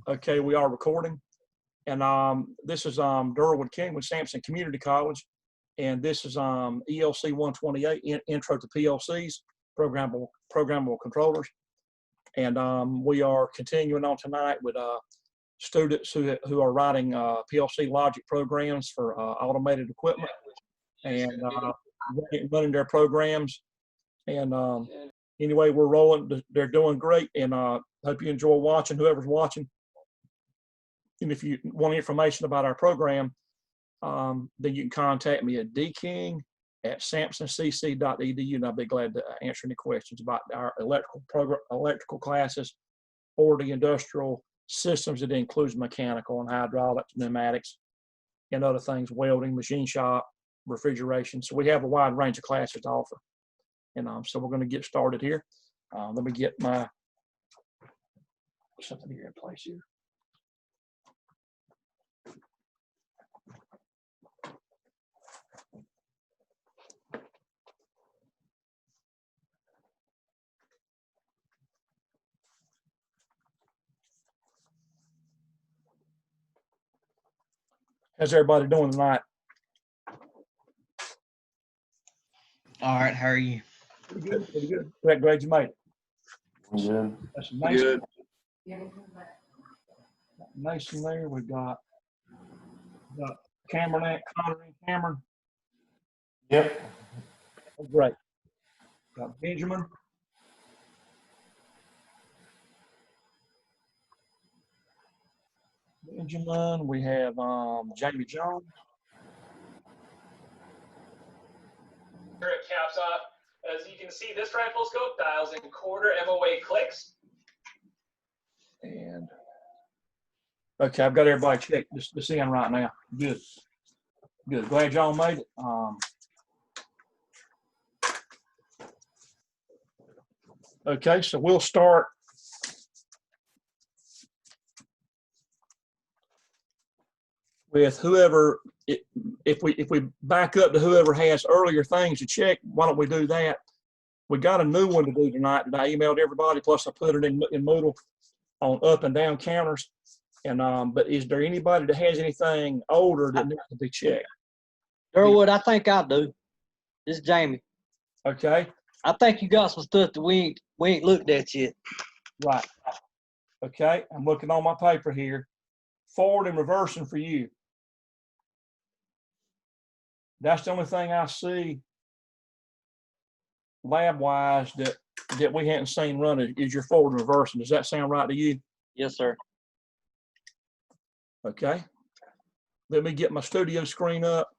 Okay, we are recording. And this is Durwood King with Sampson Community College. And this is ELC 128, Intro to PLCs, programmable controllers. And we are continuing on tonight with students who are writing PLC logic programs for automated equipment and running their programs. And anyway, we're rolling. They're doing great, and hope you enjoy watching, whoever's watching. And if you want information about our program, then you can contact me at dking@sampsoncc.edu, and I'll be glad to answer any questions about our electrical classes or the industrial systems that includes mechanical and hydraulics, pneumatics, and other things, welding, machine shop, refrigeration. So we have a wide range of classes to offer. And so we're going to get started here. Let me get my something here in place here. How's everybody doing tonight? All right, how are you? Pretty good, pretty good. Glad you made it. Yeah. That's nice. Good. Mason there. We've got Cameron, Connor and Cameron. Yep. Oh, great. Got Benjamin. We have Jamie Jones. Here it caps off. As you can see, this rifle scope dials in quarter MOA clicks. And okay, I've got everybody checked this in right now. Good. Good. Glad y'all made it. Okay, so we'll start with whoever. If we back up to whoever has earlier things to check, why don't we do that? We got a new one to do tonight that I emailed everybody. Plus, I put it in Moodle on up and down counters. And but is there anybody that has anything older that needs to be checked? Durwood, I think I do. This is Jamie. Okay. I think you got some stuff that we ain't looked at yet. Right. Okay. I'm looking on my paper here. Forward and reversing for you. That's the only thing I see lab-wise that we hadn't seen running is your forward and reversing. Does that sound right to you? Yes, sir. Okay. Let me get my studio screen up.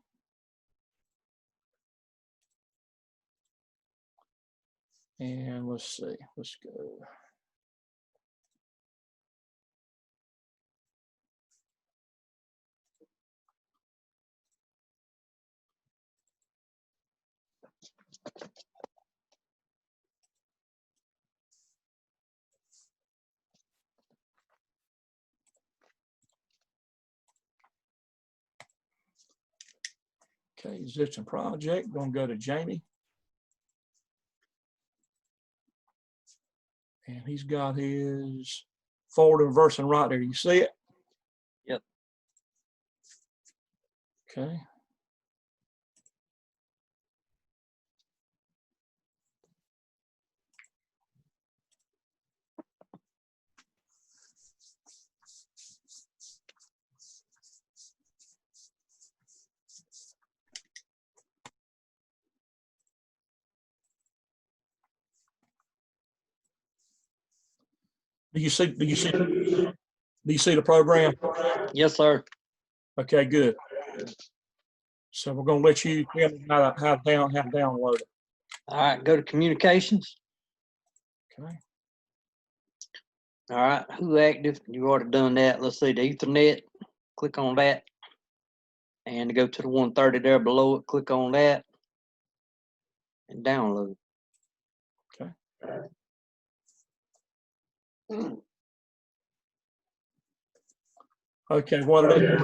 And let's see. Let's go. Okay, existing project. Gonna go to Jamie. And he's got his forward and reversing right there. You see it? Yep. Okay. Do you see the program? Yes, sir. Okay, good. So we're gonna let you tell me how to download it. All right, go to communications. Okay. All right, who active? You already done that. Let's see, the Ethernet. Click on that. And to go to the 130 there below it, click on that. And download. Okay. Okay, what it is,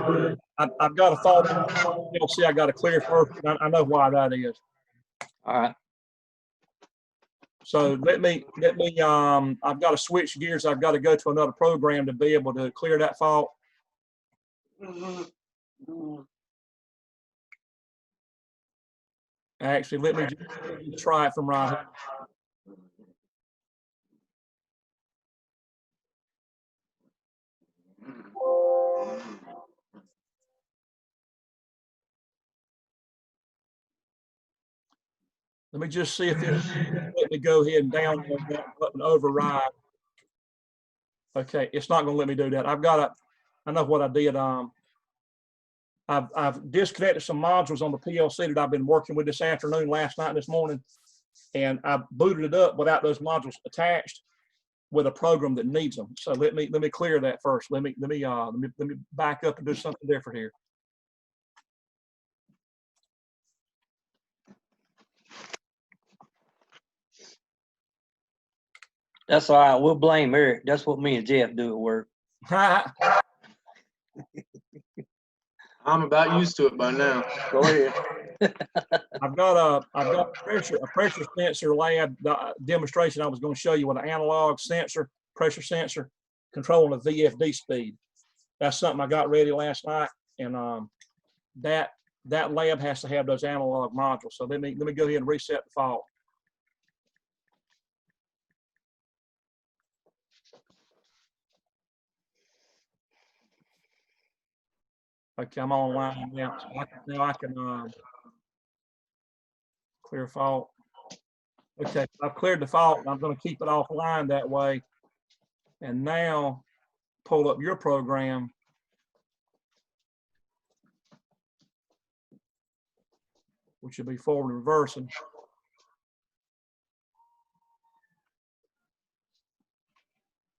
I've got a fault. PLC I got to clear first. I know why that is. All right. So let me, I've got to switch gears. I've got to go to another program to be able to clear that fault. Actually, let me just try it from right here. Let me just see if it let me go ahead and download that button, override. Okay, it's not going to let me do that. I know what I did. I've disconnected some modules on the PLC that I've been working with this afternoon, last night, and this morning, and I booted it up without those modules attached with a program that needs them. So let me clear that first. Let me back up and do something different here. That's all right. We'll blame Eric. That's what me and Jeff do at work. I'm about used to it by now. Go ahead. I've got a pressure sensor lab demonstration I was going to show you with an analog sensor, pressure sensor, controlling the VFD speed. That's something I got ready last night, and that lab has to have those analog modules. So let me go ahead and reset the fault. Okay, I'm online now. So now I can clear fault. Okay, I've cleared the fault, and I'm going to keep it offline that way. And now pull up your program. Which should be forward and reversing.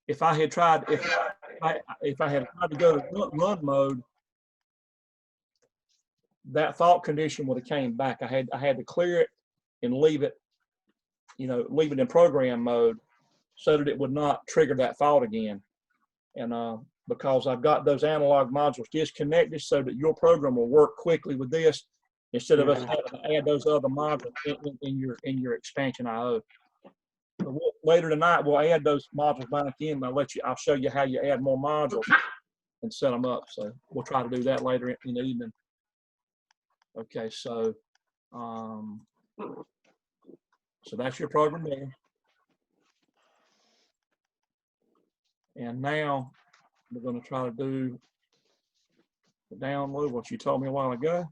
If I had tried, if I had tried to go to run mode, that fault condition would have came back. I had to clear it and leave it, leave it in program mode so that it would not trigger that fault again. And because I've got those analog modules disconnected so that your program will work quickly with this instead of us having to add those other modules in your expansion IO. Later tonight, we'll add those modules back in. I'll show you how you add more modules and set them up. So we'll try to do that later in the evening. Okay, so that's your program there. And now we're going to try to do the download, what you told me a while ago.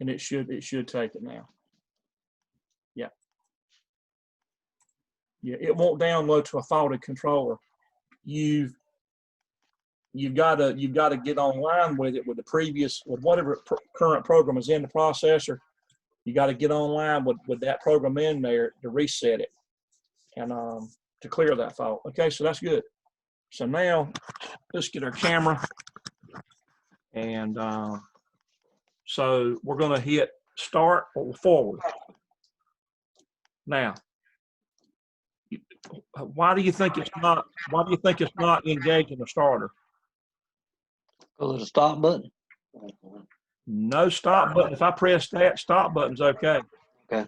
And it should take it now. Yeah. Yeah, it won't download to a faulted controller. You've got to get online with it with whatever current program is in the processor. You got to get online with that program in there to reset it and to clear that fault. Okay, so that's good. So now let's get our camera, and so we're going to hit start or forward. Now, why do you think it's not engaging the starter? Go to the stop button. No stop button. If I press that, stop button's okay. Okay.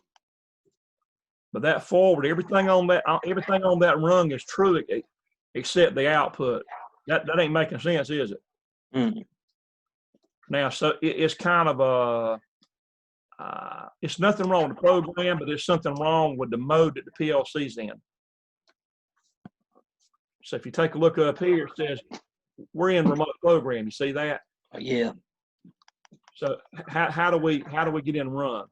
But that forward, everything on that rung is true except the output. That ain't making sense, is it? Mm. Now, so it's kind of it's nothing wrong with the program, but there's something wrong with the mode that the PLC's in. So if you take a look up here, it says we're in remote program. You see that? Yeah. So how do we get in run?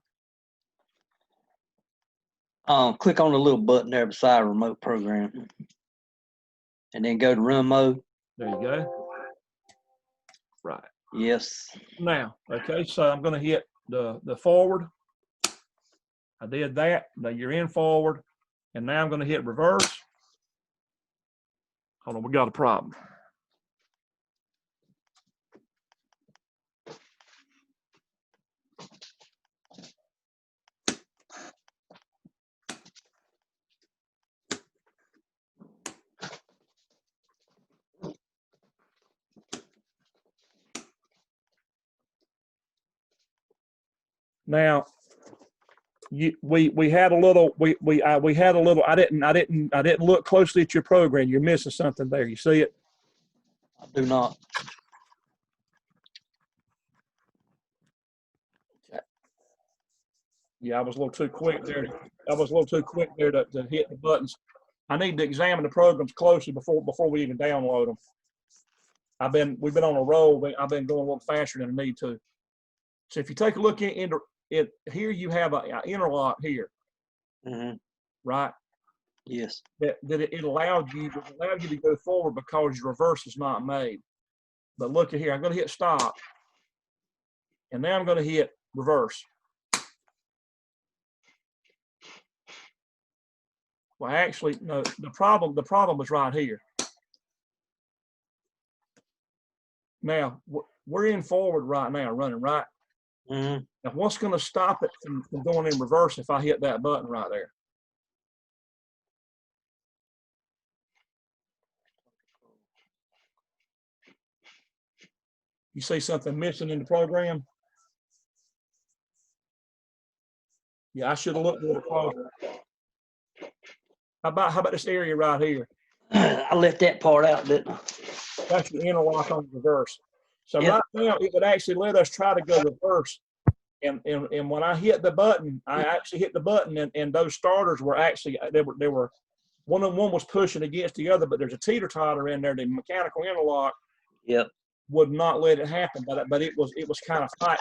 Click on the little button there beside remote program, and then go to run mode. There you go. Right. Yes. Now, okay, so I'm going to hit the forward. I did that. Now you're in forward, and now I'm going to hit reverse. Hold on, we got a problem. Now, we had a little, we had a little, I didn't look closely at your program. You're missing something there. You see it? I do not. Yeah, I was a little too quick there. I was a little too quick there to hit the buttons. I need to examine the programs closely before we even download them. We've been on a roll. I've been going a little faster than I need to. So if you take a look into it, here you have an interlock here, Mm-hmm. right? Yes. That it allowed you to go forward because your reverse is not made. But look at here, I'm going to hit stop, and now I'm going to hit reverse. Well, actually, no. The problem is right here. Now we're in forward right now, running right. Mm-hmm. Now, what's going to stop it from going in reverse if I hit that button right there? You see something missing in the program? Yeah, I should have looked a little closer. How about this area right here? I left that part out, didn't I? That's your interlock on the reverse. So Yep. right now, it would actually let us try to go reverse. And when I hit the button, I actually hit the button, and those starters were actually they were one was pushing against the other, but there's a teeter-totter in there. The mechanical interlock Yep. would not let it happen, but it was kind of fight.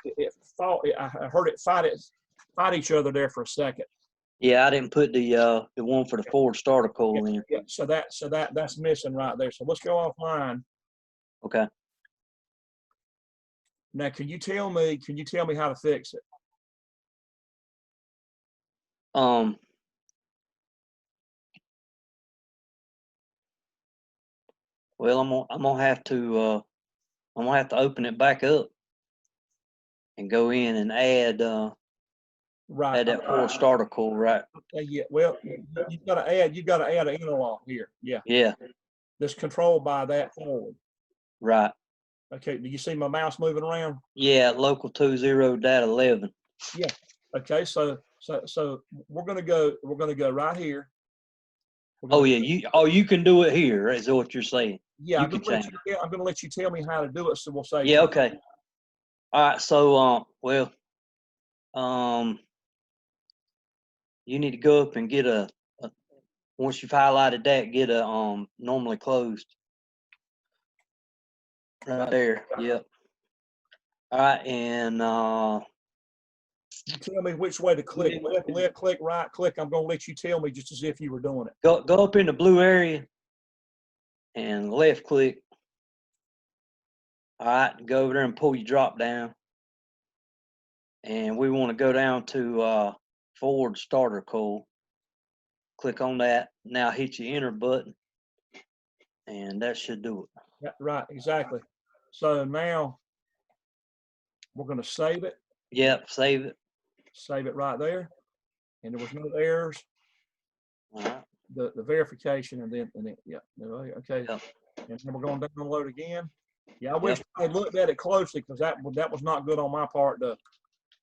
I heard it fight each other there for a second. Yeah, I didn't put the one for the forward starter coil in. Yeah, so that's missing right there. So let's go offline. Okay. Now, can you tell me how to fix it? Well, I'm gonna have to open it back up and go in and add Right. that forward starter coil, right? Yeah. Well, you've got to add an interlock here. Yeah. Yeah. That's controlled by that forward. Right. Okay. Do you see my mouse moving around? Yeah, local 20.11. Yeah. Okay. So we're gonna go right here. Oh yeah, you can do it here, is what you're saying? Yeah. You I'm can gonna change. let you tell me how to do it. So we'll say. Yeah. Okay. All right. So you need to go up and get a once you've highlighted that, get a normally closed. Right there. Yep. All right, and You tell me which way to click. Left click, right click. I'm gonna let you tell me just as if you were doing it. go up in the blue area and left click. All right, go over there and pull your drop down. And we want to go down to forward starter coil. Click on that. Now hit your enter button, and that should do it. Yeah, right, exactly. So now we're gonna save it. Yep, save it. Save it right there, and there was no errors. All right. The verification and then yeah, okay. Yep. And then we're going to download again. Yeah, I wish I had looked at it closely because that was not good on my part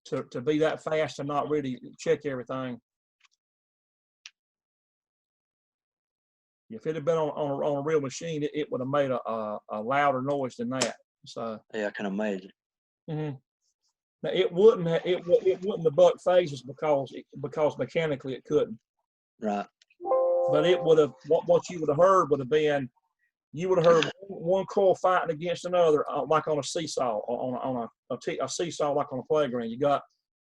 to be that fast and not really check everything. If it had been on a real machine, it would have made a louder noise than that. So Yeah, I can imagine. mm-hmm. Now it wouldn't have buck phases because mechanically it couldn't. Right. But it would have what you would have heard would have been you would have heard one coil fighting against another like on a seesaw on a seesaw like on a playground. You got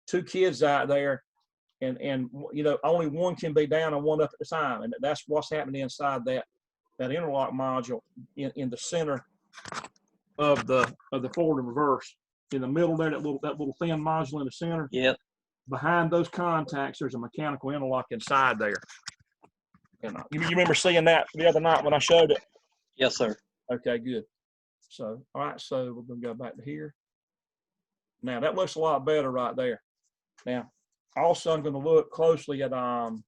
two kids out there, and only one can be down and one up at a time, and that's what's happening inside that interlock module in the center of the forward and reverse. In the middle there, that little thin module in the center. Yep. Behind those contacts, there's a mechanical interlock inside there. And you remember seeing that the other night when I showed it? Yes, sir. Okay, good. So, all right, so we're going to go back to here. Now, that looks a lot better right there. Now, also, I'm going to look closely at all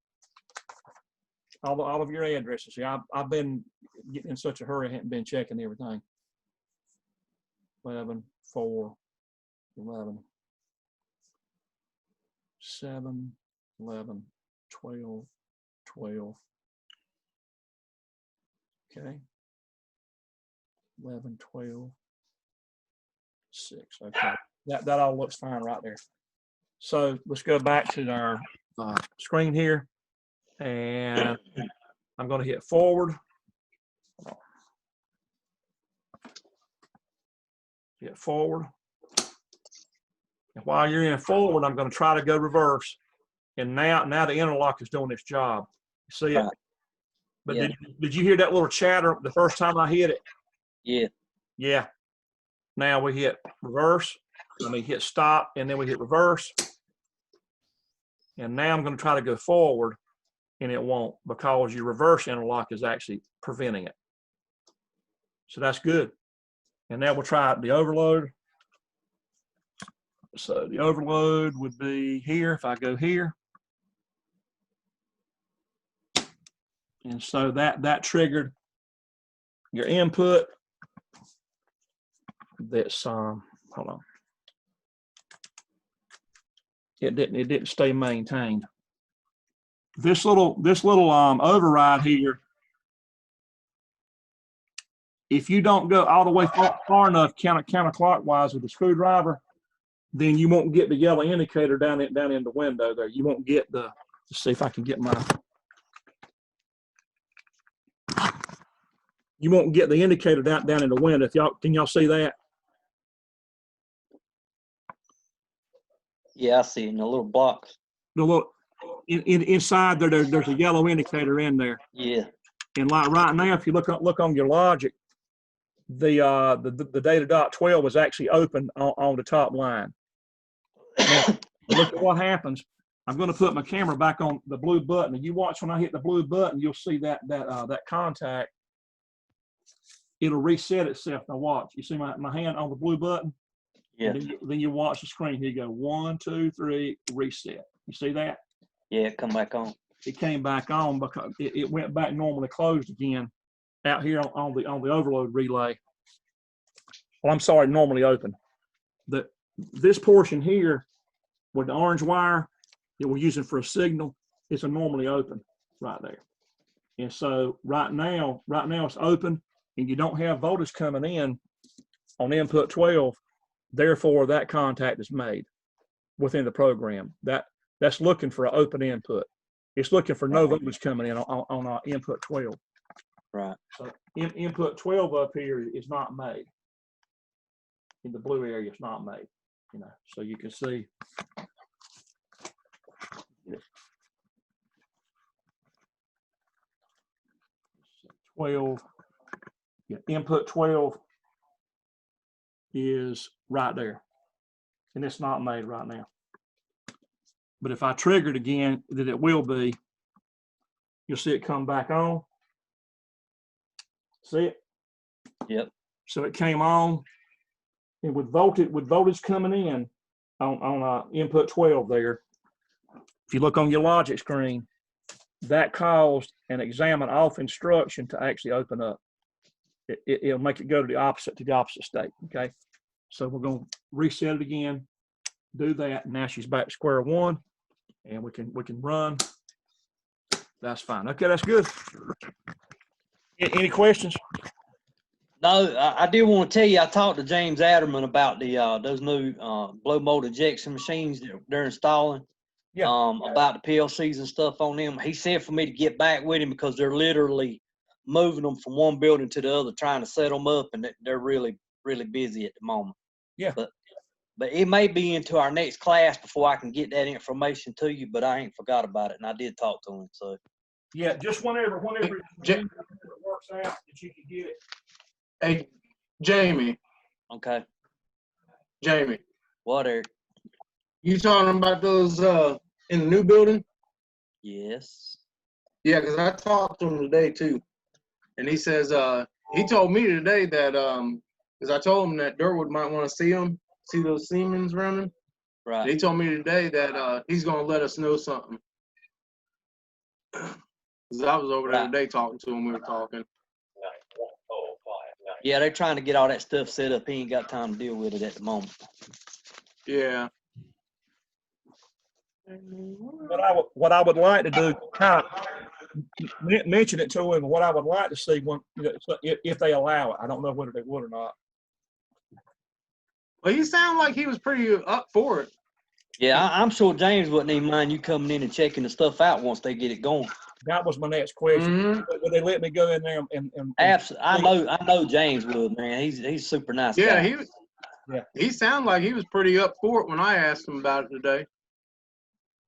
of your addresses. Yeah, I've been getting in such a hurry, I haven't been checking everything. 11, 4, 11, 7, 11, 12, 12. Okay. 11, 12, 6. Okay. That all looks fine right there. So let's go back to our screen here. And I'm going to hit forward. Hit forward. And while you're in forward, I'm going to try to go reverse. And now the interlock is doing its job. You see it? Right. But Yeah. did you hear that little chatter the first time I hit it? Yeah. Yeah. Now we hit reverse. Let me hit stop, and then we hit reverse. And now I'm going to try to go forward, and it won't, because your reverse interlock is actually preventing it. So that's good. And now we'll try the overload. So the overload would be here if I go here. And so that triggered your input. That's hold on. It didn't stay maintained. This little override here, if you don't go all the way far enough counterclockwise with the screwdriver, then you won't get the yellow indicator down in the window there. You won't get the. Let's see if I can get my. You won't get the indicator down in the window. Can y'all see that? Yeah, I see it in the little box. The little inside there's a yellow indicator in there. Yeah. And like right now, if you look on your logic, the data.12 was actually open on the top line. Now, look at what happens. I'm going to put my camera back on the blue button, and you watch when I hit the blue button, you'll see that contact. It'll reset itself. Now watch. You see my hand on the blue button? Yeah. Then you watch the screen. Here you go. 1, 2, 3, reset. You see that? Yeah, come back on. It came back on because it went back normally closed again out here on the overload relay. Well, I'm sorry, normally open. This portion here with the orange wire that we're using for a signal is a normally open right there. And so right now it's open, and you don't have voltage coming in on input 12. Therefore, that contact is made within the program. That's looking for an open input. It's looking for no voltage coming in on input 12. Right. So input 12 up here is not made. In the blue area, it's not made. So you can see. 12. Yeah, input 12 is right there, and it's not made right now. But if I trigger it again, that it will be, you'll see it come back on. See it? Yep. So it came on, and with voltage coming in on input 12 there, if you look on your logic screen, that caused an examine off instruction to actually open up. It'll make it go to the opposite state. Okay, so we're going to reset it again, do that. Now she's back to square one, and we can run. That's fine. Okay, that's good. Any questions? No, I did want to tell you, I talked to James Adderman about the those new blow mold ejection machines that they're installing. Yeah. About the PLCs and stuff on them. He said for me to get back with him because they're literally moving them from one building to the other, trying to set them up, and they're really, really busy at the moment. Yeah. But it may be into our next class before I can get that information to you, but I ain't forgot about it, and I did talk to him. So. Yeah, just whenever it works out that you can get it. Hey, Jamie. Okay. Jamie. What, Eric? You talking about those in the new building? Yes. Yeah, because I talked to him today too, and he says he told me today that because I told him that Durwood might want to see those Siemens running. Right. And he told me today that he's gonna let us know something. Because I was over there today talking to him. We were talking. Yeah, they're trying to get all that stuff set up. He ain't got time to deal with it at the moment. Yeah. what I would like to do, kind of mention it to him. What I would like to see when, if they allow it. I don't know whether they would or not. Well, he sounded like he was pretty up for it. Yeah, I'm sure James wouldn't even mind you coming in and checking the stuff out once they get it going. That was my next question. Mhm. Would they let me go in there and Absolutely, I know James would, man. He's a super nice Yeah, guy. he sounded like he was pretty up for it when I asked him about it today.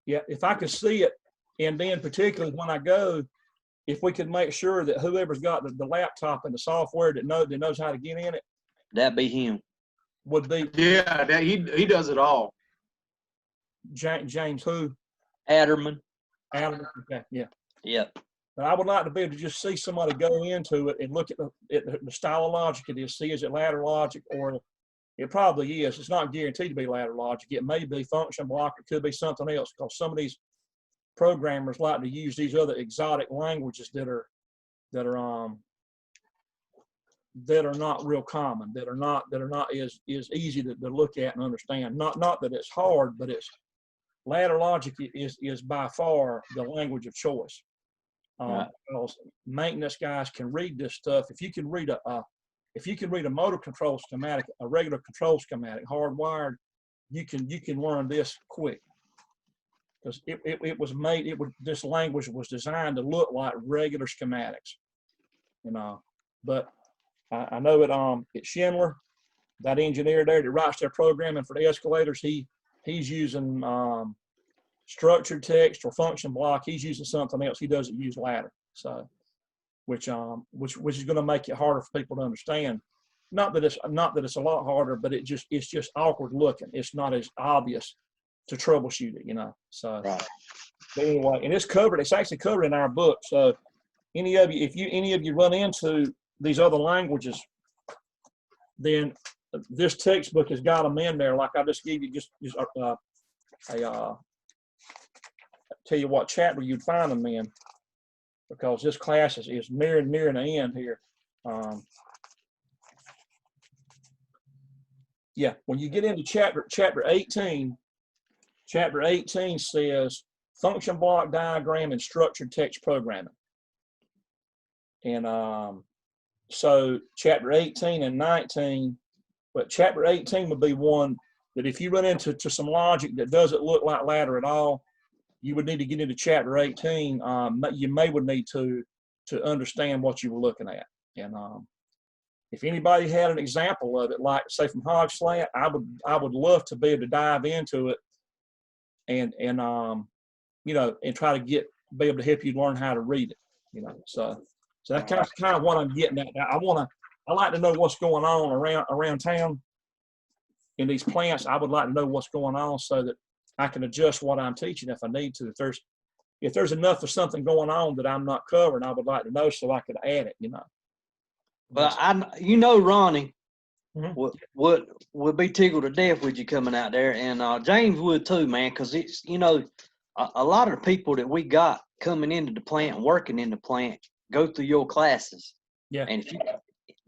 Yeah, if I could see it, and then particularly when I go, if we could make sure that whoever's got the laptop and the software that knows how to get in it That'd be him. would be Yeah, that he does it all. James who? Adderman. Adam. Okay, yeah. Yep. But I would like to be able to just see somebody go into it and look at the style of logic it is. See, is it ladder logic, or it probably is. It's not guaranteed to be ladder logic. It may be function block. It could be something else, because some of these programmers like to use these other exotic languages that are not real common, that are not as easy to look at and understand. Not that it's hard, but it's ladder logic is by far the language of choice. Right. Because maintenance guys can read this stuff. If you can read a motor control schematic, a regular control schematic, hardwired, you can learn this quick. Because this language was designed to look like regular schematics, But I know at Schindler, that engineer there that writes their programming for the escalators, he's using structured text or function block. He's using something else. He doesn't use ladder, so which is going to make it harder for people to understand. Not that it's a lot harder, but it's just awkward looking. It's not as obvious to troubleshoot it, So Right. But anyway, and it's actually covered in our book. So any of you run into these other languages, then this textbook has got them in there. Like I just gave you tell you what chapter you'd find them in, because this class is nearing the end here. Yeah, when you get into chapter 18, chapter 18 says function block diagram and structured text programming. And so chapter 18 and 19, but chapter 18 would be one that if you run into some logic that doesn't look like ladder at all, you would need to get into chapter 18. You would need to understand what you were looking at. And if anybody had an example of it, like say from Hogslant, I would love to be able to dive into it and try to be able to help you learn how to read it. So that's kind of what I'm getting at. I like to know what's going on around town in these plants. I would like to know what's going on so that I can adjust what I'm teaching if I need to. If there's enough of something going on that I'm not covering, I would like to know so I could add it. But Ronnie Mhm. would be tickled to death with you coming out there, and James would too, man. Because it's a lot of the people that we got coming into the plant and working in the plant go through your classes. Yeah. And if you,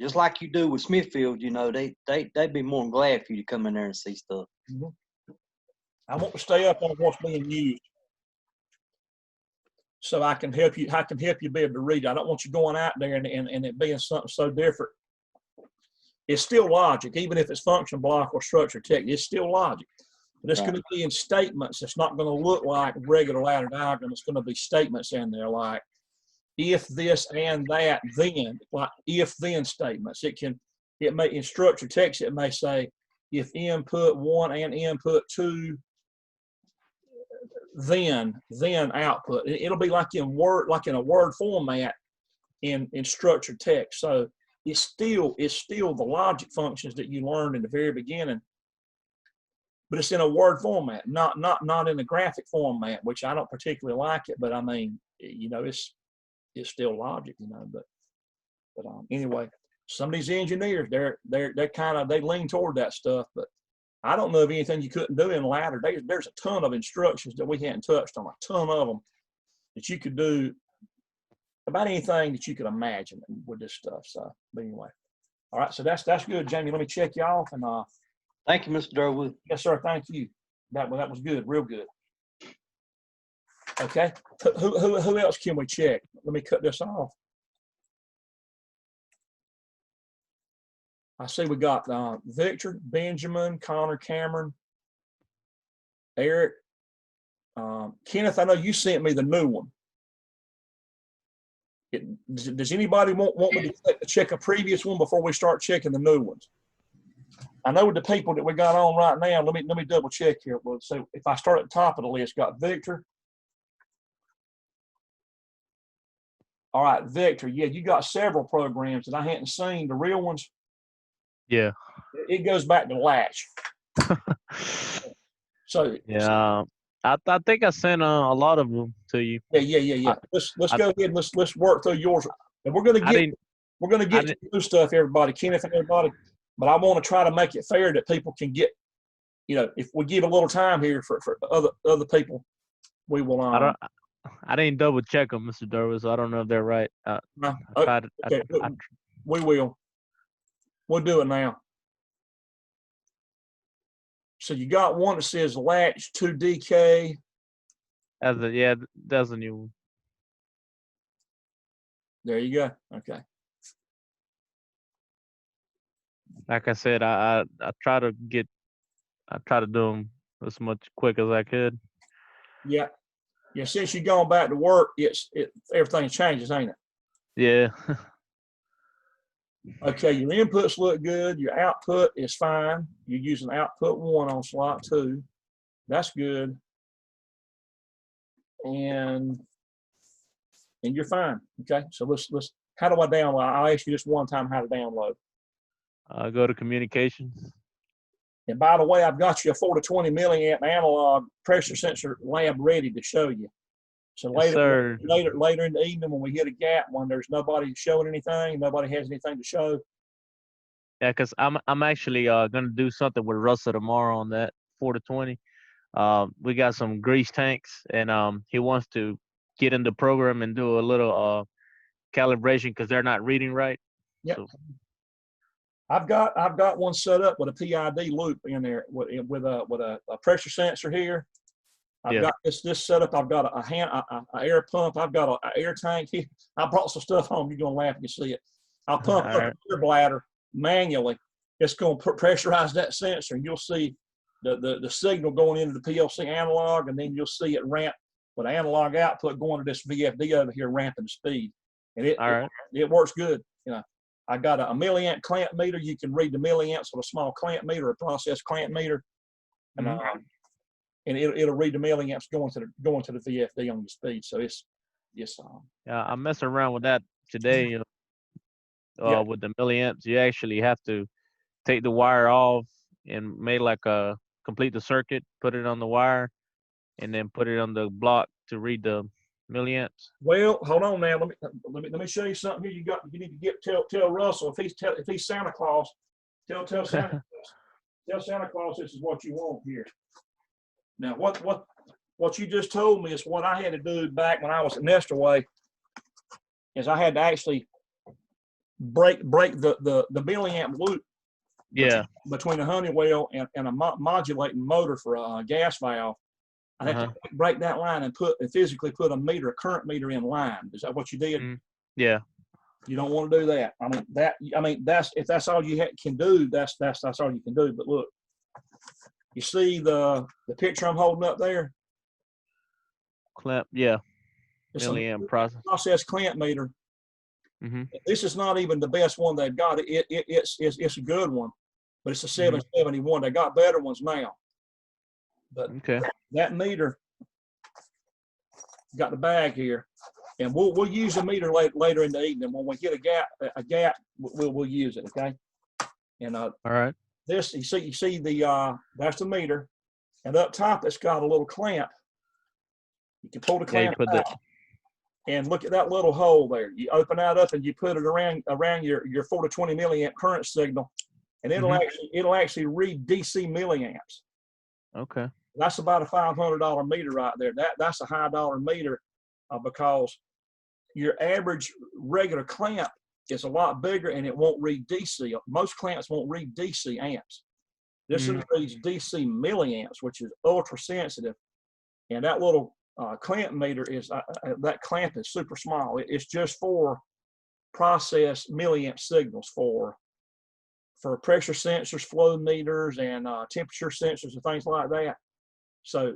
just like you do with Smithfield, they'd be more than glad for you to come in there and see stuff. Mhm. I want to stay up on what's being used, so I can help you. I can help you be able to read. I don't want you going out there and it being something so different. It's still logic, even if it's function block or structure text. It's still logic, but it's going to be in statements. It's not going to look like regular ladder diagram. It's going to be statements in there like if this and that, then, like if then statements. It may in structure text. It may say if input 1 and input 2. Then output. It'll be like in a word format in structured text. So it's still the logic functions that you learned in the very beginning, but it's in a word format, not in a graphic format, which I don't particularly like it. But I mean, it's still logic, But anyway, some of these engineers, they lean toward that stuff, but I don't know of anything you couldn't do in ladder. There's a ton of instructions that we hadn't touched on, a ton of them that you could do about anything that you could imagine with this stuff. So, but anyway, all right. So that's good, Jamie. Let me check you off. And thank you, Mr. Durwood. Yes, sir. Thank you. That was good, real good. Okay. Who else can we check? Let me cut this off. I see we got Victor, Benjamin, Connor, Cameron, Eric, Kenneth. I know you sent me the new one. Does anybody want me to check a previous one before we start checking the new ones? I know with the people that we got on right now, let me double check here. So if I start at the top of the list, got Victor. All right, Victor. Yeah, you got several programs that I hadn't seen. The real ones. Yeah. It goes back to Latch. So Yeah. I think I sent a lot of them to you. Yeah. Let's go ahead and let's work through yours. And we're gonna get to new stuff, everybody, Kenneth and everybody. But I want to try to make it fair that people can get, if we give a little time here for other people, we will. I didn't double check them, Mr. Durwood, so I don't know if they're right. We will. We'll do it now. So you got one that says Latch 2DK. That's a new one. There you go. Okay. Like I said, I try to do them as much quick as I could. Yeah. Since you're going back to work, everything changes, ain't it? Yeah. Okay, your inputs look good. Your output is fine. You're using output 1 on slot 2. That's good. And you're fine. Okay, so let's. How do I download? I'll ask you just one time how to download. Go to communications. And by the way, I've got you a 4 to 20 milliamp analog pressure sensor lab ready to show you. So Yes, sir. later in the evening when we hit a gap, when there's nobody showing anything, nobody has anything to show. Yeah, because I'm actually gonna do something with Russell tomorrow on that 4 to 20. We got some grease tanks, and he wants to get in the program and do a little calibration because they're not reading right. Yep. So, I've got one set up with a PID loop in there with a pressure sensor here. I've got this set up. I've got a air pump. I've got an air tank here. I brought some stuff home. You're gonna laugh when you see it. I'll pump up an air bladder manually. It's gonna pressurize that sensor, and you'll see the signal going into the PLC analog, and then you'll see it ramp with analog output going to this VFD over here, ramping the speed. And it works good. I got a milliamp clamp meter. You can read the milliamps with a small clamp meter, a process clamp meter, and it'll read the milliamps going to the VFD on the speed. So it's yeah, I'm messing around with that today. With the milliamps, you actually have to take the wire off and complete the circuit, put it on the wire, and then put it on the block to read the milliamps. Well, hold on now. Let me show you something here. You need to tell Russell if he's Santa Claus. Tell Santa Claus this is what you want here. Now what you just told me is what I had to do back when I was at Nestorway. Is I had to actually break the milliamp loop. Yeah. Between a Honeywell and a modulating motor for a gas valve. I had to break that line and physically put a current meter in line. Is that what you did? Yeah. You don't want to do that. That's if that's all you can do. That's all you can do. But look, you see the picture I'm holding up there? Clamp. Yeah. It's milliamp a process clamp meter. Mm-hmm. This is not even the best one they've got. It's a good one, but it's a 771. They got better ones now. But that meter got the bag here, and we'll use a meter later in the evening when we get a gap. We'll use it. Okay. And all right. This you see that's the meter, and up top it's got a little clamp. You can pull the clamp out. And look at that little hole there. You open that up and you put it around your 4 to 20 milliamp current signal, and it'll actually read DC milliamps. Okay. That's about a $500 meter right there. That's a high dollar meter because your average regular clamp is a lot bigger and it won't read DC. Most clamps won't read DC amps. This one reads DC milliamps, which is ultra sensitive. And that little clamp meter is, that clamp is super small. It's just for process milliamp signals for pressure sensors, flow meters, and temperature sensors and things like that. So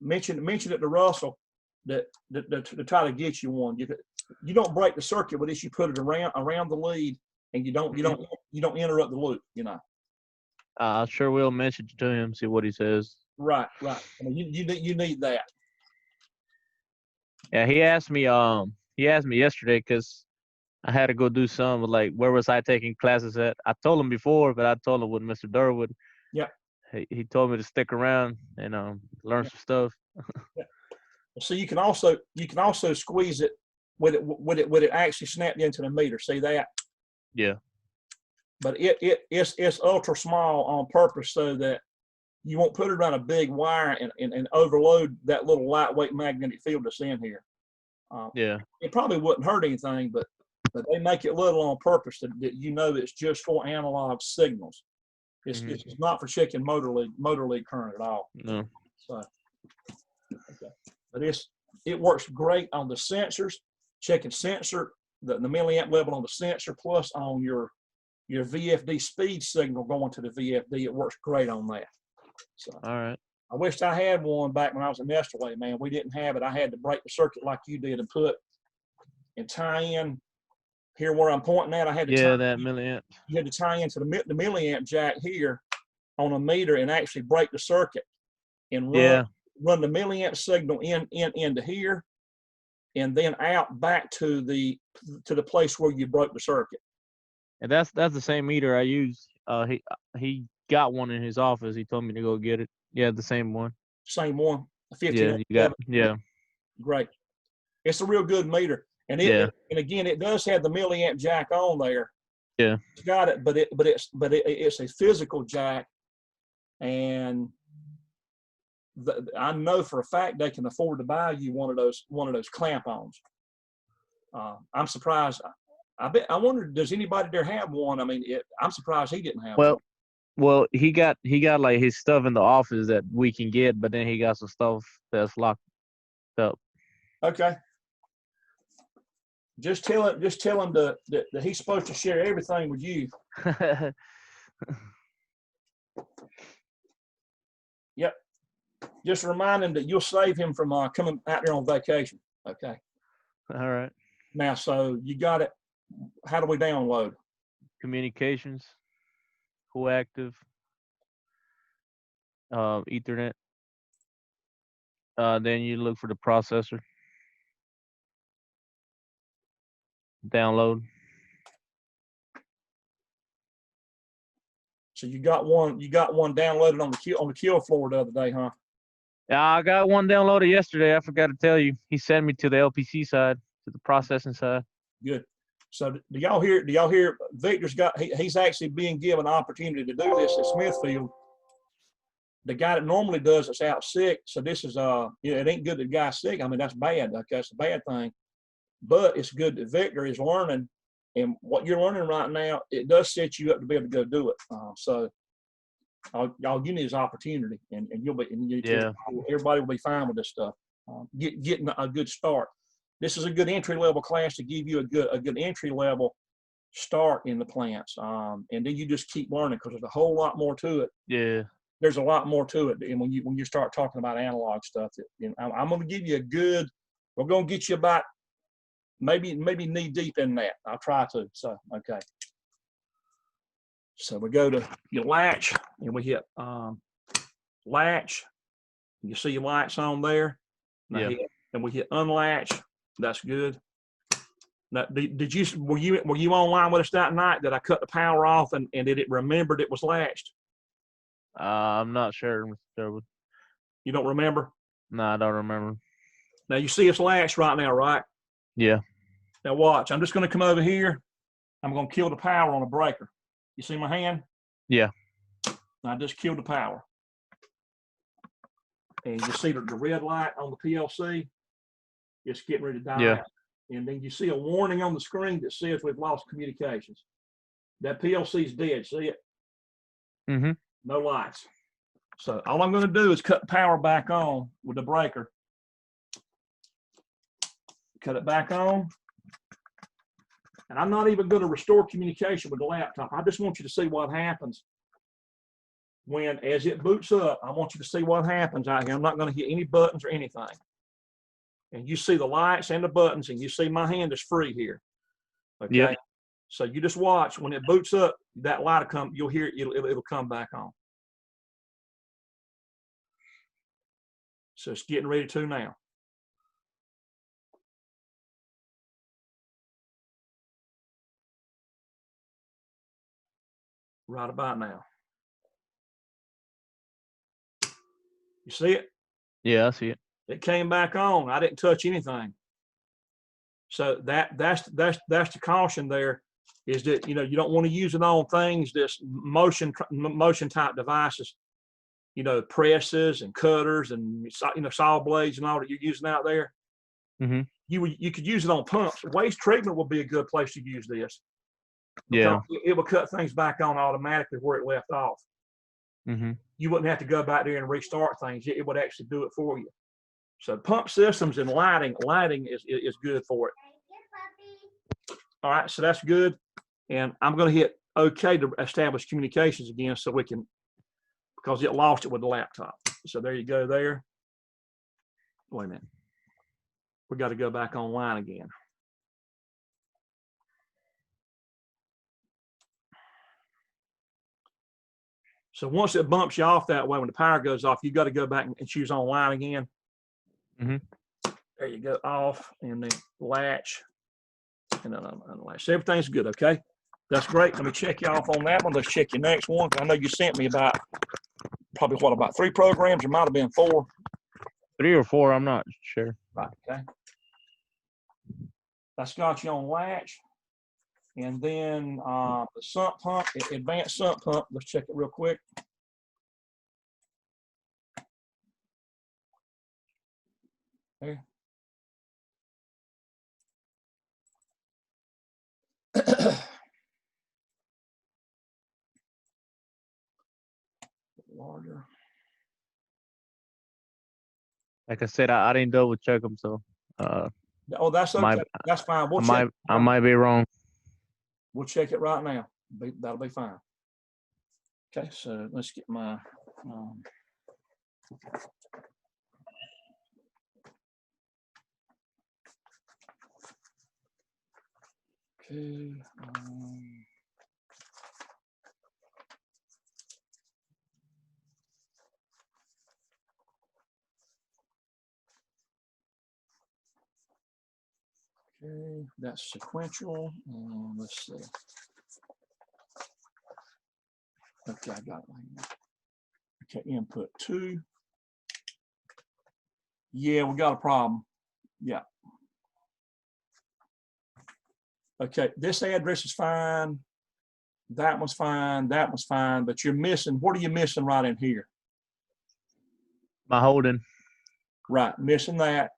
mention it to Russell that to try to get you one. You don't break the circuit with this. You put it around the lead, and you don't interrupt the loop. You know. I sure will mention it to him, see what he says. Right. I mean, you need that. Yeah, he asked me yesterday because I had to go do some like where was I taking classes at? I told him before, but I told him with Mr. Durwood. Yeah. He told me to stick around and learn some stuff. Yeah. So you can also squeeze it with it actually snapped into the meter. See that? Yeah. But it's ultra small on purpose so that you won't put it around a big wire and overload that little lightweight magnetic field that's in here. Yeah. It probably wouldn't hurt anything, but they make it little on purpose that it's just for analog signals. It's not for checking motor lead current at all. No. So, okay. But it works great on the sensors, checking sensor, the milliamp level on the sensor, plus on your VFD speed signal going to the VFD. It works great on that. So, All right. I wished I had one back when I was at Nestle, man. We didn't have it. I had to break the circuit like you did and put and tie in here where I'm pointing at. I had to that milliamp. You had to tie into the milliamp jack here on a meter and actually break the circuit and run the milliamp signal into here and then out back to the place where you broke the circuit. And that's the same meter I use. He got one in his office. He told me to go get it. Yeah, the same one. Same one. 15. Yeah, you got. Yeah. Great. It's a real good meter, and and again, it does have the milliamp jack on there. Yeah. It's got it, but it's a physical jack, and I know for a fact they can afford to buy you one of those clamp-ons. I'm surprised. I wonder, does anybody there have one? I mean, I'm surprised he didn't have one. Well, he got like his stuff in the office that we can get, but then he got some stuff that's locked up. Okay. Just tell him that he's supposed to share everything with you. Yep. Just remind him that you'll save him from coming out there on vacation. Okay. All right. Now, so you got it. How do we download? Communications, coactive, Ethernet. Then you look for the processor. Download. So you got one downloaded on the kill floor the other day, huh? Yeah, I got one downloaded yesterday. I forgot to tell you. He sent me to the LPC side, to the processing side. Good. So do y'all hear Victor's he's actually being given an opportunity to do this at Smithfield. The guy that normally does it's out sick. So this is it ain't good that the guy's sick. I mean, that's bad. Okay, that's a bad thing. But it's good that Victor is learning, and what you're learning right now, it does set you up to be able to go do it. So all you need is opportunity, and you'll be, everybody will be fine with this stuff. Getting a good start. This is a good entry level class to give you a good entry level start in the plants, and then you just keep learning because there's a whole lot more to it. Yeah, there's a lot more to it, and when you start talking about analog stuff, I'm going to give you we're going to get you about maybe knee deep in that. I'll try to. So okay. So we go to your latch, and we hit latch. You see your lights on there. Yeah. And we hit unlatch. That's good. Now, were you online with us that night that I cut the power off and did it remembered it was latched? I'm not sure, Mr. Durwood. You don't remember? No, I don't remember. Now you see it's latched right now, right? Yeah. Now watch. I'm just going to come over here. I'm going to kill the power on a breaker. You see my hand? Yeah. I just killed the power. And you see the red light on the PLC. It's getting ready to die out. And then you see a warning on the screen that says we've lost communications. That PLC's dead. See it? Mm-hmm. No lights. So all I'm going to do is cut the power back on with the breaker, cut it back on. And I'm not even going to restore communication with the laptop. I just want you to see what happens when, as it boots up. I want you to see what happens out here. I'm not going to hit any buttons or anything. And you see the lights and the buttons, and you see my hand is free here. Okay. Yep. So you just watch. When it boots up, that light will come. You'll hear it. It'll come back on. So it's getting ready to now. Right about now. You see it? Yeah, I see it. It came back on. I didn't touch anything. So that's the caution there, is that you don't want to use it on things that's motion type devices, presses and cutters and saw blades and all that you're using out there. Mm-hmm. You could use it on pumps. Waste treatment would be a good place to use this. Yeah. It will cut things back on automatically where it left off. Mm-hmm. You wouldn't have to go back there and restart things. It would actually do it for you. So pump systems and lighting is good for it. All right, so that's good. And I'm going to hit OK to establish communications again, so we can, because it lost it with the laptop. So there you go there. Wait a minute. We got to go back online again. So once it bumps you off that way, when the power goes off, you got to go back and choose online again. Mm-hmm. There you go, off, and then latch, and then unlatch. So everything's good, okay? That's great. Let me check you off on that one. Let's check your next one. I know you sent me about 3 programs? There might have been 4. 3 or 4, I'm not sure. Right, okay. That's got you on latch. And then the sump pump, advanced sump pump. Let's check it real quick. There. Larger. Like I said, I didn't double check them, so Oh, that's okay. That's fine. We'll check. I might be wrong. We'll check it right now. That'll be fine. Okay, so let's get my okay. Okay, that's sequential. Let's see. Okay, I got it. Okay, input 2. Yeah, we got a problem. Yeah. Okay, this address is fine. That one's fine. That one's fine. But you're missing. What are you missing right in here? My holding. Right, missing that.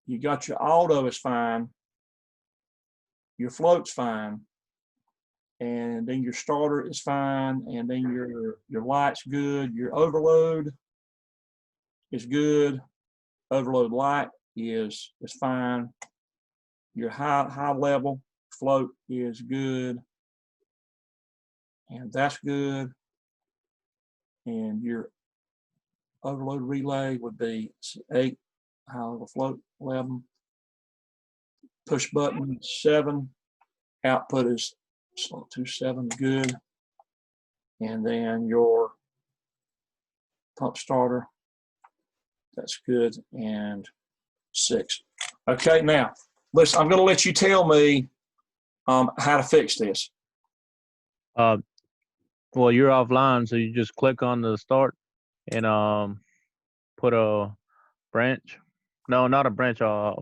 You got your auto is fine. Your float's fine. And then your starter is fine. And then your light's good. Your overload is good. Overload light is fine. Your high level float is good. And that's good. And your overload relay would be 8, high level float 11. Push button 7. Output is 27, good. And then your pump starter, that's good, and 6. Okay, now listen, I'm going to let you tell me how to fix this. Well, you're offline, so you just click on the start and put a branch. No, not a branch. I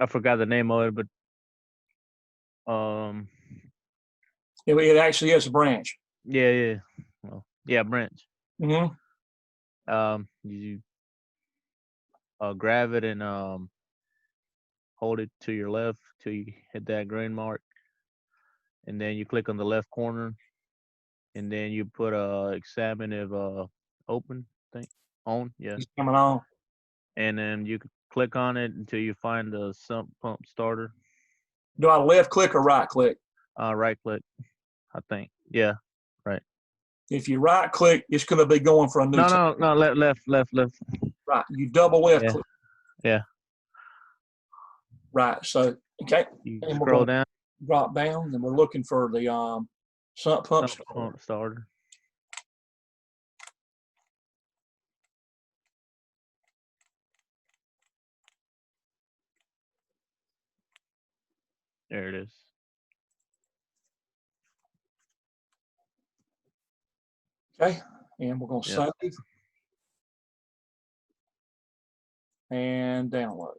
forgot the name of it, but It actually is a branch. yeah. Well, yeah, branch. Mm-hmm. You grab it and hold it to your left till you hit that green mark, and then you click on the left corner, and then you put examine if open thing on. Yeah, It's coming on. and then you could click on it until you find the sump pump starter. Do I left click or right click? Right click, I think. Yeah. If you right click, it's going to be going for a new tab. No. Left. Right. You double left Yeah. click. Yeah. Right. So, okay. You And we're scroll gonna down. drop down and we're looking for the sump pump. Sump pump starter. There it is. Okay. And we're going to Yep. save and download.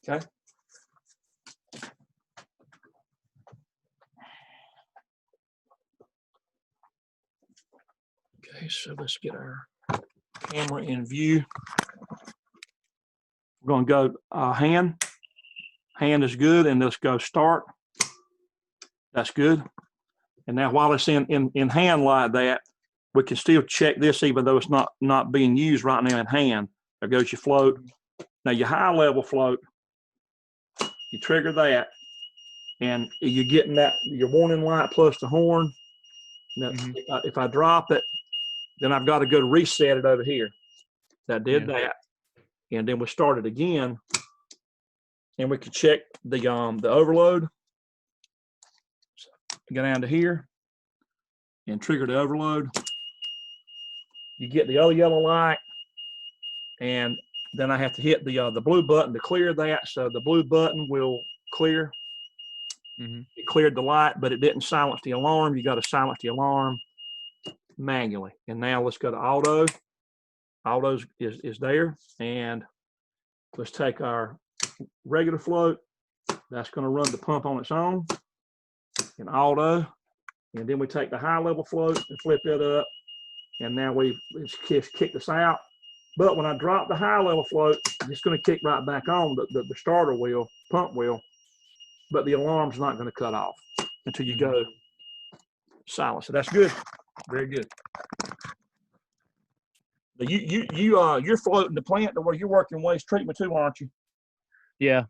Okay. Okay, so let's get our camera in view. We're going to go hand. Hand is good, and let's go start. That's good. And now while it's in hand like that, we can still check this even though it's not being used right now in hand. There goes your float. Now your high level float, you trigger that, and you're getting that, your warning light plus the horn. Now, if I drop it, then I've got to go to reset it over here. That did that. And then we start it again, and we can check the overload. So go down to here and trigger the overload. You get the other yellow light, and then I have to hit the blue button to clear that. So the blue button will clear. It cleared the light, but it didn't silence the alarm. You got to silence the alarm manually. And now let's go to auto. Auto is there, and let's take our regular float. That's going to run the pump on its own in auto, and then we take the high level float and flip it up, and now it's kicked us out. But when I drop the high level float, it's going to kick right back on the starter wheel, pump wheel, but the alarm's not going to cut off until you go silent. So that's good, very good. You're floating the plant to where you're working waste treatment too, aren't you? Yeah.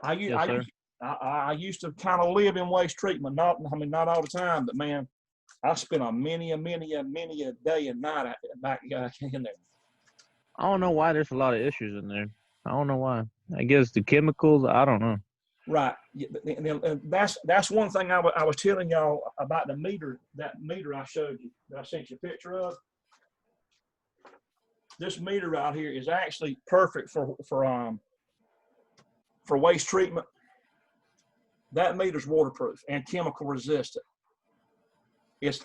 I used to kind of live in waste treatment. Not all the time, but man, I spent many a day and night back in there. I don't know why there's a lot of issues in there. I don't know why. I guess the chemicals. I don't know. Right. And that's one thing I was telling y'all about the meter. That meter I showed you, that I sent you a picture of. This meter right here is actually perfect for waste treatment. That meter's waterproof and chemical resistant. It's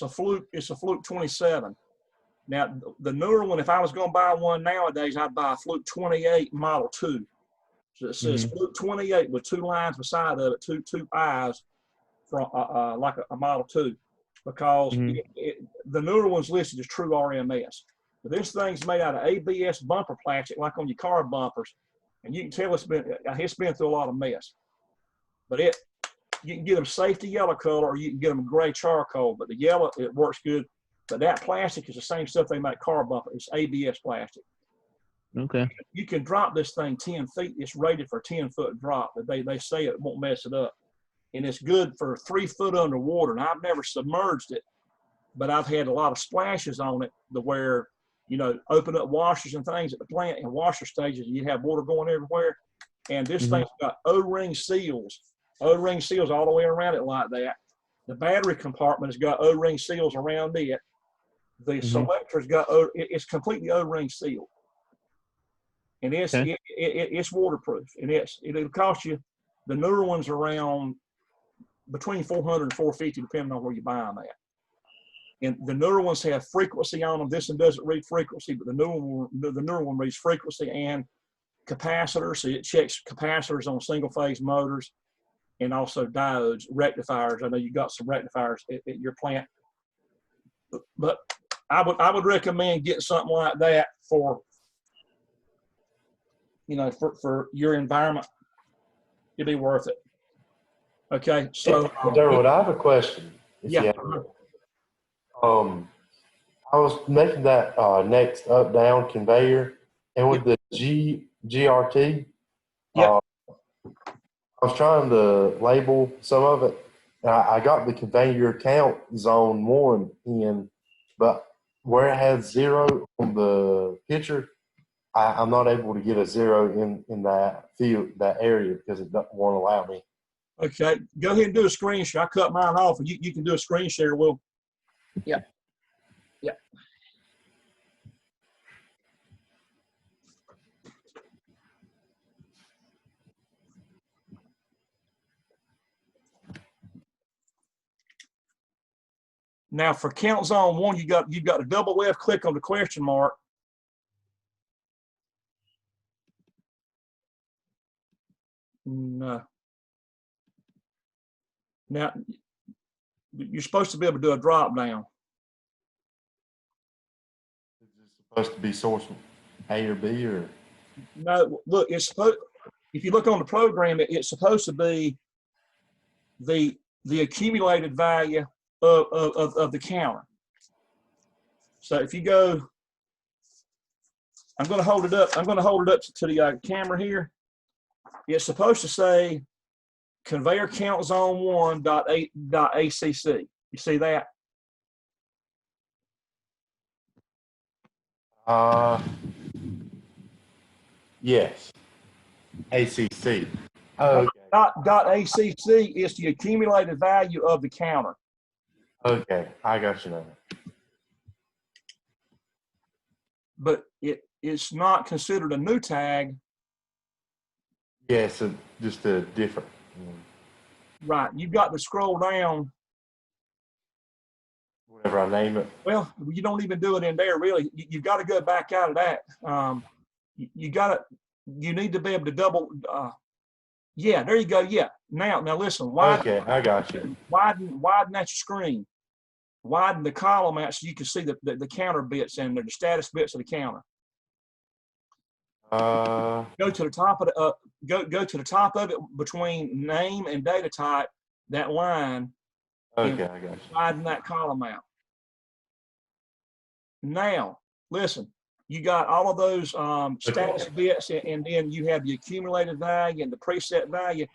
a Fluke 27. Now the newer one, if I was going to buy one nowadays, I'd buy a Fluke 28 Model 2. So it says Fluke 28 with two lines beside of it, two eyes, from like a Model 2, because the newer one's listed as true RMS. But this thing's made out of ABS bumper plastic, like on your car bumpers, and you can tell it's been through a lot of mess. But you can get them safety yellow color, or you can get them gray charcoal. But the yellow, it works good. But that plastic is the same stuff they make car bumper. It's ABS plastic. Okay. You can drop this thing 10 feet. It's rated for a 10-foot drop, but they say it won't mess it up. And it's good for 3 foot underwater. And I've never submerged it, but I've had a lot of splashes on it to where, open up washers and things at the plant and washer stages. You have water going everywhere. And this thing's got O-ring seals all the way around it like that. The battery compartment has got O-ring seals around it. The selector's got it's completely O-ring sealed. And it's waterproof, and it'll cost you, the newer ones around between $400 and $450 depending on where you buy them at. And the newer ones have frequency on them. This one doesn't read frequency, but the newer one reads frequency and capacitors. So it checks capacitors on single phase motors. and also diodes, rectifiers. I know you got some rectifiers at your plant, but I would recommend getting something like that for, you know, for your environment. It'd be worth it. Okay, so Durwood, I have a question. If yeah, you have, I was making that next up down conveyor, and with the GRT, yeah. I was trying to label some of it. And I got the conveyor count zone 1 in, but where it has 0 on the picture, I'm not able to get a 0 in that field, that area, because it won't allow me. Okay, go ahead and do a screen share. I cut mine off, and you can do a screen share. Will. Yeah. Yeah. Now for count zone 1, you got to double left click on the question mark. No. Now you're supposed to be able to do a drop down. Is it supposed to be source A or B or? No, look, it's supposed. If you look on the program, it's supposed to be the accumulated value of the counter. So if you go, I'm going to hold it up. I'm going to hold it up to the camera here. It's supposed to say conveyor count zone 1.ACC. You see that? Yes. ACC. Oh, okay. .ACC is the accumulated value of the counter. Okay, I got you now. But it's not considered a new tag. Yeah, so just a different. Right. You've got to scroll down. Whatever I name it. Well, you don't even do it in there, really. You've got to go back out of that. You need to be able to double. Yeah, there you go. Yeah. Now listen. Okay, I got you. Widen that screen. Widen the column out so you can see the counter bits in there, the status bits of the counter. Go to the top of the go to the top of it between name and data type. That line. Okay, I got you. Widen that column out. Now, listen. You got all of those status bits, and then you have the accumulated value and the preset value.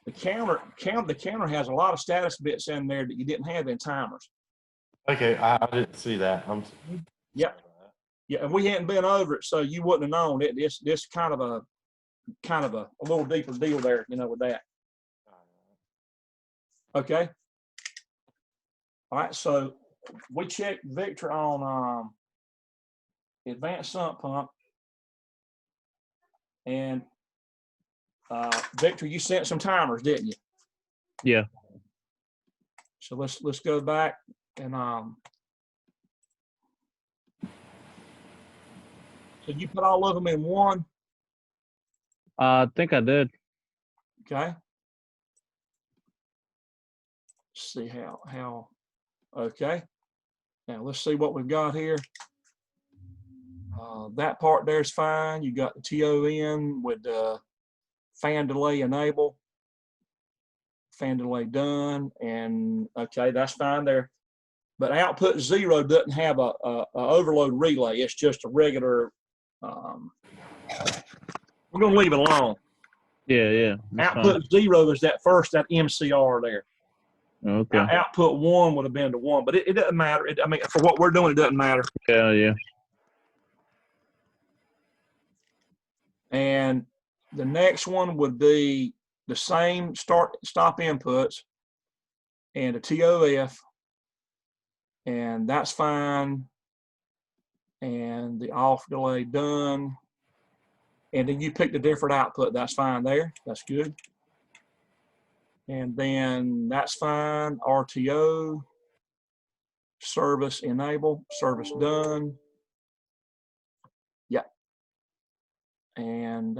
The counter has a lot of status bits in there that you didn't have in timers. Okay, I didn't see that. Yeah, and we hadn't been over it, so you wouldn't have known it. This kind of a little deeper deal there, you know, with that. Okay. All right, so we checked Victor on advanced sump pump, and Victor, you sent some timers, didn't you? Yeah. So let's go back and so you put all of them in one. I think I did. Okay. Let's see how. Okay. Now let's see what we've got here. That part there is fine. You got the TON with fan delay enable, fan delay done, and okay, that's fine there. But output 0 doesn't have a overload relay. It's just a regular. We're gonna leave it alone. Yeah. Output 0 is that MCR there. Okay. Now, output 1 would have been to 1, but it doesn't matter. I mean, for what we're doing, it doesn't matter. Yeah. And the next one would be the same stop inputs and a TOF, and that's fine. And the off delay done. And then you pick the different output. That's fine there. That's good. And then that's fine. RTO, service enable, service done. Yeah. And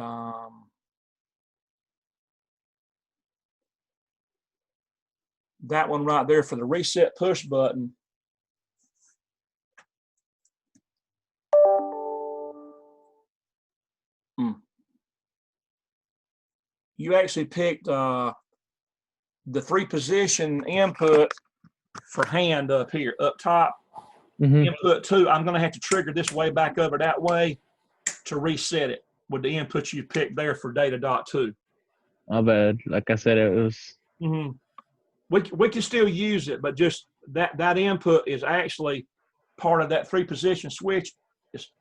that one right there for the reset push button. You actually picked the 3-position input for hand up here, up top. Input 2, I'm going to have to trigger this way back over that way to reset it with the input you picked there for data dot 2. My bad. Like I said, it was. We can still use it, but just that input is actually part of that 3-position switch. It's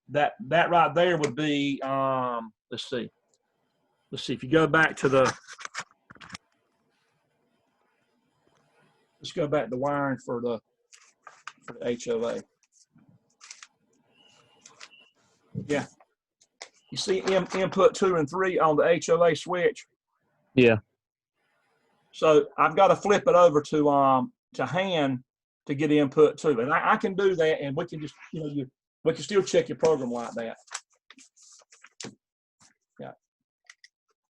that right there would be let's see if you go back to the, let's go back to wiring for the HOA. Yeah, you see input 2 and 3 on the HOA switch. Yeah. So I've got to flip it over to hand to get input 2, and I can do that, and we can just, you know, we can still check your program like that. Yeah.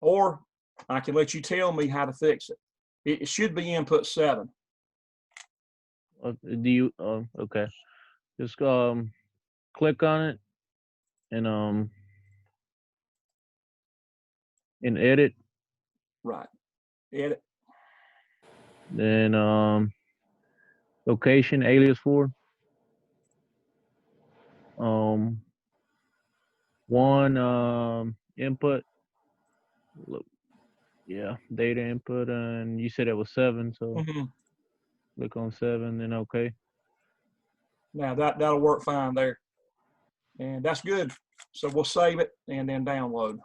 Or I can let you tell me how to fix it. It should be input 7. Do you? Okay. Just click on it and edit. Right. Edit. Then location alias for. One input. Look, yeah, data input, and you said it was 7, so click on 7, then okay. Now that'll work fine there, and that's good. So we'll save it and then download.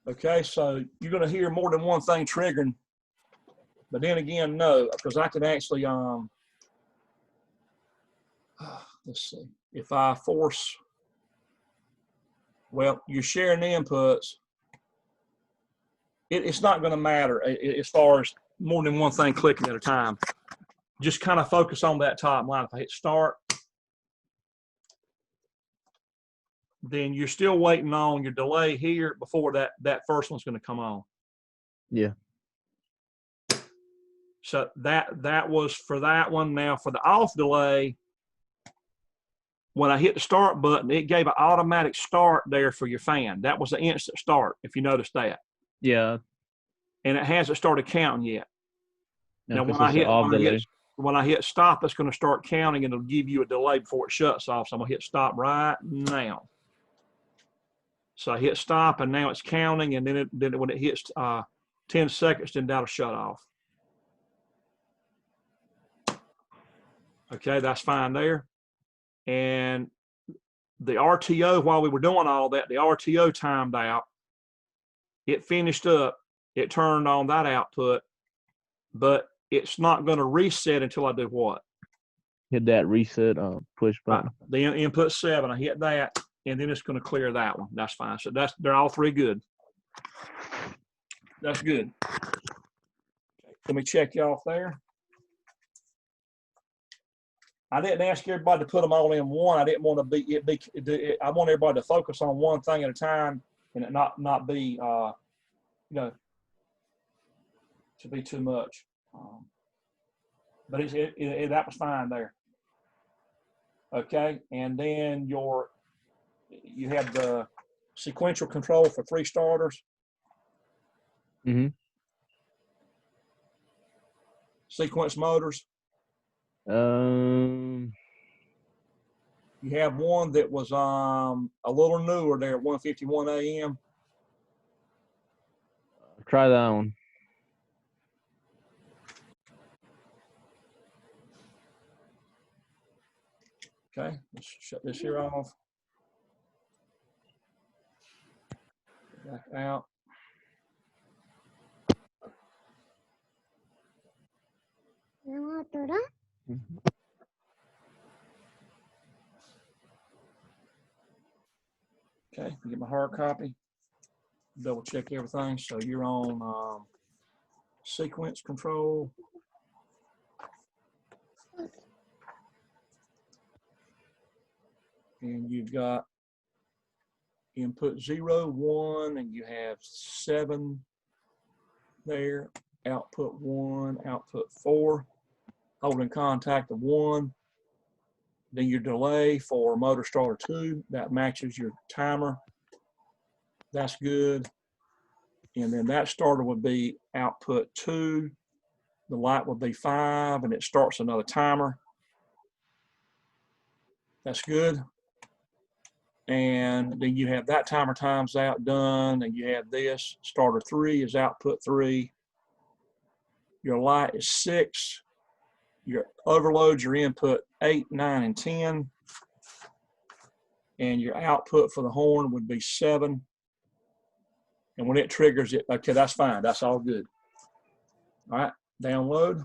Okay, so you're going to hear more than one thing triggering, but then again, no, because I can actually, let's see, if I force, well, you're sharing the inputs, it's not going to matter as far as more than one thing clicking at a time. Just kind of focus on that top line. If I hit start, then you're still waiting on your delay here before that first one's going to come on. Yeah. So that was for that one. Now for the off delay, when I hit the start button, it gave an automatic start there for your fan. That was the instant start, if you noticed that. Yeah. And it hasn't started counting yet. No, Now when I hit stop, it's going to start counting, and it'll give you a delay before it shuts off. So I'm going to hit stop right now. So I hit stop, and now it's counting, and then when it hits 10 seconds, then that'll shut off. Okay, that's fine there. And the RTO, while we were doing all that, the RTO timed out. It finished up. It turned on that output, but it's not going to reset until I do what? Hit that reset push button. The input 7, I hit that, and then it's going to clear that one. That's fine. So they're all 3 good. That's good. Let me check you off there. I didn't ask everybody to put them all in one. I didn't want to I want everybody to focus on one thing at a time, and it not be you know, to be too much. But that was fine there. Okay, and then you have the sequential control for 3 starters. Sequence motors. You have one that was a little newer there, 151 AM. Try that one. Okay, let's shut this here off. Back out. Okay, get my hard copy. Double check everything. So you're on sequence control. And you've got input 0, 1, and you have 7 there. Output 1, output 4. Holding contact of 1. Then your delay for motor starter 2. That matches your timer. That's good. And then that starter would be output 2. The light would be 5, and it starts another timer. That's good. And then you have that timer times out done, and you have this. Starter 3 is output 3. Your light is 6. Your overloads, your input 8, 9, and 10. And your output for the horn would be 7. And when it triggers it, okay, that's fine. That's all good. All right, download.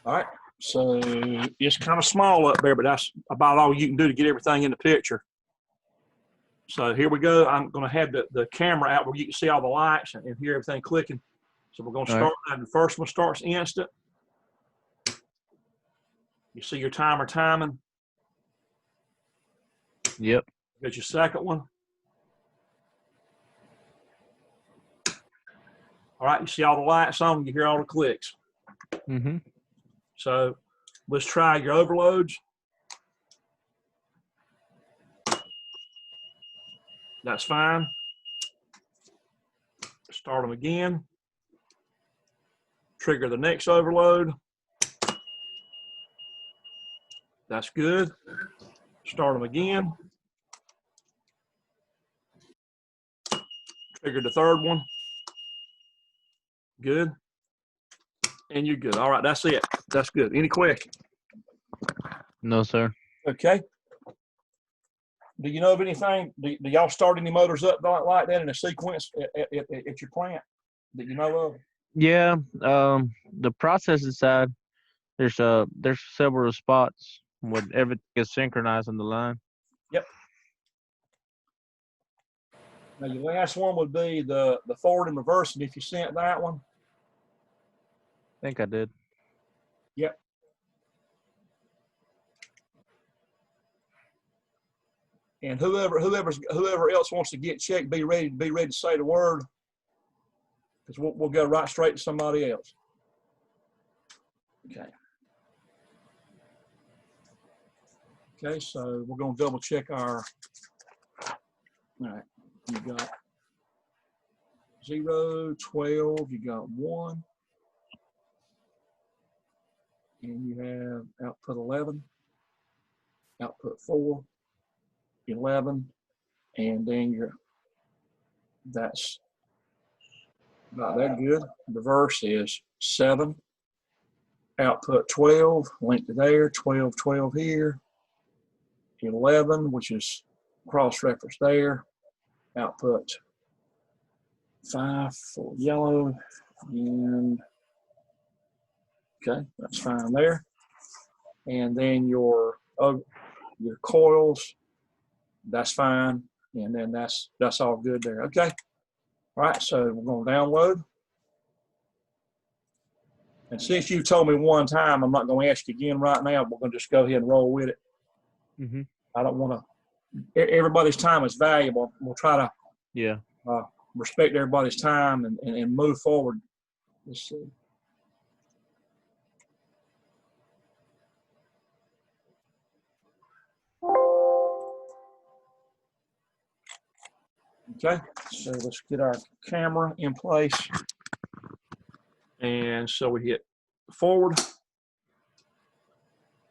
All right, so it's kind of small up there, but that's about all you can do to get everything in the picture. So here we go. I'm going to have the camera out where you can see all the lights and hear everything clicking. So we're going to start that. The first one starts instant. You see your timer timing. Yep. Got your second one. All right, you see all the lights on, you hear all the clicks. Mm-hmm. So let's try your overloads. That's fine. Start them again. Trigger the next overload. That's good. Start them again. Trigger the third one. Good. And you're good. All right, that's it. That's good. Any questions? No, sir. Okay. Do you know of anything? Do y'all start any motors up like that in a sequence at your plant that you know of? Yeah. The processing side, there's several spots where everything is synchronized on the line. Yep. Now your last one would be the forward and reverse, and if you sent that one. I think I did. Yep. And whoever else wants to get checked, be ready to say the word, because we'll go right straight to somebody else. Okay. Okay, so we're going to double check our. All right, you got 0, 12, you got 1, and you have output 11, output 4, 11, and then that's not that good. Reverse is 7, output 12, link to there, 12, 12 here, 11, which is cross-reference there, output 5 for yellow, and okay, that's fine there. And then your coils, that's fine, and then that's all good there. Okay. All right, so we're going to download. And since you told me one time, I'm not going to ask you again right now. We're going to just go ahead and roll with it. Mm-hmm. I don't want to. Everybody's time is valuable. We'll try to respect everybody's time and move forward. Let's see. Okay, so let's get our camera in place. And so we hit forward.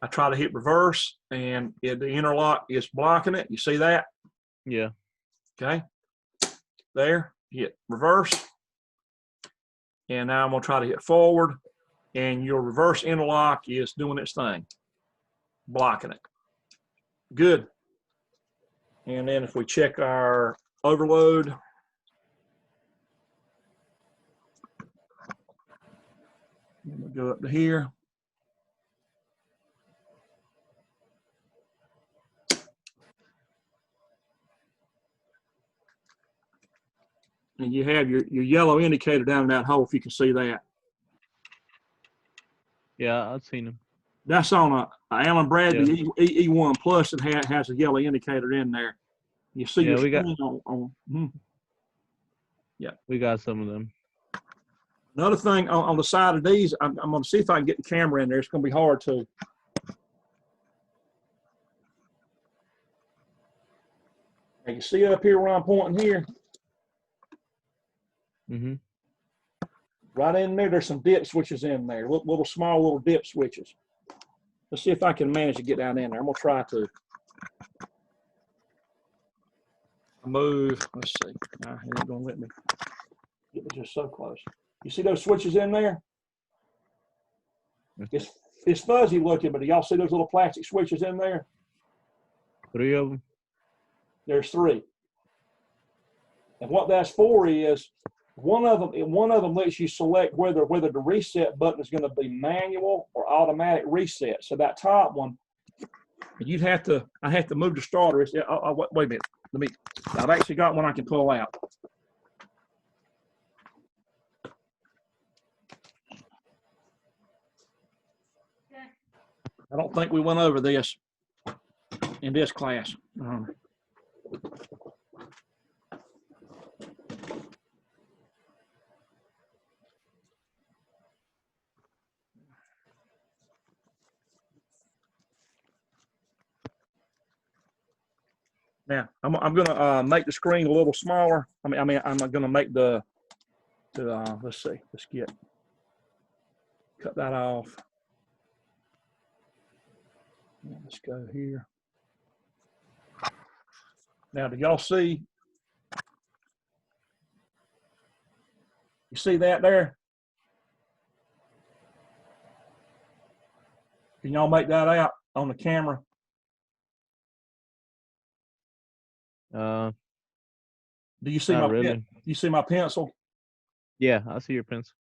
I try to hit reverse, and the interlock is blocking it. You see that? Yeah. Okay. There, hit reverse. And now I'm going to try to hit forward, and your reverse interlock is doing its thing, blocking it. Good. And then if we check our overload, we'll go up to here. And you have your yellow indicator down in that hole, if you can see that. Yeah, I've seen them. That's on a Allen Bradley Yeah. E1 Plus that has a yellow indicator in there. You see your screen on. Yeah. We got some of them. Another thing on the side of these, I'm going to see if I can get the camera in there. It's going to be hard to. Now you see up here where I'm pointing here? Mm-hmm. Right in there, there's some dip switches in there, little small dip switches. Let's see if I can manage to get down in there. I'm going to try to move. Let's see. It ain't going to let me. It was just so close. You see those switches in there? It's fuzzy looking, but do y'all see those little plastic switches in there? 3 of them. There's 3. And what that's for is one of them lets you select whether the reset button is going to be manual or automatic reset. So that top one, I have to move the starter. Wait a minute. I've actually got one I can pull out. I don't think we went over this in this class. Now I'm going to make the screen a little smaller. I'm going to make let's see. Let's cut that off. Let's go here. Now, do y'all see? You see that there? Can y'all make that out on the camera? Do you see my really. You see my pencil? Yeah, I see your pencil.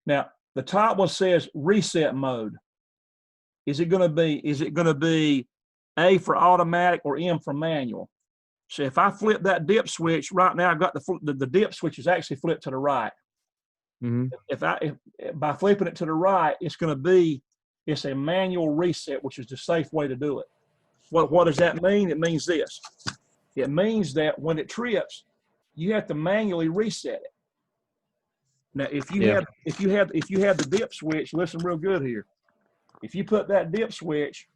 Now, the top one says reset mode. Is it going to be A for automatic or M for manual? So if I flip that dip switch right now, I've got the dip switch is actually flipped to the right. Mm-hmm. If by flipping it to the right, it's a manual reset, which is the safe way to do it. What does that mean? It means this. It means that when it trips, you have to manually reset it. Now, if you have the dip switch, listen real good here. If you put that dip switch,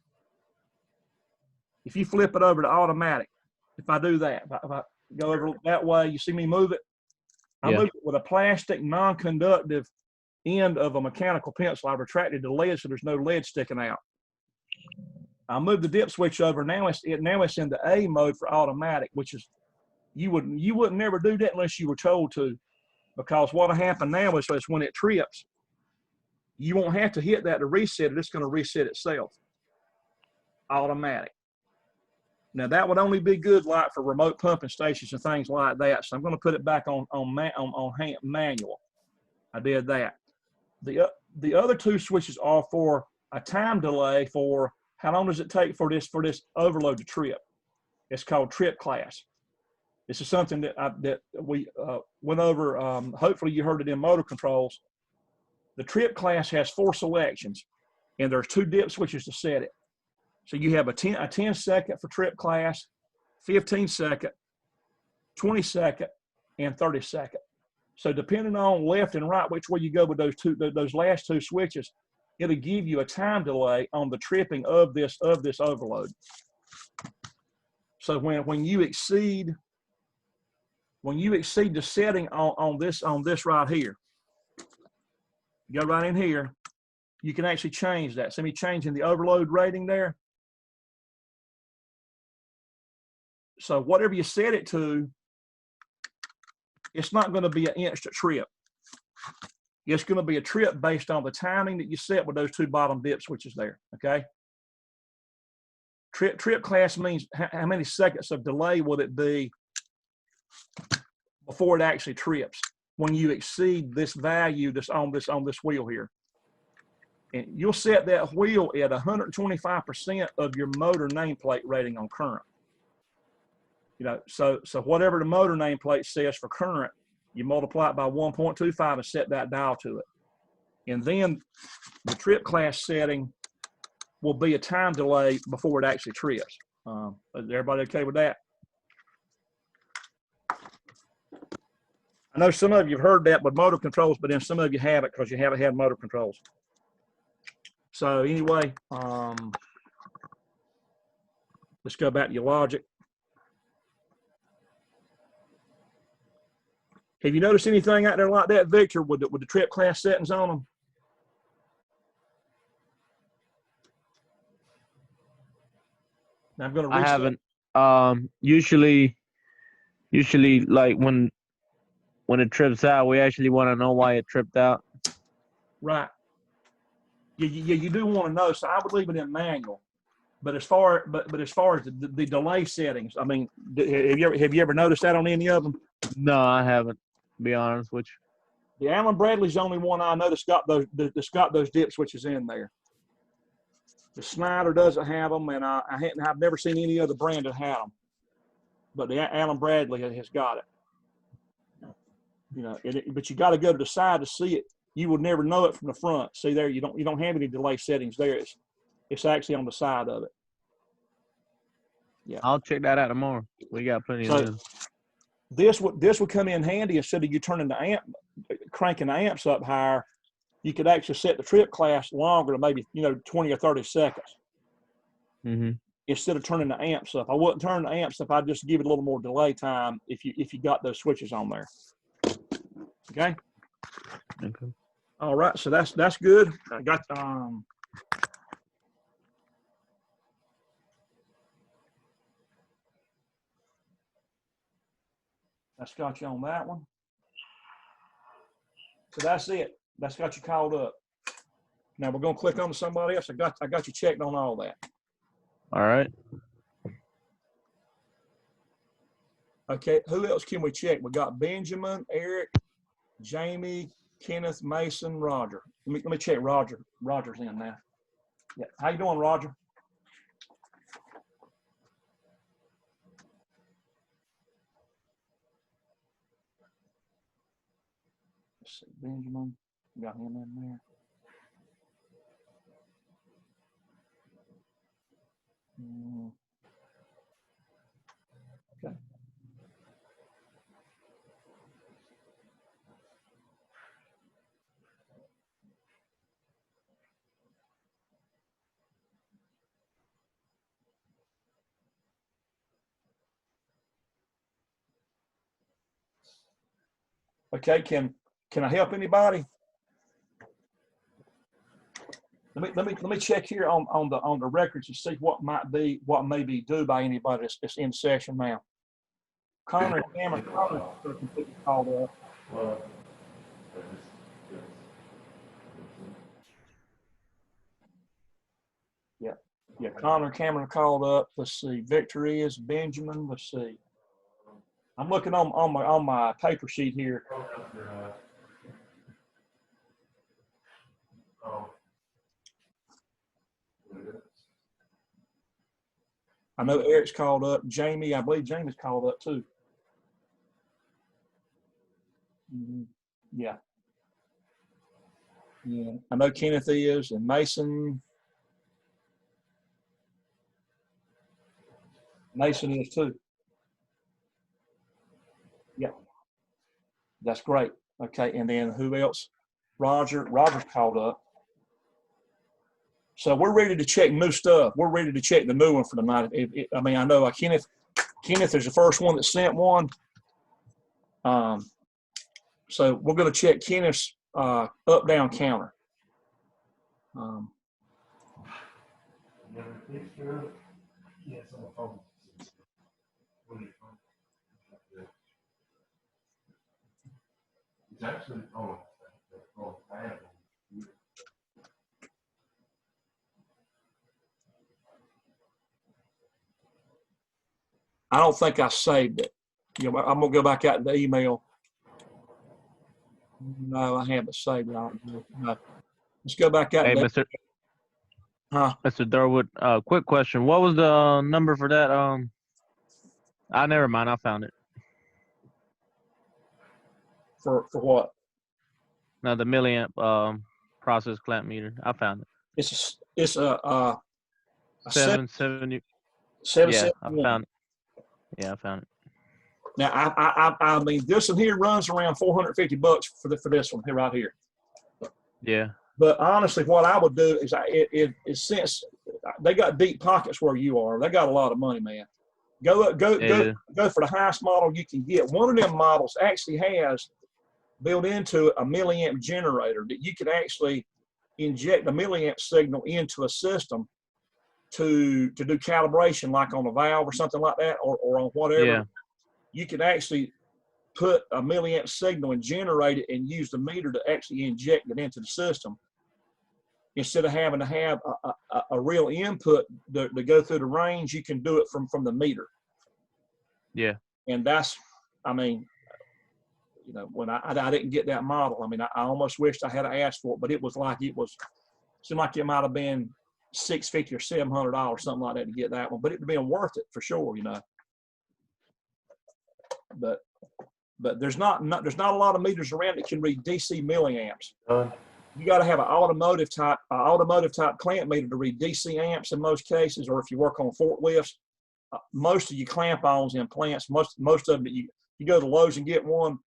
if you flip it over to automatic, if I do that, if I go over that way, you see me move it? I move it with a plastic non-conductive end of a mechanical pencil. I've retracted the lead so there's no lead sticking out. I move the dip switch over. Now it's in the A mode for automatic, which is you wouldn't never do that unless you were told to, because what'll happen now is when it trips, you won't have to hit that to reset it. It's going to reset itself. Automatic. Now that would only be good like for remote pumping stations and things like that. So I'm going to put it back on manual. I did that. The other 2 switches are for a time delay for how long does it take for this overload to trip. It's called trip class. This is something that we went over. Hopefully you heard it in motor controls. The trip class has 4 selections, and there's 2 dip switches to set it. So you have a 10 second for trip class, 15 second, 20 second, and 30 second. So depending on left and right, which way you go with those last 2 switches, it'll give you a time delay on the tripping of this overload. So when you exceed the setting on this right here, go right in here. You can actually change that. See me changing the overload rating there. So whatever you set it to, it's not going to be an instant trip. It's going to be a trip based on the timing that you set with those two bottom dip switches there, okay? Trip class means how many seconds of delay will it be before it actually trips when you exceed this value that's on this wheel here. And you'll set that wheel at 125% of your motor nameplate rating on current. You know, so whatever the motor nameplate says for current, you multiply it by 1.25 and set that dial to it. And then the trip class setting will be a time delay before it actually trips. Is everybody okay with that? I know some of you have heard that with motor controls, but then some of you haven't because you haven't had motor controls. So anyway, let's go back to your logic. Have you noticed anything out there like that, Victor, with the trip class settings on them? Now I'm going to reset. I haven't. Usually like when it trips out, we actually want to know why it tripped out. Right. Yeah, you do want to know. So I would leave it in manual. But as far as the delay settings, I mean, have you ever noticed that on any of them? No, I haven't. To be honest with you. The Allen Bradley's the only one I know that's got those dip switches in there. The Snyder doesn't have them, and I've never seen any other brand that had them. But the Allen Bradley has got it. You know, but you got to go to the side to see it. You would never know it from the front. See there, you don't have any delay settings there. It's actually on the side of it. Yeah. I'll check that out tomorrow. We got plenty of those. This would come in handy. Instead of you cranking the amps up higher, you could actually set the trip class longer to maybe 20 or 30 seconds. Mm-hmm. Instead of turning the amps up. I wouldn't turn the amps up. I'd just give it a little more delay time if you got those switches on there. Okay. Okay. All right. So that's good. I got that's got you on that one. So that's it. That's got you called up. Now we're gonna click on to somebody else. I got you checked on all that. All right. Okay, who else can we check? We got Benjamin, Eric, Jamie, Kenneth, Mason, Roger. Let me check Roger. Roger's in now. Yeah. How you doing, Roger? Let's see, Benjamin. Got him in there. Okay. Okay, can I help anybody? Let me check here on the records and see what may be due by anybody that's in session now. Connor and Cameron are completely called up. Yeah, Connor and Cameron are called up. Let's see, Victor is, Benjamin, let's see. I'm looking on my paper sheet here. I know Eric's called up. Jamie, I believe Jamie's called up too. Yeah. Yeah. I know Kenneth is, and Mason. Mason is too. Yeah. That's great. Okay. And then who else? Roger's called up. So we're ready to check new stuff. We're ready to check the new one for tonight. I mean, I know Kenneth is the first one that sent one. So we're going to check Kenneth's up-down counter. It's actually on. I don't think I saved it. You know, I'm gonna go back out in the email. No, I haven't saved it. No. Let's go back out. Hey, in the, Mr. huh? Mr. Durwood, quick question. What was the number for that? Never mind. I found it. For what? No, the milliamp process clamp meter. I found it. It's a 770. 771. Yeah, I found it. Yeah, I found it. Now, I mean, this one here runs around $450 for this one here right here. Yeah. But honestly, what I would do is, since they got deep pockets where you are, they got a lot of money, man. Go for the highest model you can get. One of them models actually has built into a milliamp generator that you can actually inject a milliamp signal into a system to do calibration, like on a valve or something like that, or on whatever. Yeah. You can actually put a milliamp signal and generate it and use the meter to actually inject it into the system instead of having to have a real input to go through the range. You can do it from the meter. Yeah. And that's, I mean, you know, when I didn't get that model, I mean, I almost wished I had asked for it, but it seemed like it might have been $650 or $700, something like that, to get that one. But it'd been worth it for sure, you know. But there's not a lot of meters around that can read DC milliamps. You got to have an automotive type clamp meter to read DC amps in most cases, or if you work on forklifts, most of your clamp-ons in plants, most of them, you go to Lowe's and get one,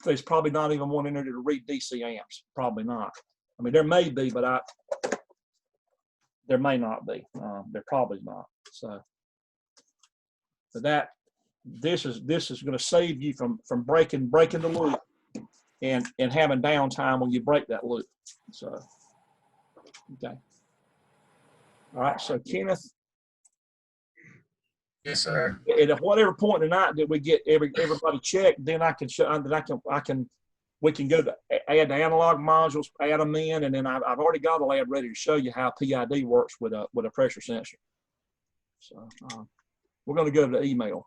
there's probably not even one in there to read DC amps. Probably not. I mean, there may be, but there may not be. There probably not. So, but this is going to save you from breaking the loop and having downtime when you break that loop. So, okay. All right. So, Kenneth. Yes, sir. And at whatever point in the night that we get everybody checked, then I can show. We can go to add the analog modules, add them in, and then I've already got a lab ready to show you how PID works with a pressure sensor. So we're going to go to the email.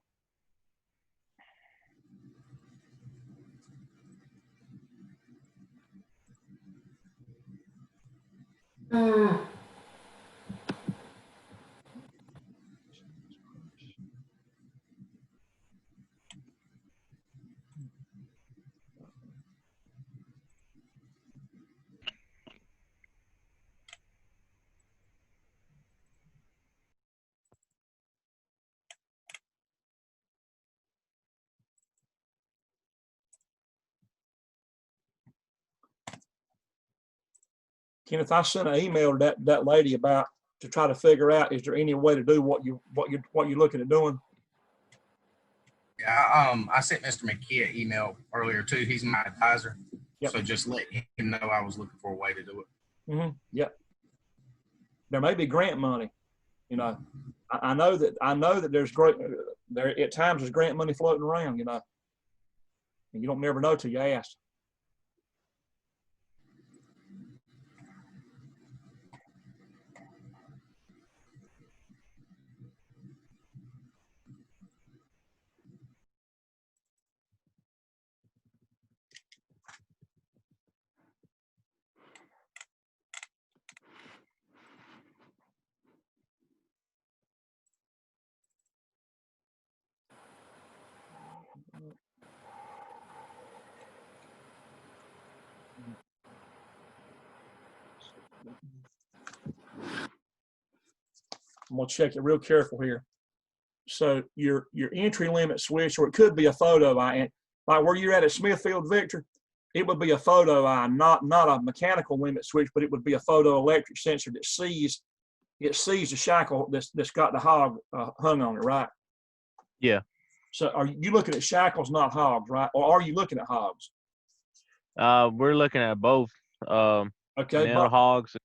Kenneth, I sent an email to that lady to try to figure out, is there any way to do what you're looking at doing? Yeah, I sent Mr. McKee an email earlier too. He's my advisor. Yep. So just let him know I was looking for a way to do it. Mm-hmm. Yep. There may be grant money. You know, I know that there's there at times there's grant money floating around. You know, and you don't never know till you ask. I'm gonna check it real careful here. So your entry limit switch, or it could be a photo eye, like where you're at Smithfield, Victor, it would be a photo eye, not a mechanical limit switch, but it would be a photoelectric sensor that sees the shackle that's got the hog hung on it, right? Yeah. So are you looking at shackles, not hogs, right? Or are you looking at hogs? We're looking at both. Okay, Nail hogs,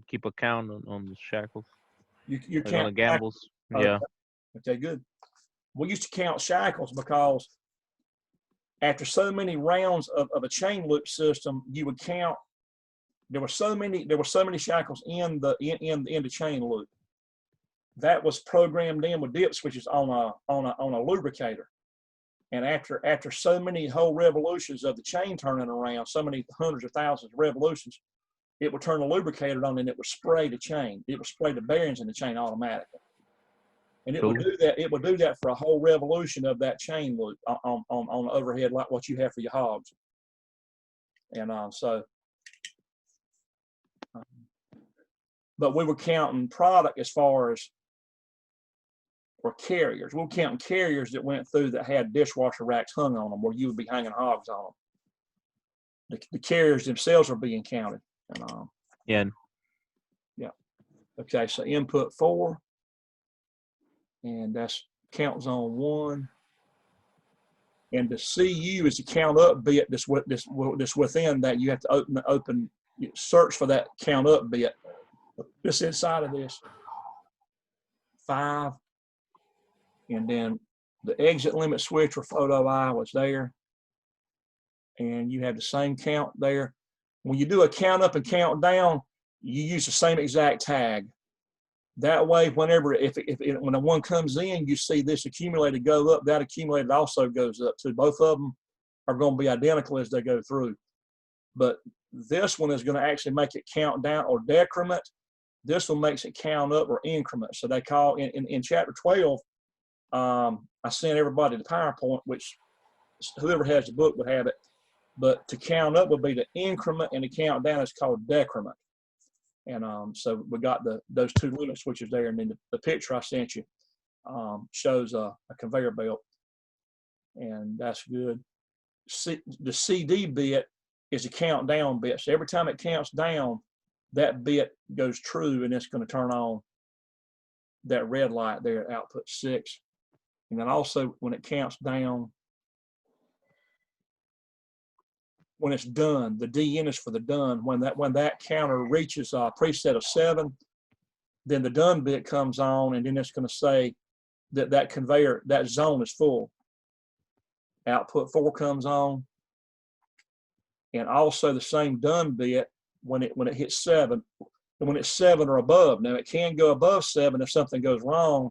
keep a count on the shackles. you Like on the can't. gambles. Yeah. Okay, good. We used to count shackles because after so many rounds of a chain loop system, you would count. There were so many shackles in the chain loop. That was programmed in with dip switches on a lubricator. And after so many whole revolutions of the chain turning around, so many hundreds of thousands of revolutions, it would turn the lubricator on and it would spray the chain. It would spray the bearings in the chain automatically. And it would do that. It would do that for a whole revolution of that chain loop on the overhead, like what you have for your hogs. And but we were counting product as far as or carriers. We were counting carriers that went through that had dishwasher racks hung on them, where you would be hanging hogs on them. The carriers themselves are being counted. And yeah. Okay, so input 4. And that's count zone 1. And the CU is the count up bit that's within that. You have to open search for that count up bit. Just inside of this 5. And then the exit limit switch or photo I was there. And you have the same count there. When you do a count up and count down, you use the same exact tag. That way, whenever, when the one comes in, you see this accumulated go up, that accumulated also goes up too. Both of them are going to be identical as they go through. But this one is going to actually make it count down or decrement. This one makes it count up or increment. So they call, in chapter 12, I sent everybody the PowerPoint, which whoever has the book would have it. But to count up would be the increment, and the count down is called decrement. And so we got those two limit switches there, and then the picture I sent you shows a conveyor belt, and that's good. The CD bit is a countdown bit. So every time it counts down, that bit goes true, and it's going to turn on that red light there at output 6. And then also when it counts down, when it's done, the DN is for the done. When that counter reaches a preset of 7, then the done bit comes on, and then it's going to say that conveyor, that zone is full. Output 4 comes on, and also the same done bit when it hits 7. And when it's 7 or above, now it can go above 7 if something goes wrong.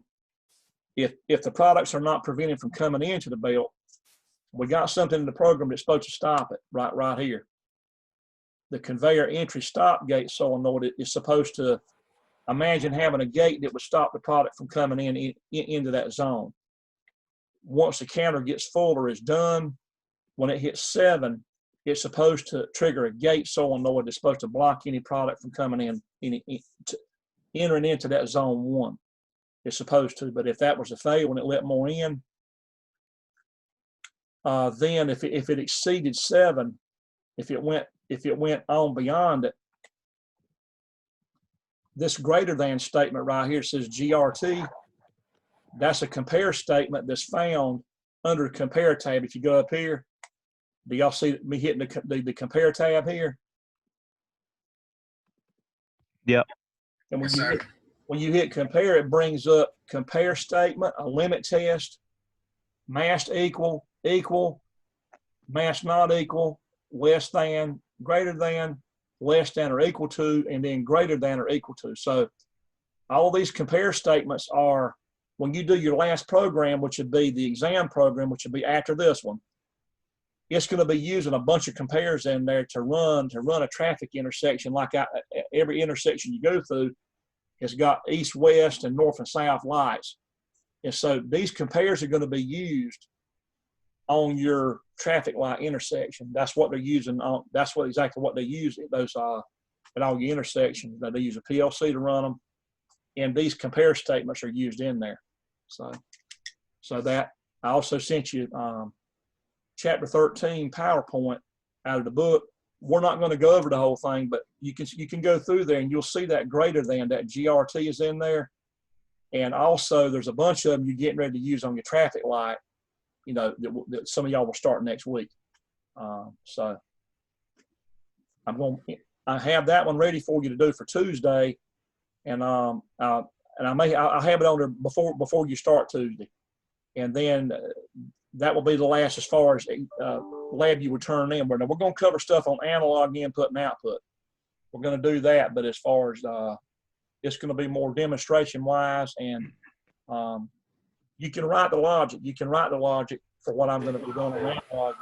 If the products are not prevented from coming into the belt, we got something in the program that's supposed to stop it right here. The conveyor entry stop gate solenoid is supposed to imagine having a gate that would stop the product from coming into that zone. Once the counter gets full or is done, when it hits 7, it's supposed to trigger a gate solenoid that's supposed to block any product from coming entering into that zone 1. It's supposed to, but if that was a fail and it let more in, then if it exceeded 7, if it went on beyond it, this greater than statement right here says GRT. That's a compare statement that's found under the compare tab. If you go up here, do y'all see me hitting the compare tab here? Yep. And Yes, sir. when you hit compare, it brings up compare statement, a limit test, mass equal, mass not equal, less than, greater than, less than or equal to, and then greater than or equal to. So all these compare statements are when you do your last program, which would be the exam program, which would be after this one. It's going to be using a bunch of compares in there to run a traffic intersection. Like every intersection you go through has got east, west, and north and south lights. And so these compares are going to be used on your traffic light intersection. That's what they're using on. That's exactly what they use at those at all your intersections. They use a PLC to run them, and these compare statements are used in there. So that I also sent you chapter 13 PowerPoint out of the book. We're not going to go over the whole thing, but you can go through there and you'll see that greater than, that GRT is in there. And also there's a bunch of them you're getting ready to use on your traffic light, that some of y'all will start next week. So I have that one ready for you to do for Tuesday, and I'll have it on there before you start Tuesday, and then that will be the last as far as lab you would turn in. But we're going to cover stuff on analog input and output. We're going to do that, but as far as it's going to be more demonstration wise, and you can write the logic. You can write the logic for what I'm going to be doing on analog,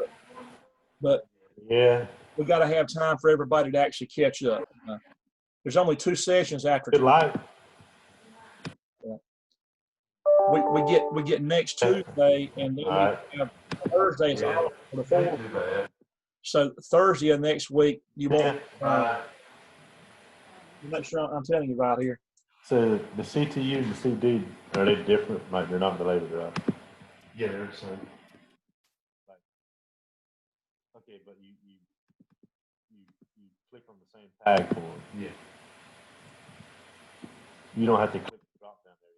but Yeah. we got to have time for everybody to actually catch up. There's only 2 sessions after. Good luck. We get next Tuesday, and then All right. we have Thursday. It's all for the Can't 4th. do that. So Thursday of next week, you won't. Yeah. Make sure I'm telling you right here. So the CTU and the CD, are they different? Like they're not related, right? Yeah, they're the same. Okay, but you click on the same tag for them. Yeah. You don't have to click the drop down there.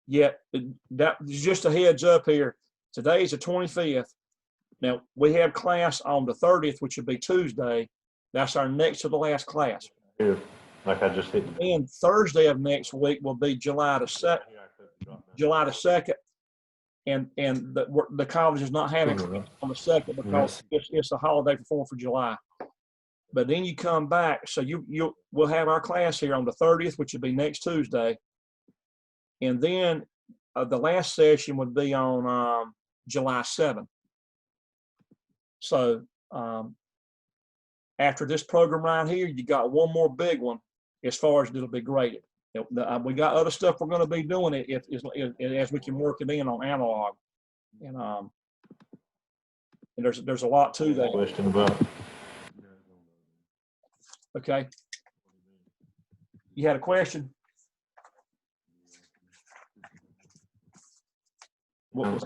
Yeah, that's just a heads up here. Today's the 25th. Now we have class on the 30th, which would be Tuesday. That's our next to the last class. Here, like I just hit. And Thursday of next week will be July the 2nd. July the 2nd, and the college is not having class on the 2nd because it's a holiday for 4th of July. But then you come back, so we'll have our class here on the 30th, which would be next Tuesday, and then the last session would be on July 7th. So after this program right here, you got one more big one as far as it'll be graded. We got other stuff we're going to be doing as we can work it in on analog, and there's a lot to that. Question about. Okay. You had a question? What was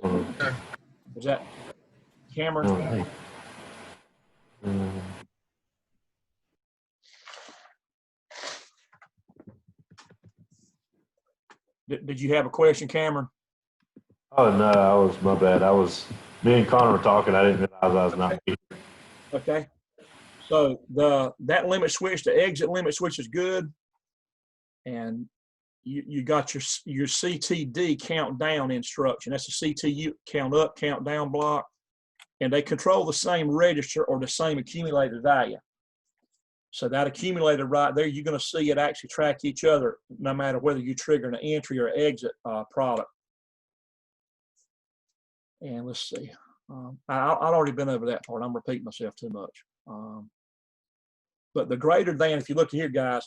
that? Cameron? Oh, hey. Did you have a question, Cameron? Oh no, my bad. Me and Connor were talking. I didn't realize I was not here. Okay. So that limit switch, the exit limit switch is good, and you got your CTD count down instruction. That's a CTU count up, count down block, and they control the same register or the same accumulated value. So that accumulator right there, you're going to see it actually track each other, no matter whether you trigger an entry or exit product. And let's see, I've already been over that part. I'm repeating myself too much. But the greater than, if you look here, guys,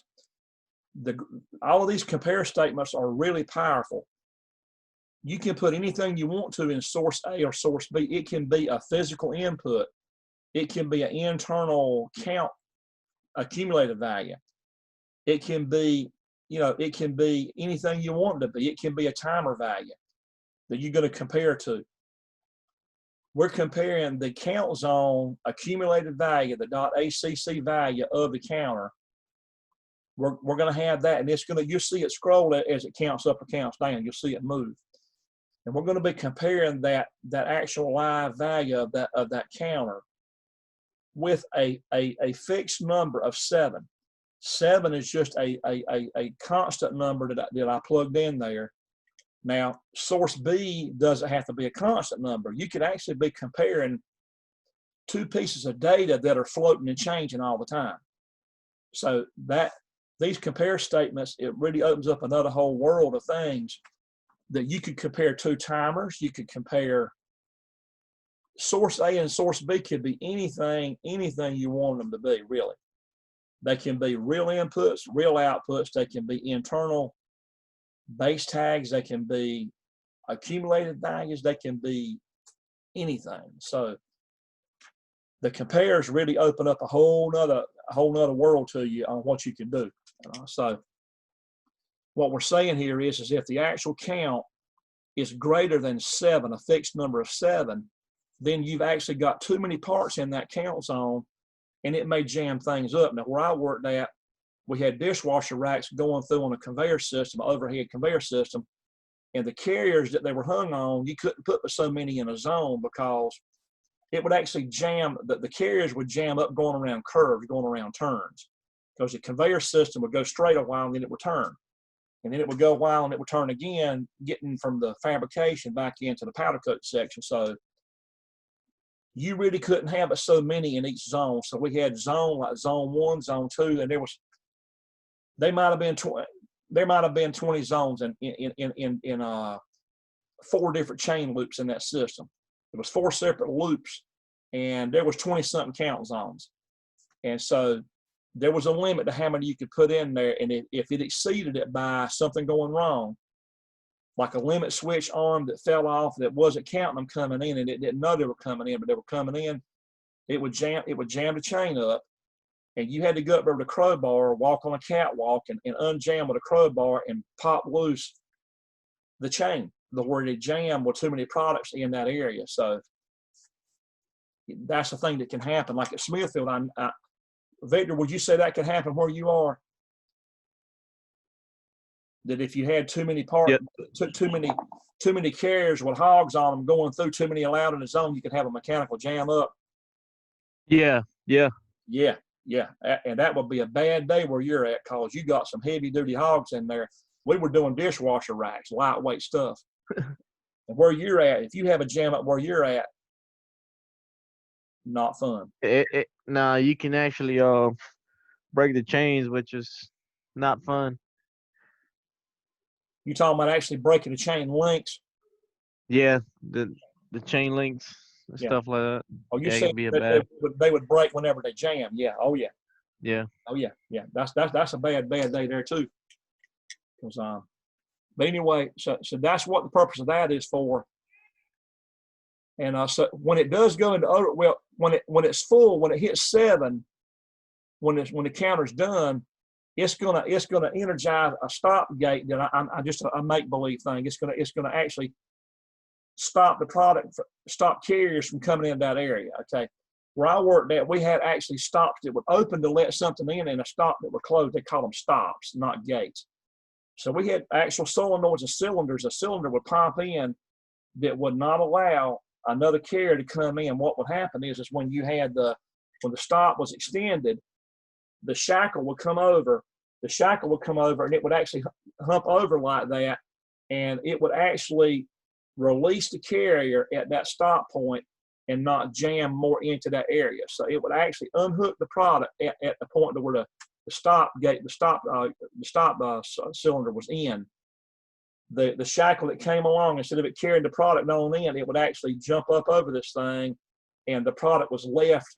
all of these compare statements are really powerful. You can put anything you want to in source A or source B. It can be a physical input. It can be an internal count accumulated value. It can be, it can be anything you want it to be. It can be a timer value that you're going to compare to. We're comparing the count zone accumulated value, the .acc value of the counter. We're going to have that, and you'll see it scroll as it counts up or counts down. You'll see it move. And we're going to be comparing that actual live value of that counter with a fixed number of 7. 7 is just a constant number that I plugged in there. Now, source B doesn't have to be a constant number. You could actually be comparing 2 pieces of data that are floating and changing all the time. So these compare statements, it really opens up another whole world of things that you could compare 2 timers. You could compare source A and source B could be anything you want them to be, really. They can be real inputs, real outputs. They can be internal base tags. They can be accumulated values. They can be anything. So the compares really open up a whole nother world to you on what you can do. So what we're saying here is if the actual count is greater than 7, a fixed number of 7, then you've actually got too many parts in that count zone, and it may jam things up. Now, where I worked at, we had dishwasher racks going through on a conveyor system, overhead conveyor system, and the carriers that they were hung on, you couldn't put so many in a zone because it would actually jam, the carriers would jam up going around curves, going around turns, because the conveyor system would go straight a while and then it would turn. And then it would go a while and it would turn again, getting from the fabrication back into the powder coat section. So you really couldn't have but so many in each zone. So we had zone 1, zone 2, and there might have been 20 zones in 4 different chain loops in that system. It was 4 separate loops, and there was 20-something count zones. And so there was a limit to how many you could put in there. And if it exceeded it by something going wrong, like a limit switch arm that fell off that wasn't counting them coming in, and it didn't know they were coming in, but they were coming in, it would jam the chain up, and you had to go up there with a crowbar, walk on a catwalk, and unjam with a crowbar and pop loose the chain, where they jam with too many products in that area. So that's the thing that can happen. Like at Smithfield, Victor, would you say that could happen where you are? That if you had too many parts, Yep. too many carriers with hogs on them going through too many allowed in the zone, you could have a mechanical jam up. Yeah. Yeah, and that would be a bad day where you're at, cause you got some heavy duty hogs in there. We were doing dishwasher racks, lightweight stuff. And where you're at, if you have a jam up where you're at, not fun. Nah, you can actually break the chains, which is not fun. You talking about actually breaking the chain links? Yeah, the chain links and Yeah. stuff like that. Oh, you Yeah, it said can be a that bad. they would break whenever they jam. Yeah. Oh yeah. Yeah. Oh yeah. Yeah. That's a bad day there too. But anyway, so that's what the purpose of that is for. And so when it does go into when it's full, when it hits 7, when the counter's done, it's gonna energize a stop gate that I just a make believe thing. It's gonna actually stop stop carriers from coming in that area. Okay, where I worked at, we had actually stops that would open to let something in, and a stop that would close. They call them stops, not gates. So we had actual solenoids and cylinders. A cylinder would pop in that would not allow another carrier to come in. What would happen is when the stop was extended, the shackle would come over. And it would actually hump over like that, and it would actually release the carrier at that stop point and not jam more into that area. So it would actually unhook the product at the point to where the stop gate, the stop cylinder was in. The shackle that came along, instead of it carrying the product on in, it would actually jump up over this thing, and the product was left,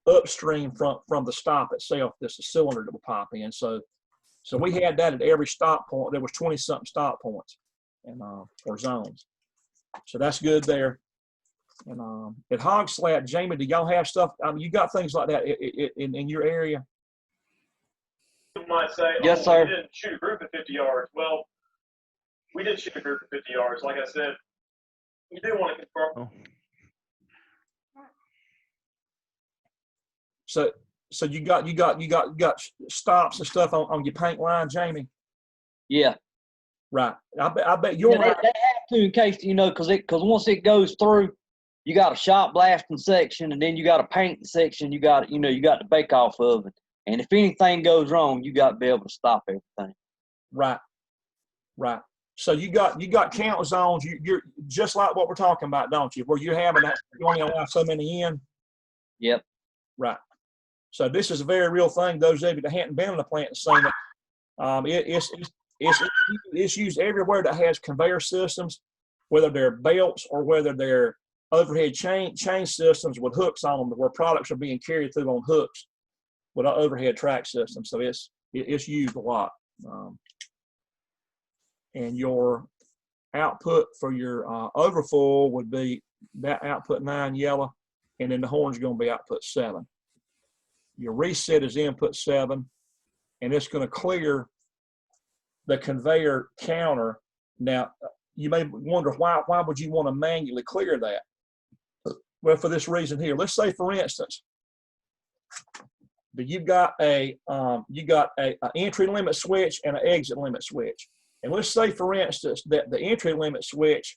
upstream from the stop itself. This is a cylinder that would pop in. So we had that at every stop point. There was 20-something stop points and or zones. So that's good there. And at Hog Slap, Jamie, do y'all have stuff? You got things like that in your area? You might say, Yes, oh, sir. we didn't shoot a group at 50 yards. Well, we did shoot a group at 50 yards. Like I said, you do want to confirm. So you got stops and stuff on your paint line, Jamie? Yeah. Right. I bet you're Yeah, they have to, in case, because once it goes through, you got a shot blasting section, and then you got a painting section. You got to bake off of it. And if anything goes wrong, you got to be able to stop everything. Right. So you got count zones. You're just like what we're talking about, don't you? Where you're having that, you only allow so many in. Yep. Right. So this is a very real thing. Those of you that hadn't been in the plant and seen it, it's used everywhere that has conveyor systems, whether they're belts or whether they're overhead chain systems with hooks on them, where products are being carried through on hooks with an overhead track system. So it's used a lot. And your output for your overfull would be that output 9 yellow, and then the horn's going to be output 7. Your reset is input 7, and it's going to clear the conveyor counter. Now, you may wonder why would you want to manually clear that? Well, for this reason here. Let's say, for instance, that you've got a entry limit switch and an exit limit switch. And let's say, for instance, that the entry limit switch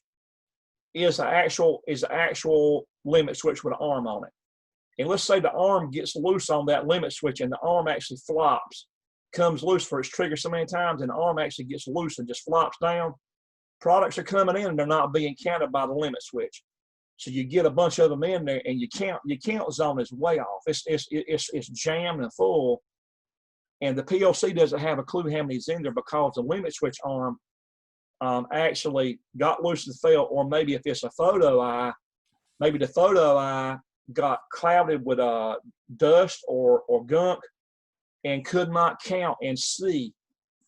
is an actual limit switch with an arm on it. And let's say the arm gets loose on that limit switch and the arm actually flops, comes loose for its trigger so many times, and the arm actually gets loose and just flops down. Products are coming in and they're not being counted by the limit switch. So you get a bunch of them in there and your count zone is way off. It's jammed and full. And the PLC doesn't have a clue how many's in there because the limit switch arm actually got loose and fell, or maybe if it's a photo eye, maybe the photo eye got clouded with dust or gunk and could not count and see.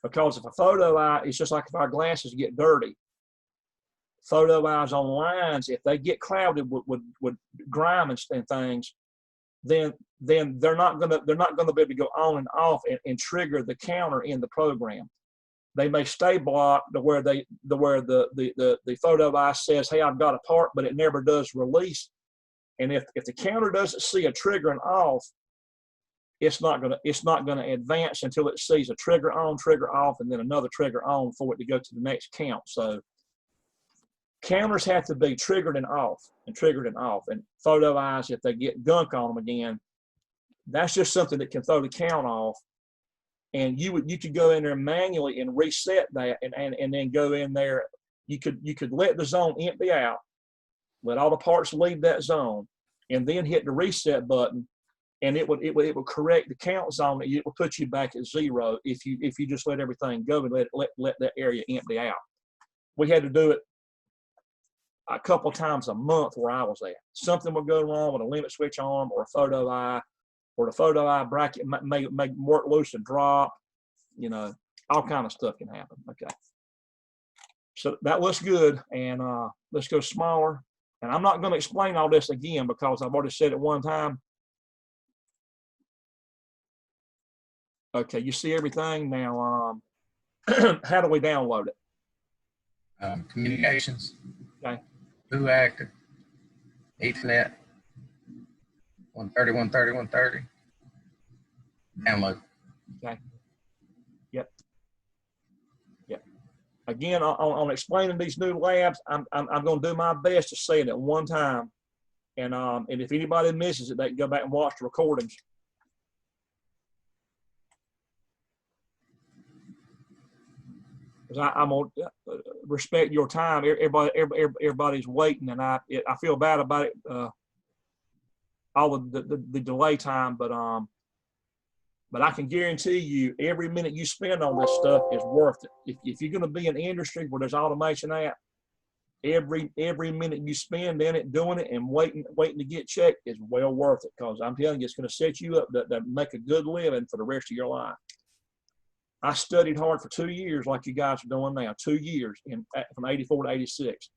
Because if a photo eye, it's just like if our glasses get dirty. Photo eyes on lines, if they get clouded with grime and things, then they're not gonna be able to go on and off and trigger the counter in the program. They may stay blocked to where the photo eye says, hey, I've got a part, but it never does release. And if the counter doesn't see a trigger and off, it's not gonna advance until it sees a trigger on, trigger off, and then another trigger on for it to go to the next count. So counters have to be triggered and off and triggered and off. And photo eyes, if they get gunk on them again, that's just something that can throw the count off. And you could go in there manually and reset that and then go in there. You could let the zone empty out, let all the parts leave that zone, and then hit the reset button, and it would correct the count zone. It would put you back at 0 if you just let everything go and let that area empty out. We had to do it a couple times a month where I was at. Something would go wrong with a limit switch arm or a photo eye, or the photo eye bracket may work loose and drop. You know, all kind of stuff can happen. Okay. So that looks good, and let's go smaller. And I'm not going to explain all this again because I've already said it one time. Okay, you see everything now. How do we download it? Communications. Okay. Who active? Ethernet. 130, 130, 130. Download. Okay. Yep. Yep. Again, on explaining these new labs, I'm going to do my best to say it at one time, and if anybody misses it, they can go back and watch the recordings. Because I'm gonna respect your time. Everybody's waiting, and I feel bad about it. All the delay time, but I can guarantee you every minute you spend on this stuff is worth it. If you're going to be in an industry where there's automation at, every minute you spend in it, doing it, and waiting to get checked is well worth it. Because I'm telling you, it's going to set you up to make a good living for the rest of your life. I studied hard for 2 years, like you guys are doing now. 2 years from '84 to '86.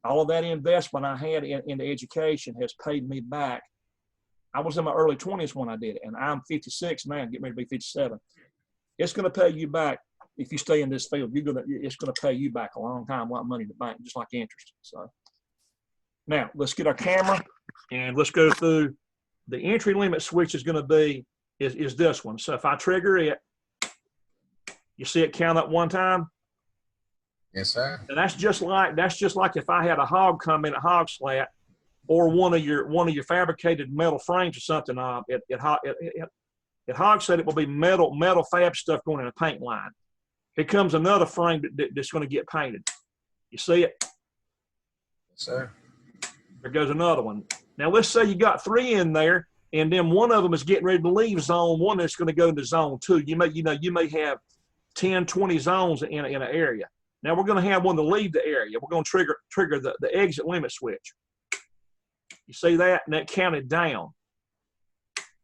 All of that investment I had into education has paid me back. I was in my early 20s when I did it, and I'm 56 now, getting ready to be 57. It's going to pay you back if you stay in this field. It's going to pay you back a long time, a lot of money in the bank, just like interest. So now let's get our camera and let's go through. The entry limit switch is going to be is this one. So if I trigger it, you see it count up one time. Yes, sir. And that's just like if I had a hog come in, a hog slat, or one of your fabricated metal frames or something. It hog slat, it will be metal fab stuff going in a paint line. Here comes another frame that's going to get painted. You see it? Yes, sir. There goes another one. Now let's say you got 3 in there, and then one of them is getting ready to leave zone 1. That's going to go into zone 2. You may have 10, 20 zones in an area. Now we're going to have one to leave the area. We're going to trigger the exit limit switch. You see that? And that counted down.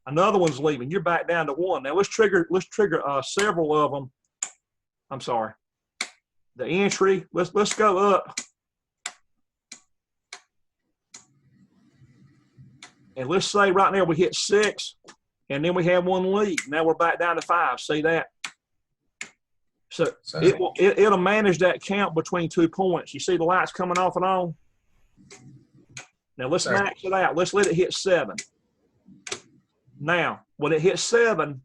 Another one's leaving. You're back down to 1. Now let's trigger several of them. I'm sorry. The entry. Let's go up. And let's say right now we hit 6, and then we have one leave. Now we're back down to 5. See that? So it'll manage that count between 2 points. You see the lights coming off and on? Now let's max it out. Let's let it hit 7. Now, when it hits 7,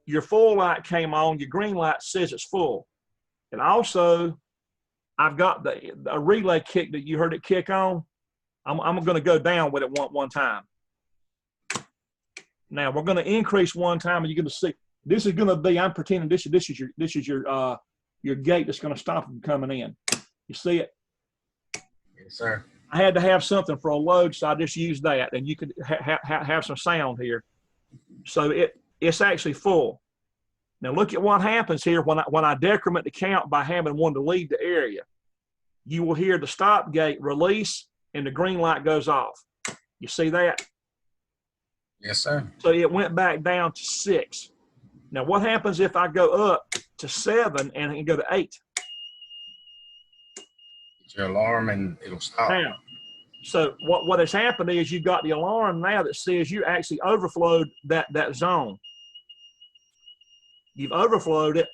your full light came on. Your green light says it's full. And also, I've got a relay kick that you heard it kick on. I'm going to go down with it one time. Now we're going to increase one time, and you're going to see this is going to be. I'm pretending this is your gate that's going to stop them coming in. You see it? Yes, sir. I had to have something for a load, so I just used that, and you could have some sound here. So it's actually full. Now look at what happens here when I decrement the count by having one to leave the area. You will hear the stop gate release, and the green light goes off. You see that? Yes, sir. So it went back down to 6. Now what happens if I go up to 7 and go to 8? Get your alarm and it'll stop. Now, so what has happened is you've got the alarm now that says you actually overflowed that zone. You've overflowed it,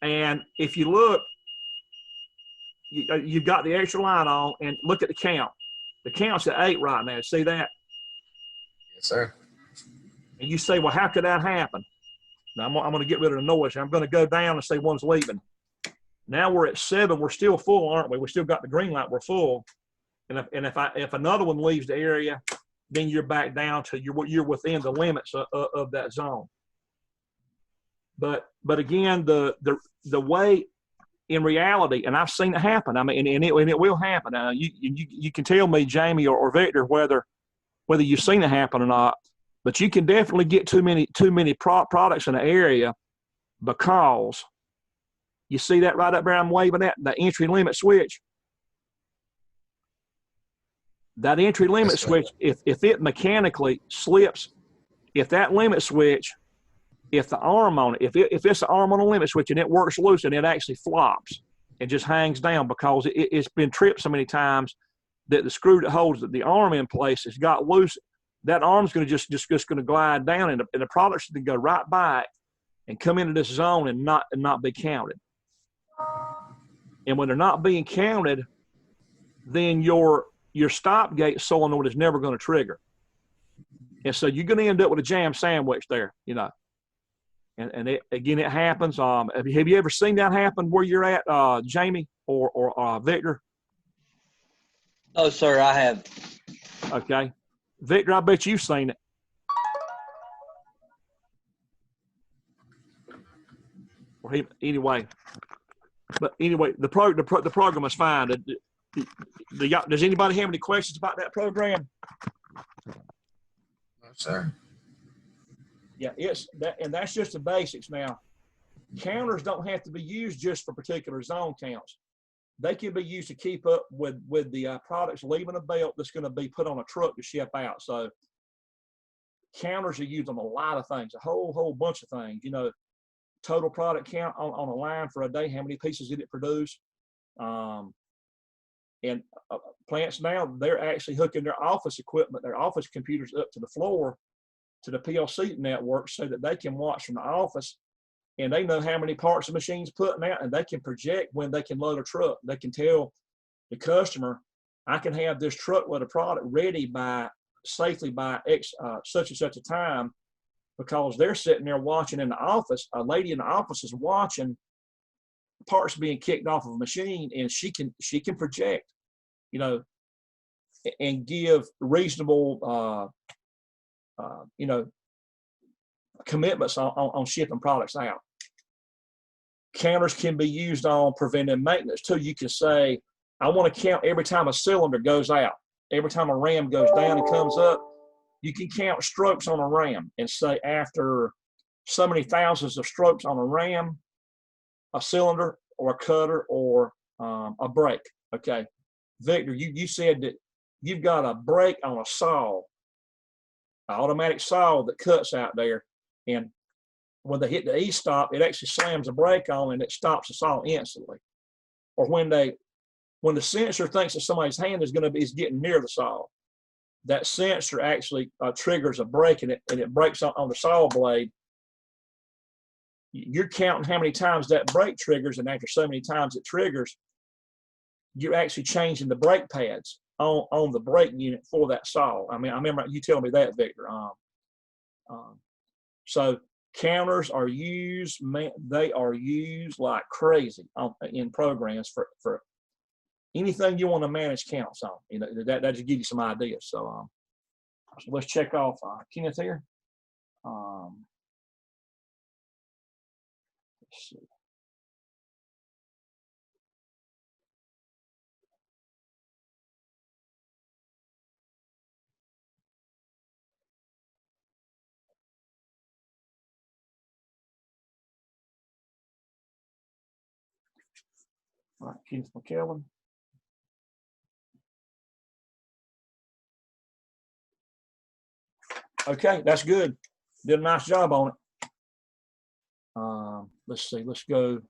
and if you look, you've got the extra light on, and look at the count. The count's at 8 right now. See that? Yes, sir. And you say, well, how could that happen? Now, I'm going to get rid of the noise. I'm going to go down and say one's leaving. Now we're at 7. We're still full, aren't we? We still got the green light. We're full. And if another one leaves the area, then you're back down to you're within the limits of that zone. But again, the way in reality, and I've seen it happen. I mean, and it will happen. You can tell me, Jamie or Victor, whether you've seen it happen or not. But you can definitely get too many products in an area because you see that right up there I'm waving at, the entry limit switch. That entry limit switch, if it mechanically slips, if that limit switch, if the arm on it, if it's the arm on a limit switch and it works loose and it actually flops and just hangs down because it's been tripped so many times that the screw that holds the arm in place has got loose. That arm's going to just going to glide down, and the product's going to go right by it and come into this zone and not be counted. And when they're not being counted, then your stop gate solenoid is never going to trigger, and so you're going to end up with a jam sandwich there, you know. And it happens. Have you ever seen that happen where you're at, Jamie or Victor? No, sir, I have. Okay. Victor, I bet you've seen it. Or anyway, the program is fine. Does anybody have any questions about that program? No, sir. Yeah, and that's just the basics. Now, counters don't have to be used just for particular zone counts. They can be used to keep up with the products leaving a belt that's going to be put on a truck to ship out. So counters are used on a lot of things, a whole bunch of things. You know, total product count on a line for a day, how many pieces did it produce? And plants now, they're actually hooking their office equipment, their office computers up to the floor, to the PLC network so that they can watch from the office. And they know how many parts the machine's putting out, and they can project when they can load a truck. They can tell the customer, I can have this truckload of product ready safely by such and such a time, because they're sitting there watching in the office. A lady in the office is watching parts being kicked off of a machine, and she can project, you know, and give reasonable, you know, commitments on shipping products out. Counters can be used on preventive maintenance too. You can say, I want to count every time a cylinder goes out, every time a ram goes down and comes up. You can count strokes on a ram and say after so many thousands of strokes on a ram, a cylinder or a cutter or a brake. Okay, Victor, you said that you've got a brake on a saw, an automatic saw that cuts out there, and when they hit the E-stop, it actually slams the brake on and it stops the saw instantly. Or when the sensor thinks that somebody's hand is getting near the saw, that sensor actually triggers a brake, and it breaks on the saw blade. You're counting how many times that brake triggers, and after so many times it triggers, you're actually changing the brake pads on the brake unit for that saw. I mean, I remember you telling me that, Victor. So counters are used, they are used like crazy in programs for anything you want to manage counts on. You know, that just give you some ideas. So, so let's check off Kenneth here. Let's see. All right, Kenneth McKellen. Okay, that's good. Did a nice job on it. Let's see. Let's go.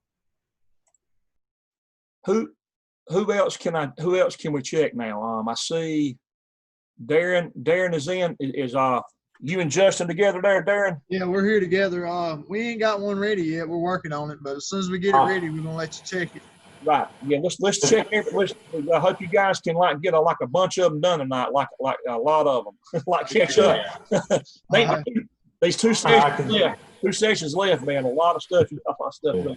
Who else can we check now? I see Darren. Darren is in. Is you and Justin together there, Darren? Yeah, we're here together. We ain't got one ready yet. We're working on it, but as soon as we get it ready, we're gonna let you check it. Right. Yeah. Let's check it. I hope you guys can get a bunch of them done tonight, like a lot of them, catch up. These 2 sessions left. 2 sessions left, man. A lot of stuff. Done.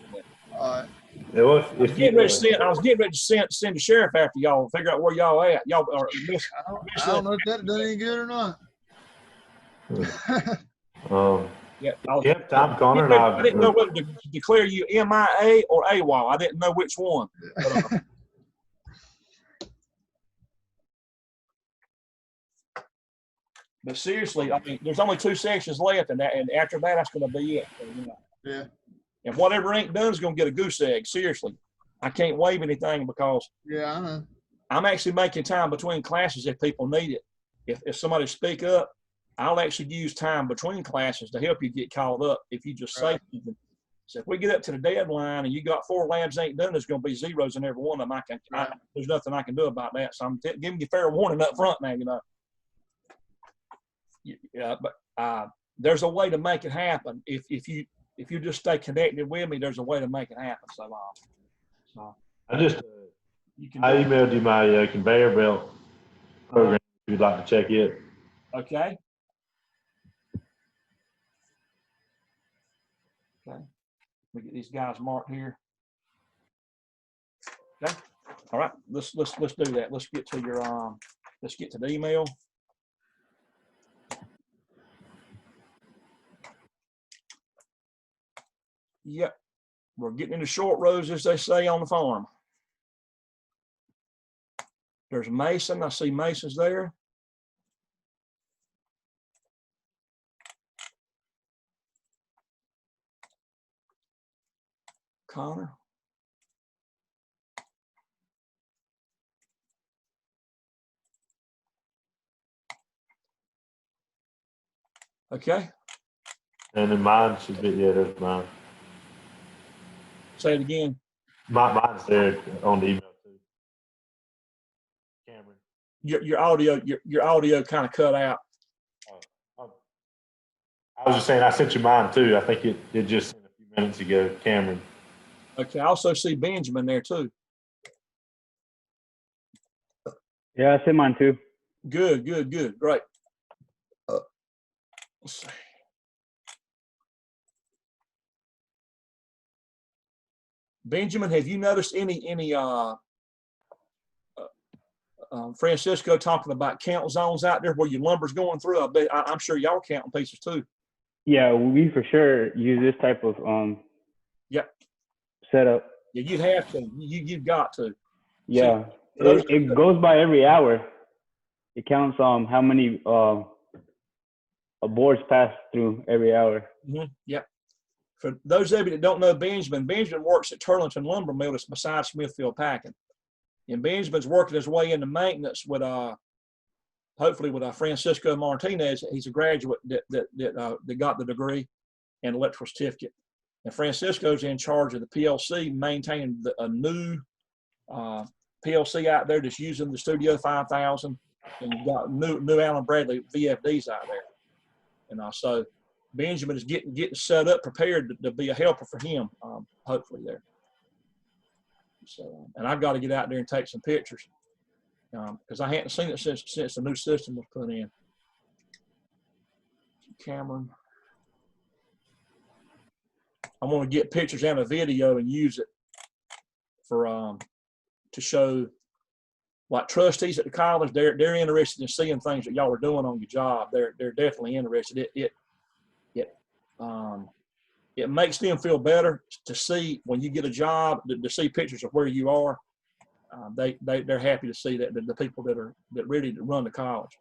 All right. It was, I was getting ready to send the sheriff after y'all, figure out where y'all at. Y'all are I don't know if that done any good or not. Yeah, Tom Connor and I didn't know whether to declare you MIA or AWOL. I didn't know which one. But seriously, I mean, there's only 2 sections left, and after that, that's going to be it. So, you know. Yeah. And whatever ain't done is going to get a goose egg. Seriously, I can't waive anything because Yeah, I know. I'm actually making time between classes if people need it. If somebody speak up, I'll actually use time between classes to help you get caught up. If you just say something. So if we get up to the deadline and you got 4 labs ain't done, there's going to be zeros in every one of them. There's nothing I can do about that. So I'm giving you fair warning up front now. You know. Yeah, but there's a way to make it happen. If you just stay connected with me, there's a way to make it happen. So I emailed you my conveyor belt program if you'd like to check it. Okay. Okay. Let me get these guys marked here. Okay. All right. Let's do that. Let's get to your let's get to the email. Yep. We're getting into short rows, as they say on the farm. There's Mason. I see Mason's there. Connor. Okay. And then mine should be, yeah, there's mine. Say it again. Mine's there on the email too. Cameron. Your audio kind of cut out. I was just saying I sent you mine too. I think it just sent a few minutes ago, Cameron. Okay. I also see Benjamin there too. Yeah, I sent mine too. Good. Great. Let's see. Benjamin, have you noticed any Francisco talking about count zones out there where your lumber's going through? I'm sure y'all counting pieces too. Yeah, we for sure use this type of setup. Yeah, you'd have to. You've got to. Yeah, it goes by every hour. It counts how many boards pass through every hour. Mm-hmm. Yep. For those of you that don't know Benjamin works at Turlington Lumber Mill. It's beside Smithfield Packing. And Benjamin's working his way into maintenance with hopefully with Francisco Martinez. He's a graduate that got the degree and electrical certificate. And Francisco's in charge of the PLC, maintaining a new PLC out there that's using the Studio 5000, and you've got new Allen Bradley VFDs out there. And so Benjamin is getting set up, prepared to be a helper for him, hopefully there. So, and I've got to get out there and take some pictures because I hadn't seen it since the new system was put in. Cameron. I want to get pictures and a video and use it for to show like trustees at the college, they're interested in seeing things that y'all are doing on your job. They're definitely interested. It makes them feel better to see when you get a job, to see pictures of where you are. They're happy to see that the people that ready to run the college.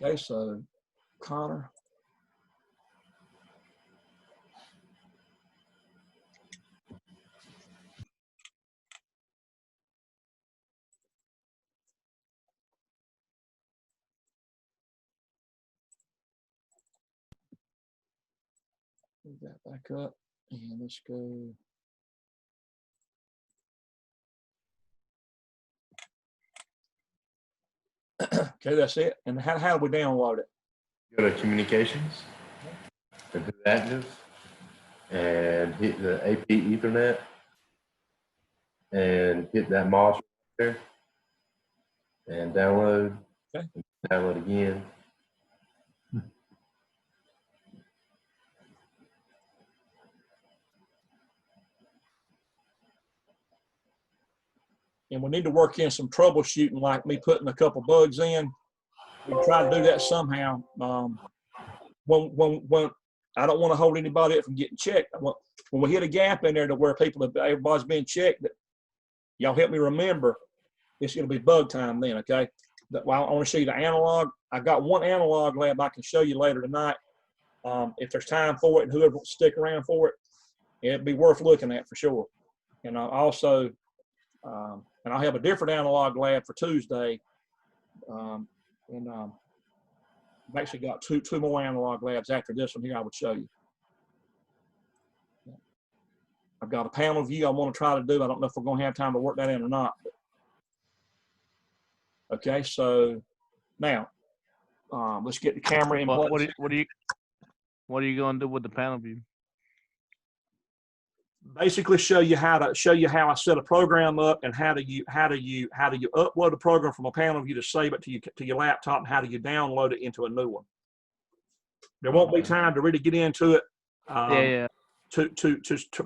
Okay, so Connor. Move that back up and let's go. Okay, that's it. And how do we download it? Go to communications and hit active and hit the AP Ethernet and hit that module there and download. Okay. And download again. And we need to work in some troubleshooting, like me putting a couple bugs in. We try to do that somehow. When I don't want to hold anybody up from getting checked. When we hit a gap in there to where everybody's being checked, y'all help me remember it's going to be bug time then, okay? I want to show you the analog. I got one analog lab I can show you later tonight. If there's time for it and whoever will stick around for it, it'd be worth looking at for sure. And also, and I'll have a different analog lab for Tuesday. I've actually got two more analog labs after this one here I would show you. I've got a panel view I want to try to do. I don't know if we're going to have time to work that in or not. Okay, so now let's get the camera in place. What are you going to do with the panel view? Basically show you how I set a program up and how do you upload a program from a panel view to save it to your laptop, and how do you download it into a new one. There won't be time to really get into it for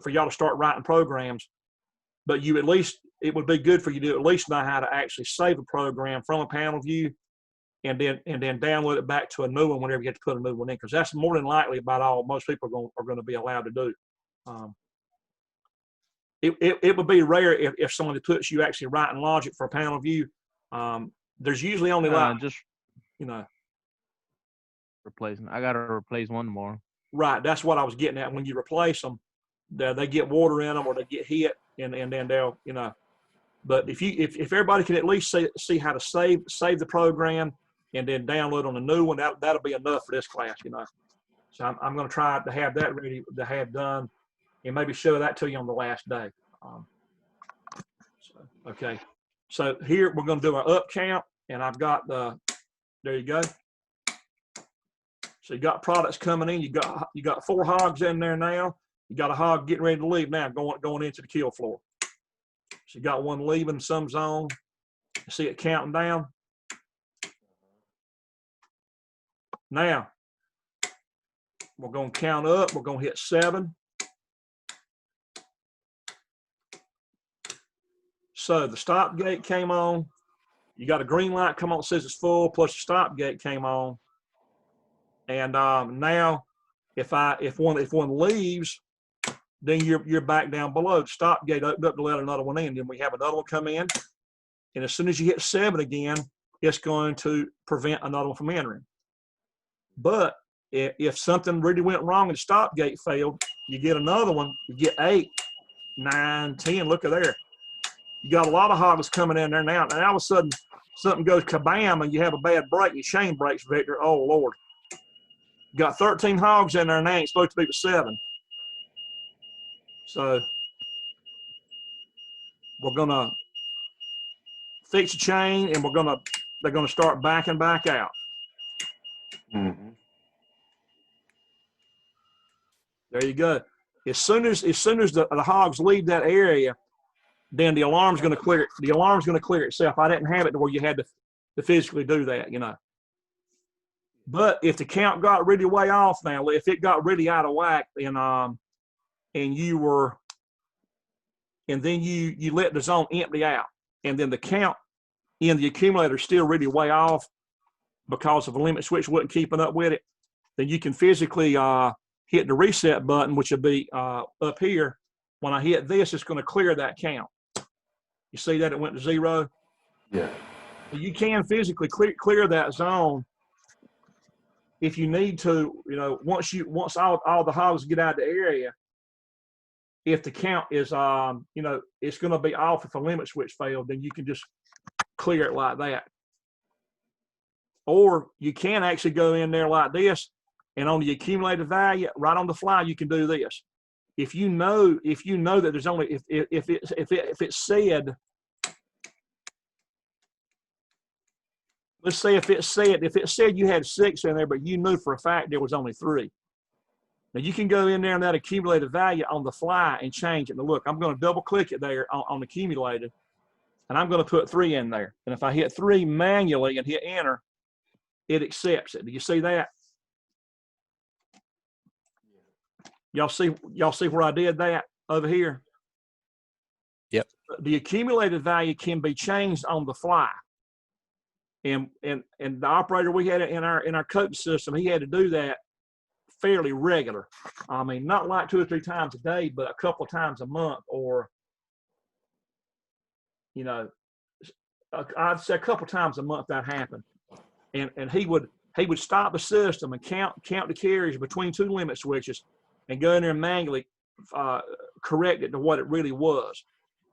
y'all to start writing programs, but it would be good for you to at least know how to actually save a program from a panel view and then download it back to a new one whenever you have to put a new one in, because that's more than likely about all most people are going to be allowed to do. It would be rare if somebody puts you actually writing logic for a panel view. There's usually only replacing. I got to replace one tomorrow. Right, that's what I was getting at. When you replace them, they get water in them or they get hit, and then they'll But if everybody can at least see how to save the program and then download on a new one, that'll be enough for this class, So I'm going to try to have that ready to have done, and maybe show that to you on the last day. Okay. So here we're going to do our up count, and I've got there you go. So you got products coming in. You got 4 hogs in there now. You got a hog getting ready to leave now, going into the kill floor. So you got one leaving some zone. You see it counting down. Now we're going to count up. We're going to hit 7. So the stop gate came on. You got a green light come on, says it's full, plus the stop gate came on. And now if one leaves, then you're back down below. The stop gate opened up to let another one in. Then we have another one come in. And as soon as you hit 7 again, it's going to prevent another one from entering. But if something really went wrong and the stop gate failed, you get another one, you get 8, 9, 10, look at there. You got a lot of hogs coming in there now, and all of a sudden something goes kabam and you have a bad break, your chain breaks, Victor. Oh Lord. You got 13 hogs in there and they ain't supposed to be with 7. So we're gonna fix the chain, and they're gonna start backing back out. Mm-hmm. There you go. As soon as the hogs leave that area, then the alarm's going to clear. The alarm's going to clear itself. I didn't have it to where you had to physically do that, But if the count got really way off now, if it got really out of whack, and you were and then you let the zone empty out, and then the count in the accumulator is still really way off because of a limit switch wasn't keeping up with it, then you can physically hit the reset button, which will be up here. When I hit this, it's going to clear that count. You see that it went to 0? Yeah. You can physically clear that zone if you need to. You know, once all the hogs get out of the area, if the count is you know, it's going to be off if a limit switch failed, then you can just clear it like that. Or you can actually go in there like this, and on the accumulated value, right on the fly, you can do this. If you know that there's only if it said, let's say if it said you had 6 in there, but you knew for a fact there was only 3. Now you can go in there and that accumulated value on the fly and change it. Now look, I'm going to double click it there on accumulated, and I'm going to put 3 in there. And if I hit 3 manually and hit enter, it accepts it. Do you see that? Y'all see where I did that over here? Yep. The accumulated value can be changed on the fly. And the operator we had in our coaching system, he had to do that fairly regular. I mean, not like 2 or 3 times a day, but a couple of times a month, or, you know, I'd say a couple of times a month that happened. And he would stop the system and count the carriers between 2 limit switches and go in there and manually correct it to what it really was.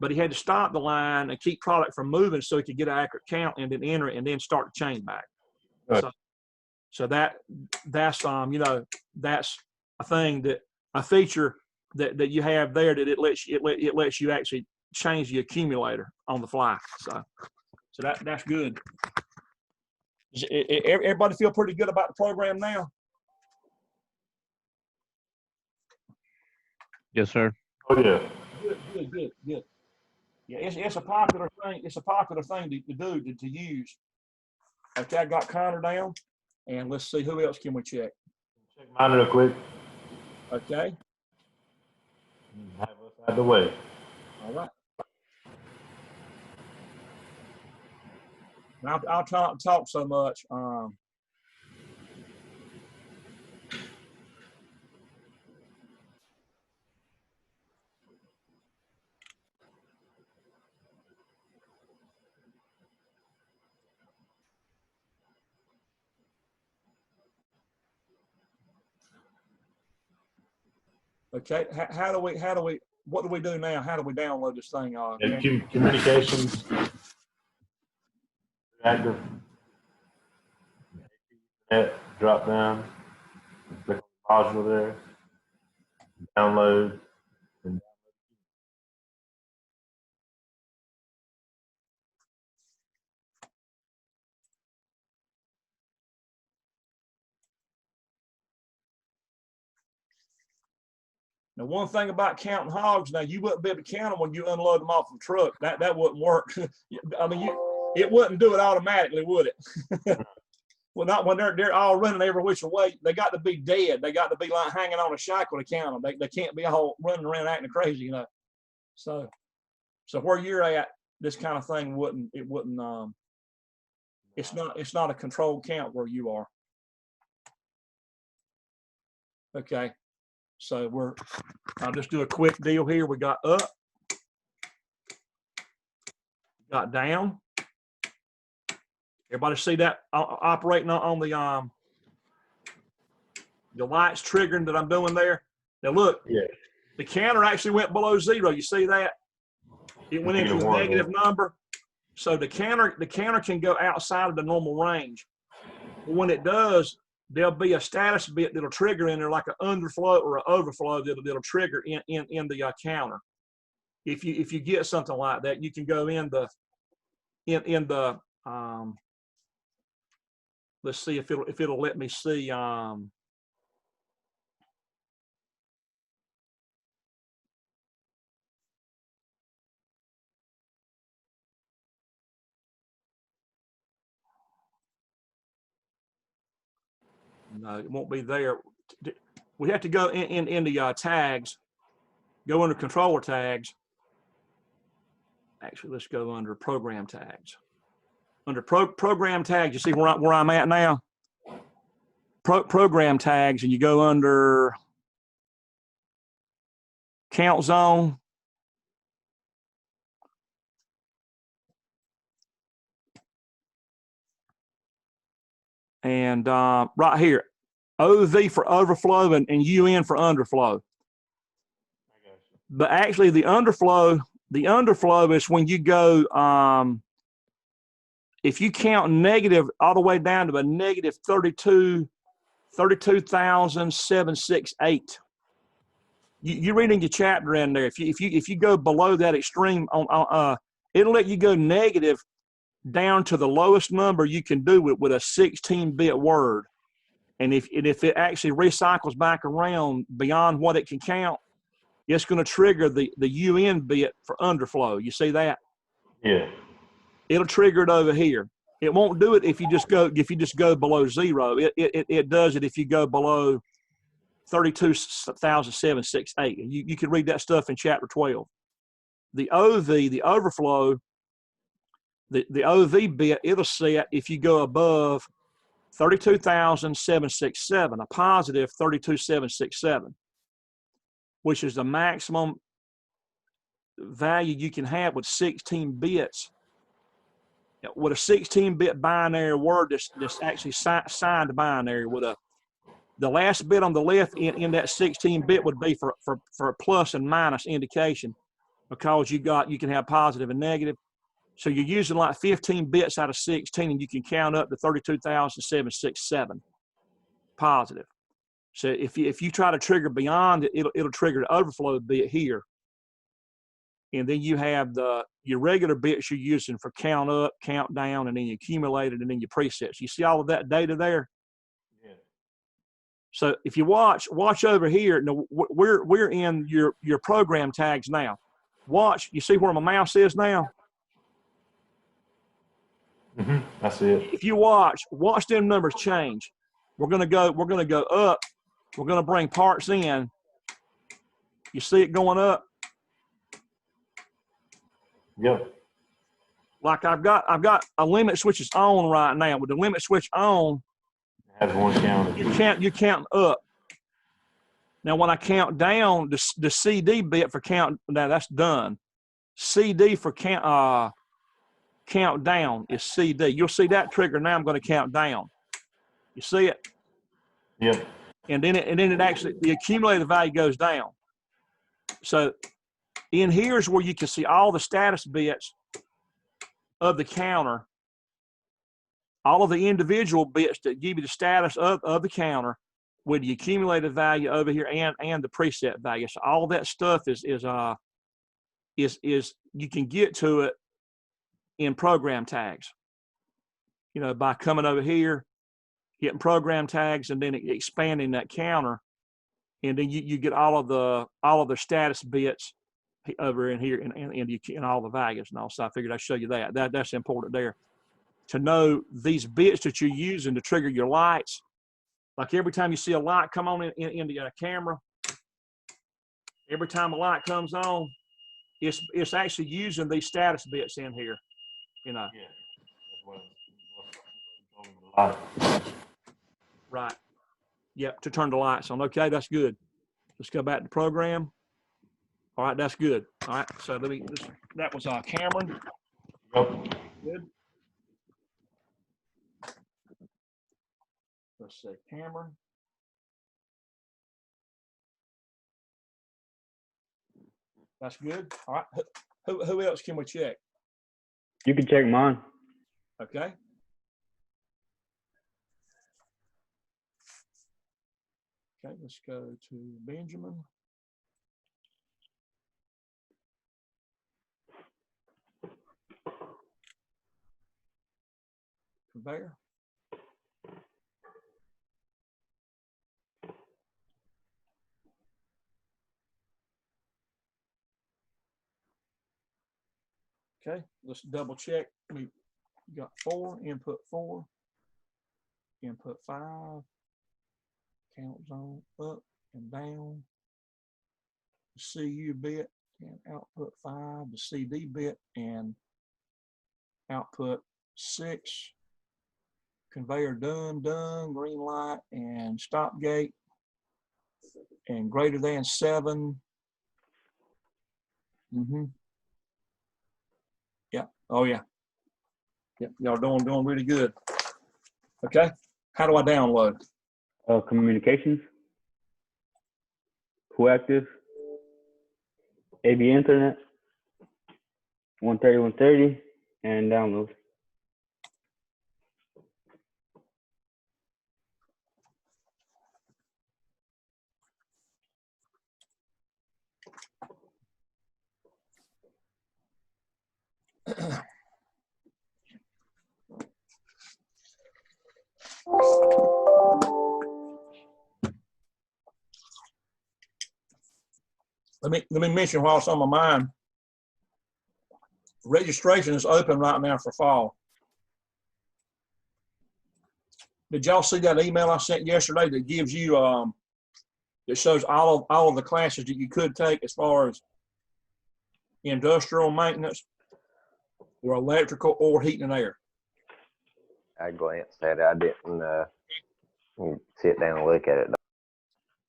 But he had to stop the line and keep product from moving so he could get an accurate count and then enter it and then start the chain back. Right. So that's you know, that's a feature that you have there, that it lets you actually change the accumulator on the fly. So that's good. Everybody feel pretty good about the program now? Yes, sir. Oh yeah. Good. Yeah, it's a popular thing. It's a popular thing to do, to use. Okay, I got Connor down, and let's see who else can we check. Check mine real quick. Okay. Have us out of the way. All right. Now I'll talk so much. Okay. What do we do now? How do we download this thing? And communications active. Drop down. Click on the module there. Download. Now, one thing about counting hogs, now you wouldn't be able to count them when you unload them off the truck. That wouldn't work. I mean, it wouldn't do it automatically, would it? Well, not when they're all running every which way. They got to be dead. They got to be like hanging on a shackle to count them. They can't be all running around acting crazy, you know. So where you're at, this kind of thing wouldn't. It's not a controlled count where you are. Okay. So I'll just do a quick deal here. We got up, got down. Everybody see that operating on the lights triggering that I'm doing there? Now look, Yeah. the counter actually went below 0. You see that? It went into a negative number. So the counter can go outside of the normal range. But when it does, there'll be a status bit that'll trigger in there, like an underflow or an overflow that'll trigger in the counter. If you get something like that, you can go in the let's see if it'll let me see. No, it won't be there. We have to go in the tags, go under controller tags, actually, let's go under program tags. Under program tags, you see where I'm at now? Program tags, and you go under count zone. And right here, OV for overflow and UN for underflow. But actually the underflow is when you go, if you count negative all the way down to a negative 32,768. You're reading your chapter in there. If you go below that extreme, it'll let you go negative down to the lowest number you can do it with a 16-bit word. And if it actually recycles back around beyond what it can count, it's going to trigger the UN bit for underflow. You see that? Yeah. It'll trigger it over here. It won't do it if you just go below 0. It does it if you go below 32,768. You can read that stuff in chapter 12. The OV, the overflow, the OV bit, it'll set if you go above 32,767, a positive 32,767, which is the maximum value you can have with 16 bits. With a 16-bit binary word that's actually signed binary, with the last bit on the left in that 16-bit would be for a plus and minus indication, because you can have positive and negative. So you're using like 15 bits out of 16, and you can count up to 32,767 positive. So if you try to trigger beyond it, it'll trigger the overflow bit here. And then you have your regular bits you're using for count up, count down, and then you accumulate it, and then your presets. You see all of that data there? Yeah. So if you watch over here, now we're in your program tags now. Watch, you see where my mouse is now? I see it. If you watch them numbers change. We're gonna go up. We're gonna bring parts in. You see it going up? Yep. Like I've got a limit switch is on right now. With the limit switch on, It has one count. you count up. Now when I count down, the CD bit for count, now that's done. CD for count down is CD. You'll see that trigger now. I'm going to count down. You see it? Yep. And then it actually, the accumulated value goes down. So in here's where you can see all the status bits of the counter, all of the individual bits that give you the status of the counter with the accumulated value over here and the preset value. So all that stuff is you can get to it in program tags, by coming over here, hitting program tags, and then expanding that counter, and then you get all of the status bits over in here and all the values and all. So I figured I'd show you that. That's important there to know these bits that you're using to trigger your lights. Like every time you see a light come on in the camera, every time a light comes on, it's actually using these status bits in here, Yeah. Right. Yep, to turn the lights on. Okay, that's good. Let's go back to program. All right, that's good. All right, so that was Cameron. Yep. Good. Let's see, Cameron. That's good. All right, who else can we check? You can check mine. Okay. Okay, let's go to Benjamin. Conveyor. Okay, let's double check. We got 4, input 4, input 5, count zone up and down, CU bit and output 5, the CD bit, and output 6. Conveyor done, green light, and stop gate, and greater than 7. Yeah. Oh yeah. Yeah. Y'all doing really good. Okay. How do I download? Communications, coactive, AV Internet, 130, and download. Let me mention while it's on my mind. Registration is open right now for fall. Did y'all see that email I sent yesterday that gives you that shows all of the classes that you could take as far as industrial maintenance or electrical or heating and air? I glanced at it. I didn't sit down and look at it.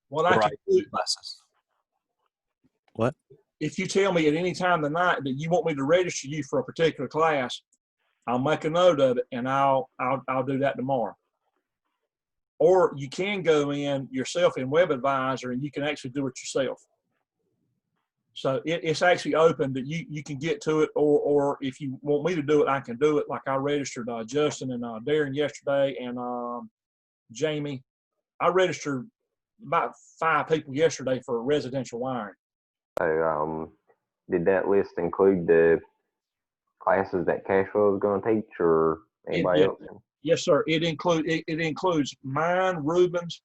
What I can do, What? if you tell me at any time tonight that you want me to register you for a particular class, I'll make a note of it and I'll do that tomorrow. Or you can go in yourself in Web Advisor and you can actually do it yourself. So it's actually open that you can get to it, or if you want me to do it, I can do it. Like I registered Justin and Darren yesterday, and Jamie. I registered about 5 people yesterday for residential wiring. So, did that list include the classes that Cashwell was going to teach, or anybody else? Yes, sir. It includes mine, Ruben's,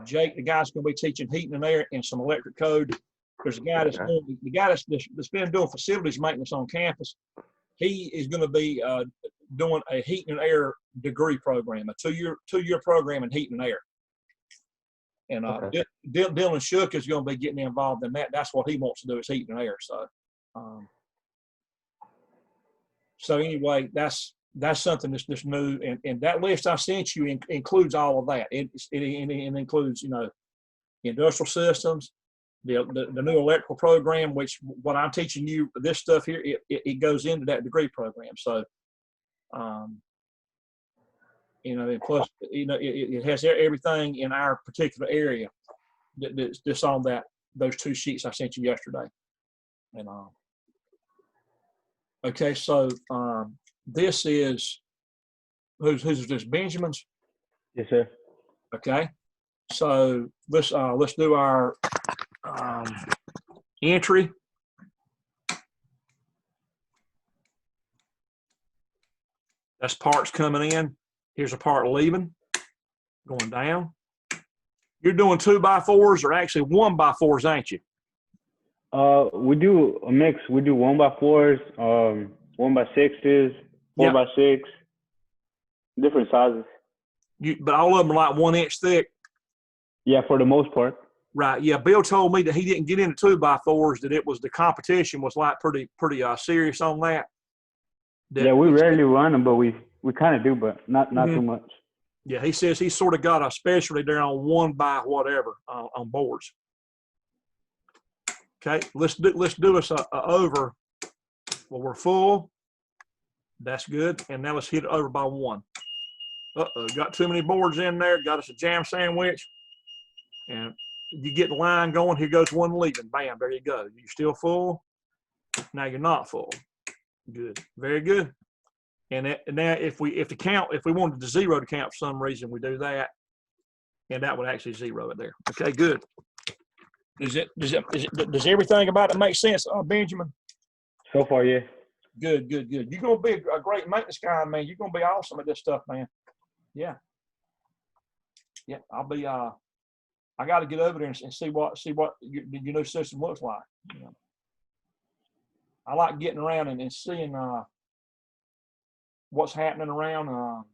Jake, the guy's going to be teaching heating and air and some electric code. There's a guy that's that's been doing facilities maintenance on campus. He is going to be doing a heating and air degree program, a two-year program in heating and air. And Dylan Shook is going to be getting involved in that. That's what he wants to do, is heating and air. So anyway, that's something that's new, and that list I sent you includes all of that. It includes, industrial systems, the new electrical program, which what I'm teaching you, this stuff here, it goes into that degree program. So, and plus, it has everything in our particular area that's on those 2 sheets I sent you yesterday. And okay, so this is who's this? Benjamin's? Yes, sir. Okay, so let's do our entry. That's parts coming in. Here's a part leaving, going down. You're doing 2x4s, or actually 1x4s, ain't you? We do a mix. We do 1x4s, 1x6s, 4x6, different sizes. But all of them are like 1 inch thick. Yeah, for the most part. Right. Yeah. Bill told me that he didn't get into 2x4s, that it was the competition was like pretty serious on that. Yeah, we rarely run them, but we kind of do, but not too much. Yeah, he says he's sort of got a specialty there on 1x on boards. Okay, let's do us a over. Well, we're full. That's good. And now let's hit it over by 1. Got too many boards in there. Got us a jam sandwich. And you get the line going. Here goes 1 leaving. Bam, there you go. You're still full. Now you're not full. Good. Very good. And now if we wanted to zero the count for some reason, we do that. And that would actually zero it there. Okay, good. Does everything about it make sense, Benjamin? So far, yeah. Good. You're gonna be a great maintenance guy, man. You're gonna be awesome at this stuff, man. Yeah. I'll be. I got to get over there and see what your new system looks like. I like getting around and seeing what's happening around,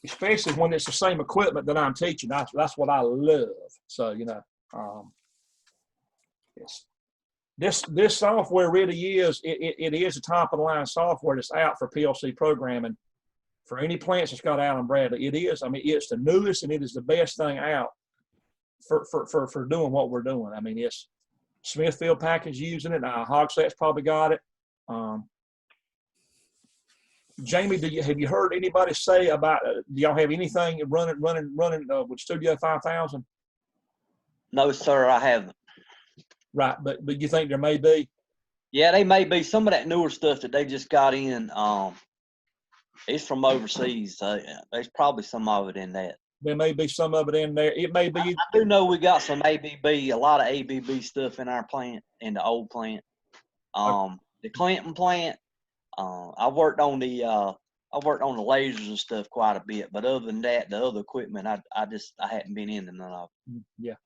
especially when it's the same equipment that I'm teaching. That's what I love. So This software really is, it is a top of the line software that's out for PLC programming for any plants that's got Allen Bradley. It is. I mean, it's the newest and it is the best thing out for doing what we're doing. I mean, it's Smithfield Package using it. Hogset's probably got it. Jamie, have you heard anybody say about? Do y'all have anything running with Studio 5000? No, sir, I haven't. Right, but you think there may be? Yeah, they may be some of that newer stuff that they just got in. It's from overseas. So there's probably some of it in that. There may be some of it in there. It may be. I do know we got some ABB, a lot of ABB stuff in our plant, in the old plant. The Clinton plant. I worked on the lasers and stuff quite a bit, but other than that, the other equipment, I hadn't been into none of it.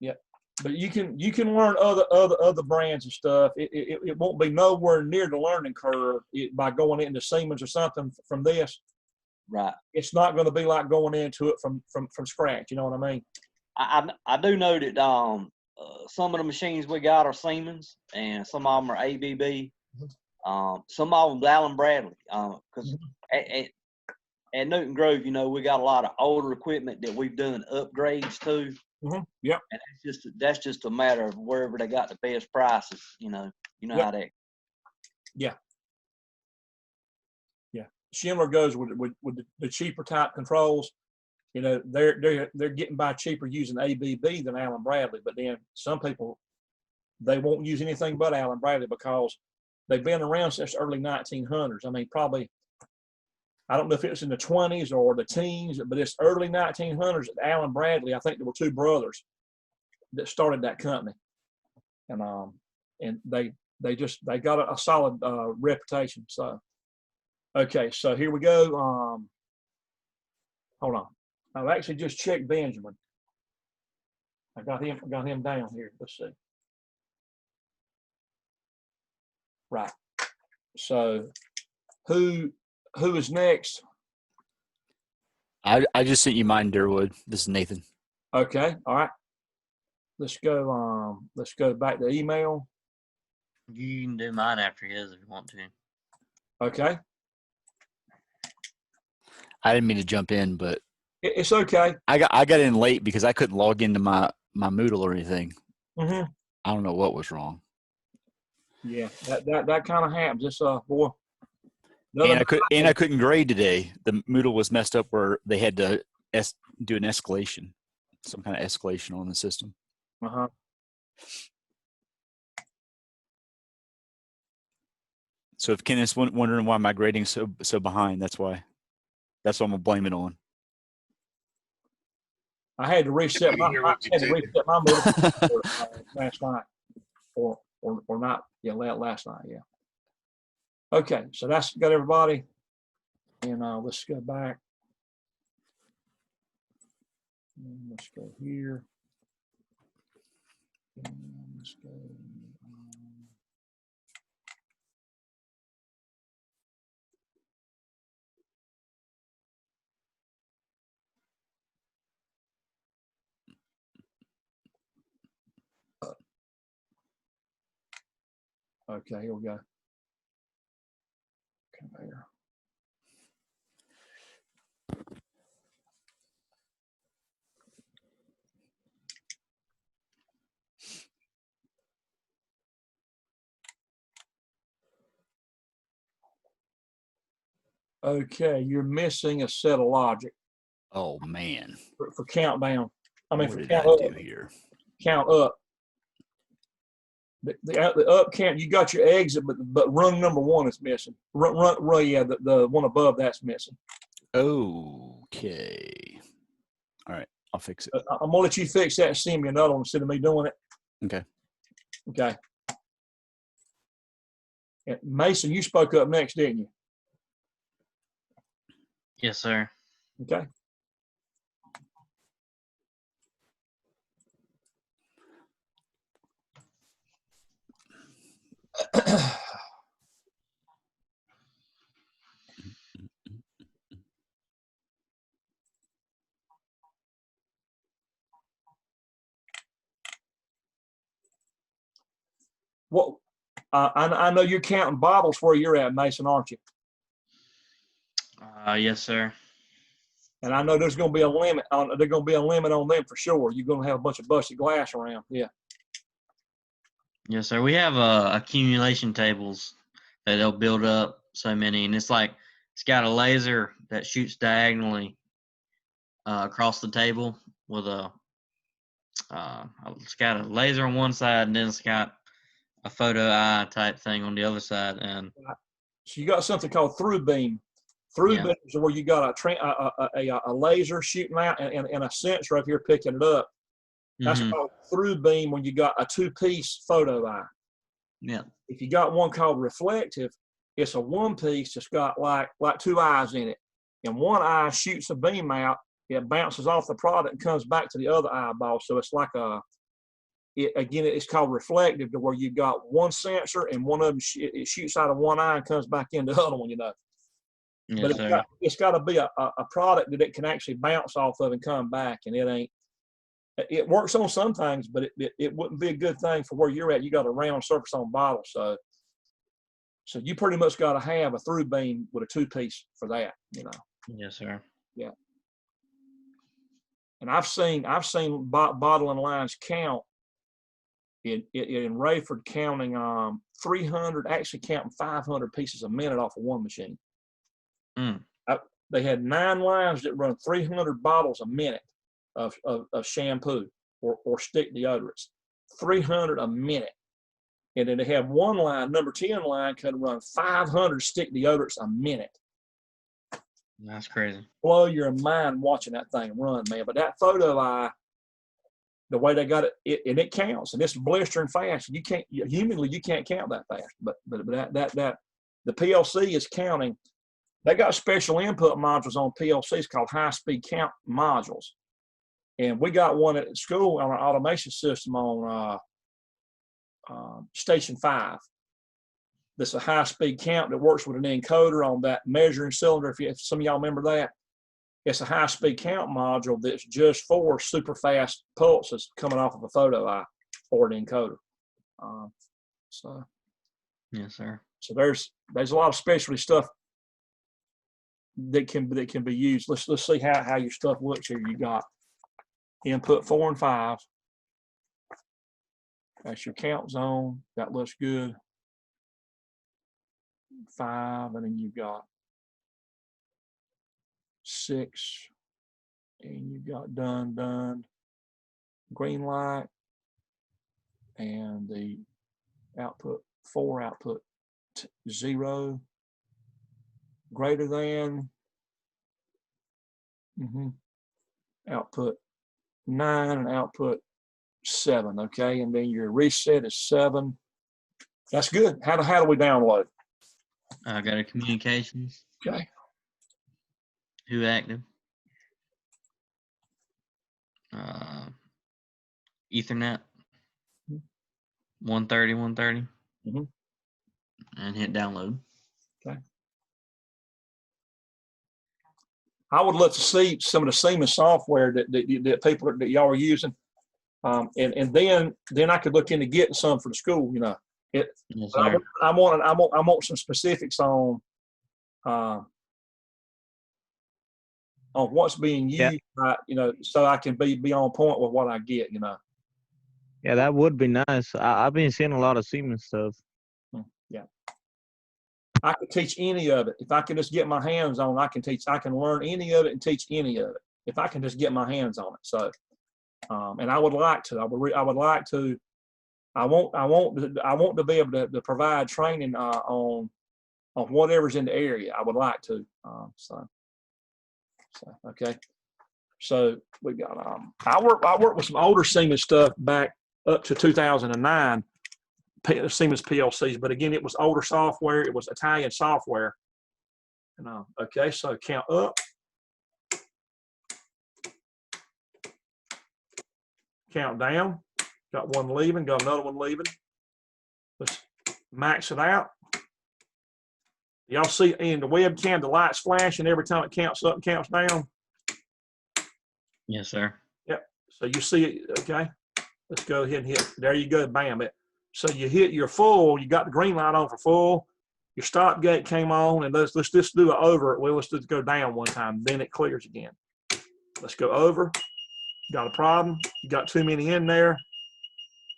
Yeah. But you can learn other brands and stuff. It won't be nowhere near the learning curve by going into Siemens or something from this. Right. It's not going to be like going into it from scratch. You know what I mean? I do know that some of the machines we got are Siemens and some of them are ABB. Some of them Allen Bradley. Because at Newton Grove, we got a lot of older equipment that we've done upgrades to. Yep. And that's just a matter of wherever they got the best prices. Yep. How that. Yeah. Schindler goes with the cheaper type controls. They're getting by cheaper using ABB than Allen Bradley. But then some people, they won't use anything but Allen Bradley because they've been around since the early 1900s. I mean, probably, I don't know if it was in the 20s or the teens, but it's early 1900s. Allen Bradley, I think there were two brothers that started that company, and they got a solid reputation. So, okay, so here we go. Hold on, I've actually just checked Benjamin. I got him down here. Let's see. Right. So, who is next? I just sent you mine, Durwood. This is Nathan. Okay. All right. Let's go. Let's go back to email. You can do mine after his if you want to. Okay. I didn't mean to jump in, but it's okay. I got in late because I couldn't log into my Moodle or anything. Mm-hmm. I don't know what was wrong. Yeah, that kind of happens. It's boy. And I couldn't grade today. The Moodle was messed up where they had to do an escalation, some kind of escalation on the system. Uh-huh. So if Kenneth's wondering why my grading's so behind, that's why. That's what I'm gonna blame it on. I had to reset my Moodle last night, or not. Yeah, last night. Yeah. Okay, so that's got everybody, and let's go back. And let's go here. And let's go. Okay, here we go. Come here. Okay, you're missing a set of logic. Oh man. For countdown. I mean, what for did count I up. do here? Count up. The up count, you got your exit, but rung number one is missing. Run, yeah, the one above that's missing. Okay. All right, I'll fix it. I'm gonna let you fix that and send me another one instead of me doing it. Okay. Okay. And Mason, you spoke up next, didn't you? Yes, sir. Okay. What? I know you're counting bottles where you're at, Mason, aren't you? Yes, sir. And I know there's going to be a limit on. There's going to be a limit on them for sure. You're going to have a bunch of busted glass around. Yeah. Yes, sir. We have accumulation tables that they'll build up so many, and it's got a laser that shoots diagonally across the table with it's got a laser on one side, and then it's got a photo eye type thing on the other side. And so you got something called through beam. Through beams are where you got a laser shooting out and a sensor up here picking it up. That's called through beam when you got a two-piece photo eye. Yeah. If you got one called reflective, it's a one piece that's got like two eyes in it. And one eye shoots a beam out, it bounces off the product and comes back to the other eyeball. So it's like it's called reflective, to where you got one sensor and one of them it shoots out of one eye and comes back into the other one, Yes, but it's got to be a product that it can actually bounce off of and come back, and it ain't. It works on some things, but it wouldn't be a good thing for where you're at. You got a round surface on bottle, so you pretty much got to have a through beam with a two-piece for that, Yes, sir. Yeah. And I've seen bottling lines count in Rayford counting 300, actually counting 500 pieces a minute off of one machine. They had 9 lines that run 300 bottles a minute of shampoo or stick deodorants, 300 a minute. And then they have one line, number 10 line, could run 500 stick deodorants a minute. That's crazy. Blow your mind watching that thing run, man. But that photo eye, the way they got it counts, and it's blistering fast. You can't count that fast. But that the PLC is counting. They got special input modules on PLCs called high-speed count modules. And we got one at school on our automation system on Station 5. That's a high-speed count that works with an encoder on that measuring cylinder. If some of y'all remember that, it's a high-speed count module that's just for super fast pulses coming off of a photo eye or an encoder. Yes, sir. So there's a lot of specialty stuff that can be used. Let's see how your stuff looks here. You got input 4 and 5. That's your count zone. That looks good. 5, and then you got 6, and you got done, green light, and the output 4, output 0, greater than, output 9 and output 7. Okay, and then your reset is 7. That's good. How do we download? I got a communications. Okay. Who active? Ethernet. 130. And hit download. Okay. I would love to see some of the Siemens software that people that y'all are using, and then I could look into getting some for the school. Yes, I want some specifics on what's being used, so I can be on point with what I get. Yeah, that would be nice. I've been seeing a lot of Siemens stuff. Yeah. I could teach any of it. If I can just get my hands on it, I can teach. I can learn any of it and teach any of it. If I can just get my hands on it. So, and I would like to. I would like to. I want to be able to provide training on whatever's in the area. I would like to. Okay. So we got. I worked with some older Siemens stuff back up to 2009. Siemens PLCs, but again, it was older software. It was Italian software. Okay, so count up, count down. Got one leaving, got another one leaving. Let's max it out. Y'all see in the webcam the lights flashing every time it counts up and counts down? Yes, sir. Yep. So you see it, okay? Let's go ahead and hit. There you go, bam. So you hit your full, you got the green light on for full, your stop gate came on, and let's just do it over. Well, let's just go down one time, then it clears again. Let's go over. Got a problem, you got too many in there,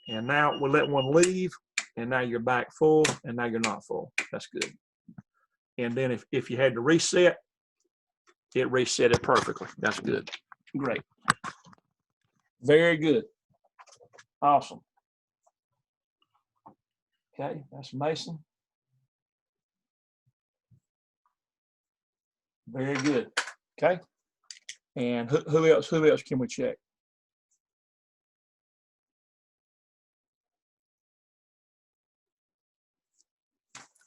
and now we'll let one leave, and now you're back full, and now you're not full. That's good. And then if you had to reset, it reset it perfectly. That's good. Great. Very good. Awesome. Okay, that's Mason. Very good. Okay. And who else can we check?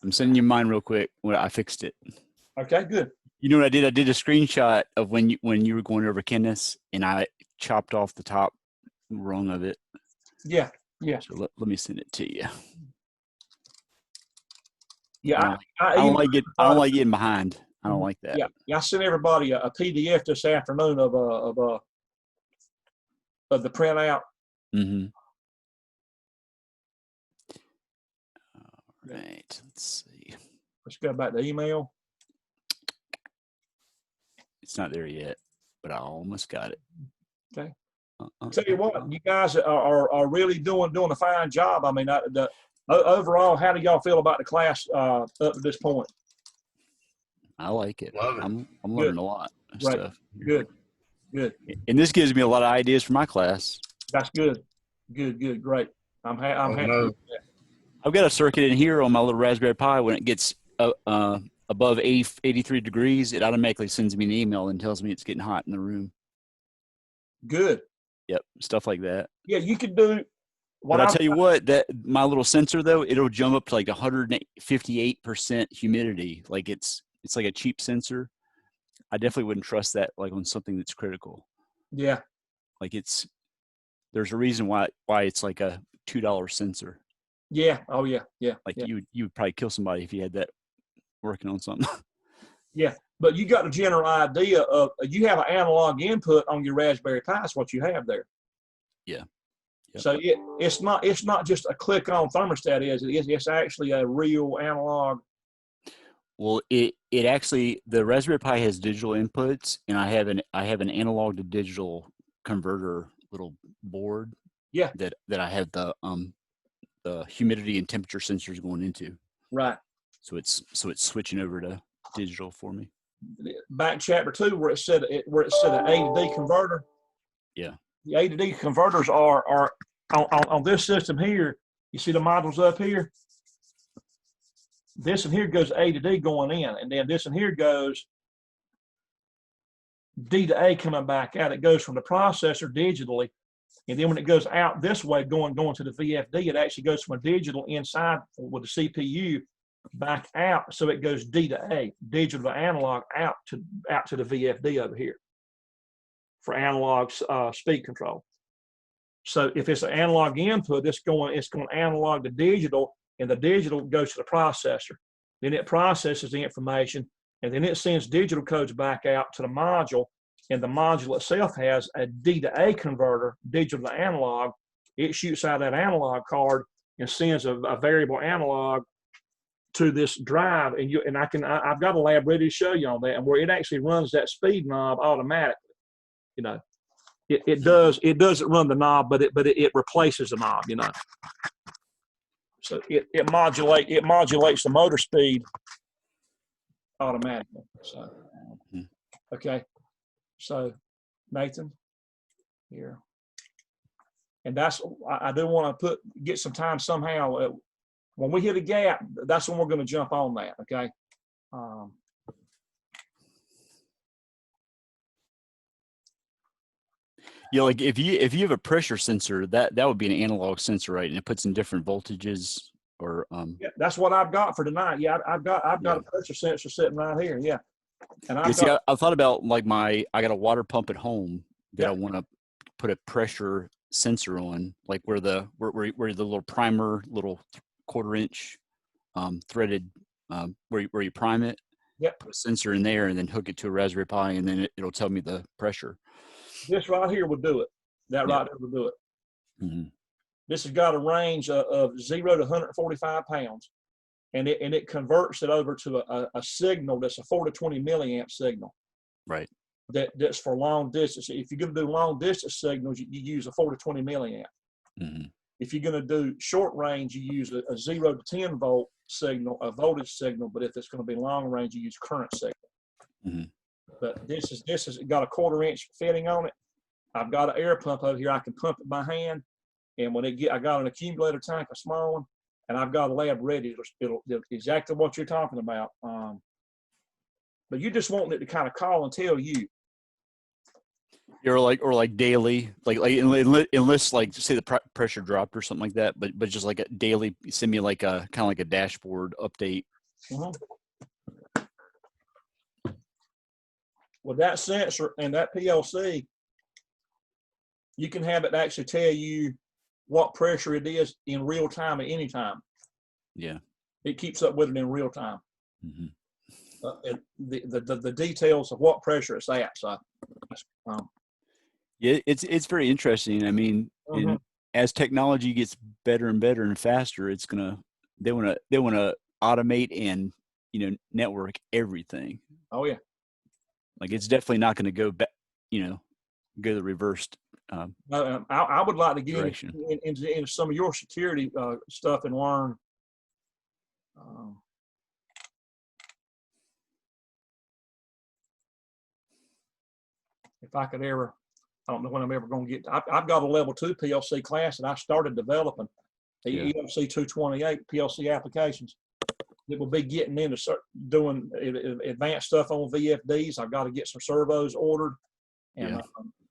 I'm sending you mine real quick. When I fixed it. Okay, good. You know what I did? I did a screenshot of when you were going over Kenneth, and I chopped off the top rung of it. Yeah, yeah. So let me send it to you. Yeah, I don't like getting behind. I don't like that. Yeah, I sent everybody a PDF this afternoon of the printout. Mm-hmm. All right. Let's see. Let's go back to email. It's not there yet, but I almost got it. Okay. Tell you what, you guys are really doing a fine job. I mean, overall, how do y'all feel about the class up to this point? I like it. Love it. I'm learning a lot of Right. stuff. Good. And this gives me a lot of ideas for my class. That's good. Good. Great. I'm happy. no. With that. I've got a circuit in here on my little Raspberry Pi. When it gets above 83 degrees, it automatically sends me an email and tells me it's getting hot in the room. Good. Yep, stuff like that. Yeah, you could do. But I tell you what, that my little sensor though, it'll jump up to like 158% humidity. Like it's like a cheap sensor. I definitely wouldn't trust that like on something that's critical. Yeah. Like there's a reason why it's like a $2 sensor. Yeah. Oh yeah. Yeah. Like yeah. you would probably kill somebody if you had that working on something. Yeah. But you got the general idea of you have an analog input on your Raspberry Pi. That's what you have there. Yeah. Yep. So it's not just a click on thermostat. It's actually a real analog. Well, it actually, the Raspberry Pi has digital inputs, and I have an analog to digital converter little board. Yeah. That I have the humidity and temperature sensors going into. Right. So it's switching over to digital for me. Back chapter 2 where it said an A to D converter. Yeah. The A to D converters are on this system here. You see the modules up here? This and here goes A to D going in, and then this and here goes D to A coming back out. It goes from the processor digitally, and then when it goes out this way, going to the VFD, it actually goes from a digital inside with the CPU back out, so it goes D to A, digital to analog, out to the VFD over here for analog speed control. So if it's an analog input, it's going analog to digital, and the digital goes to the processor. Then it processes the information, and then it sends digital codes back out to the module, and the module itself has a D to A converter, digital to analog. It shoots out that analog card and sends a variable analog to this drive, and I've got a lab ready to show you on that, and where it actually runs that speed knob automatically. You know, it doesn't run the knob, but it replaces the knob. You know, so it modulates the motor speed automatically. So okay, so Nathan here, and that's I do want to get some time somehow. When we hit a gap, that's when we're going to jump on that, okay? Yeah, like if you have a pressure sensor, that would be an analog sensor, right? And it puts in different voltages or Yeah, that's what I've got for tonight. Yeah, I've got a pressure sensor sitting right here. Yeah. And I thought about like I got a water pump at home that I want to put a pressure sensor on, like where the little primer, little 1/4 inch threaded where you prime it. Yep. Put a sensor in there and then hook it to a Raspberry Pi, and then it'll tell me the pressure. This right here will do it. That right there will do it. Mm-hmm. This has got a range of 0 to 145 pounds. And it converts it over to a signal that's a 4 to 20 milliamp signal. Right. That's for long distance. If you're going to do long distance signals, you use a 4 to 20 milliamp. Mm-hmm. If you're going to do short range, you use a 0 to 10 volt signal, a voltage signal. But if it's going to be long range, you use current signal. Mm-hmm. But this has got a 1/4 inch fitting on it. I've got an air pump over here. I can pump it by hand. And when I got an accumulator tank, a small one, and I've got a lab ready. It'll exactly what you're talking about. But you just want it to kind of call and tell you. Or like daily, unless like say the pressure dropped or something like that, but just like a daily, send me like a kind of like a dashboard update. Mm-hmm. With that sensor and that PLC, you can have it actually tell you what pressure it is in real time at any time. Yeah. It keeps up with it in real time. Mm-hmm. The details of what pressure it's at. So, yeah, it's very interesting. I mean, mm-hmm. As technology gets better and better and faster, they want to automate and network everything. Oh yeah. Like it's definitely not going to go back, go the reversed. I would like to get into some of your security stuff and learn. If I could ever, I don't know when I'm ever going to get. I've got a level 2 PLC class, and I started developing the ELC 228 PLC applications. It will be getting into doing advanced stuff on VFDs. I've got to get some servos ordered, and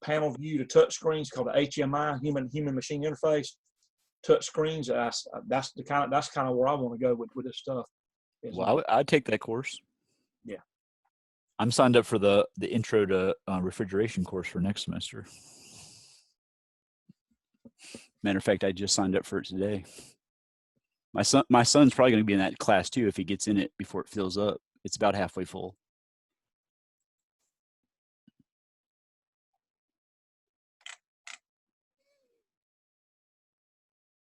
panel view to touch screens called the HMI, human machine interface touch screens. That's kind of where I want to go with this stuff. Well, I'd take that course. Yeah, I'm signed up for the intro to refrigeration course for next semester. Matter of fact, I just signed up for it today. My son's probably going to be in that class too if he gets in it before it fills up. It's about halfway full.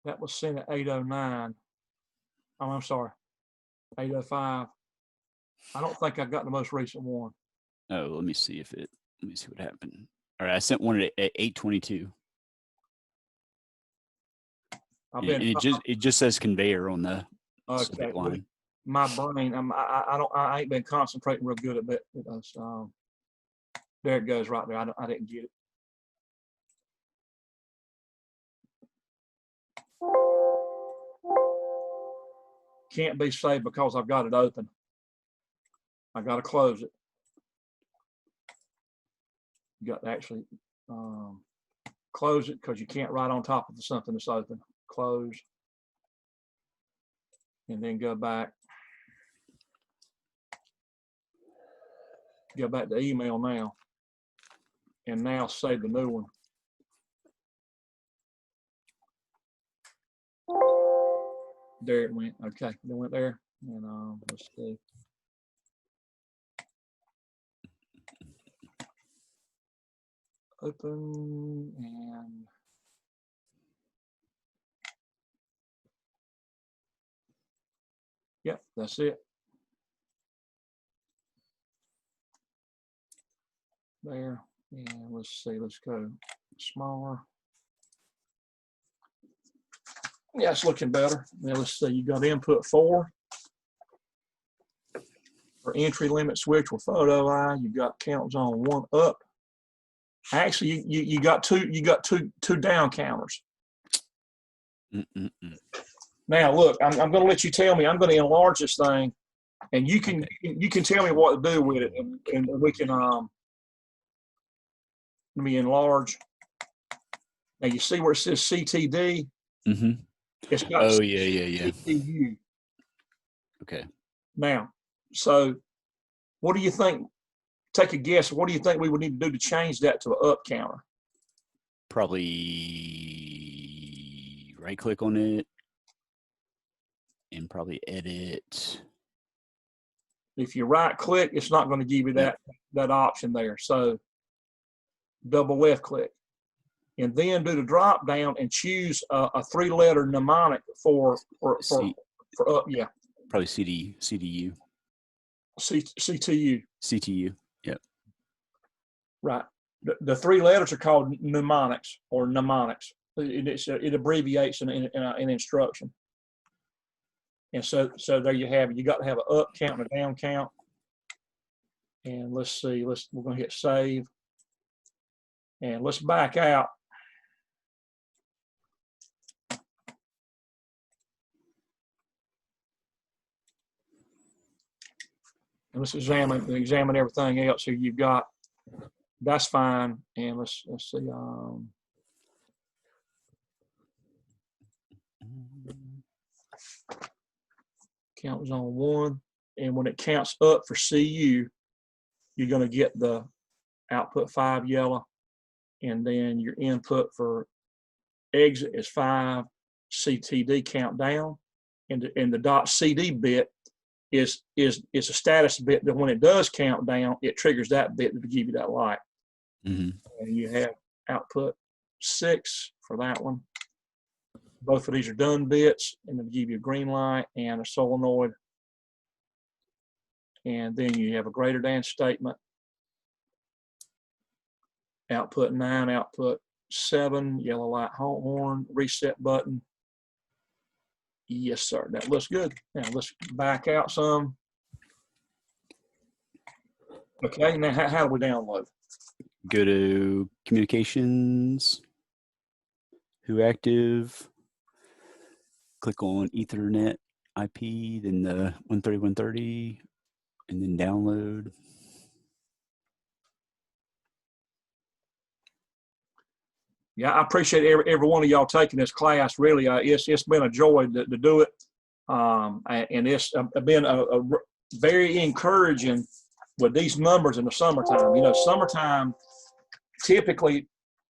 That was sent at 8:09. Oh, I'm sorry, 8:05. I don't think I got the most recent one. Oh, let me see what happened. All right, I sent one at 8:22. It just says conveyor on the subject line. My brain, I ain't been concentrating real good at it. There it goes right there. I didn't get it. Can't be saved because I've got it open. I got to close it. You got to actually close it because you can't write on top of something that's open. Close. And then go back. Go back to email now. And now save the new one. There it went. Okay, it went there. And let's see. Open and yep, that's it. There. And let's see, let's go smaller. Yeah, it's looking better. Now let's see, you got input 4 for entry limit switch with photo eye. You got count zone 1 up. Actually, you got two down counters. Now look, I'm going to let you tell me. I'm going to enlarge this thing, and you can tell me what to do with it, and we can let me enlarge. Now you see where it says CTD. Mm-hmm. It's got yeah. CTU. Okay. Now, so what do you think? Take a guess. What do you think we would need to do to change that to an up counter? Probably right click on it and probably edit. If you right click, it's not going to give you that option there. So double left click. and then do the drop down and choose a 3-letter mnemonic for yeah. Probably CDU. CTU. CTU. Yep. Right. The 3 letters are called mnemonics or mnemonics. It abbreviates an instruction. And so there you have it. You got to have an up count and a down count. And let's see. We're going to hit save. And let's back out. And let's examine everything else here you've got. That's fine. And let's see. Count zone 1. And when it counts up for CU, you're going to get the output 5 yellow. And then your input for exit is 5. CTD count down. And the .CD bit is a status bit that when it does count down, it triggers that bit to give you that light. Mm-hmm. And you have output 6 for that one. Both of these are done bits, and it'll give you a green light and a solenoid. And then you have a greater than statement. Output 9, output 7, yellow light horn, reset button. Yes, sir. That looks good. Now let's back out some. Okay, now how do we download? Go to communications, who active, click on Ethernet IP, then the 130.130, and then download. Yeah, I appreciate every one of y'all taking this class. Really, it's been a joy to do it, and it's been a very encouraging with these numbers in the summertime. You know, summertime, typically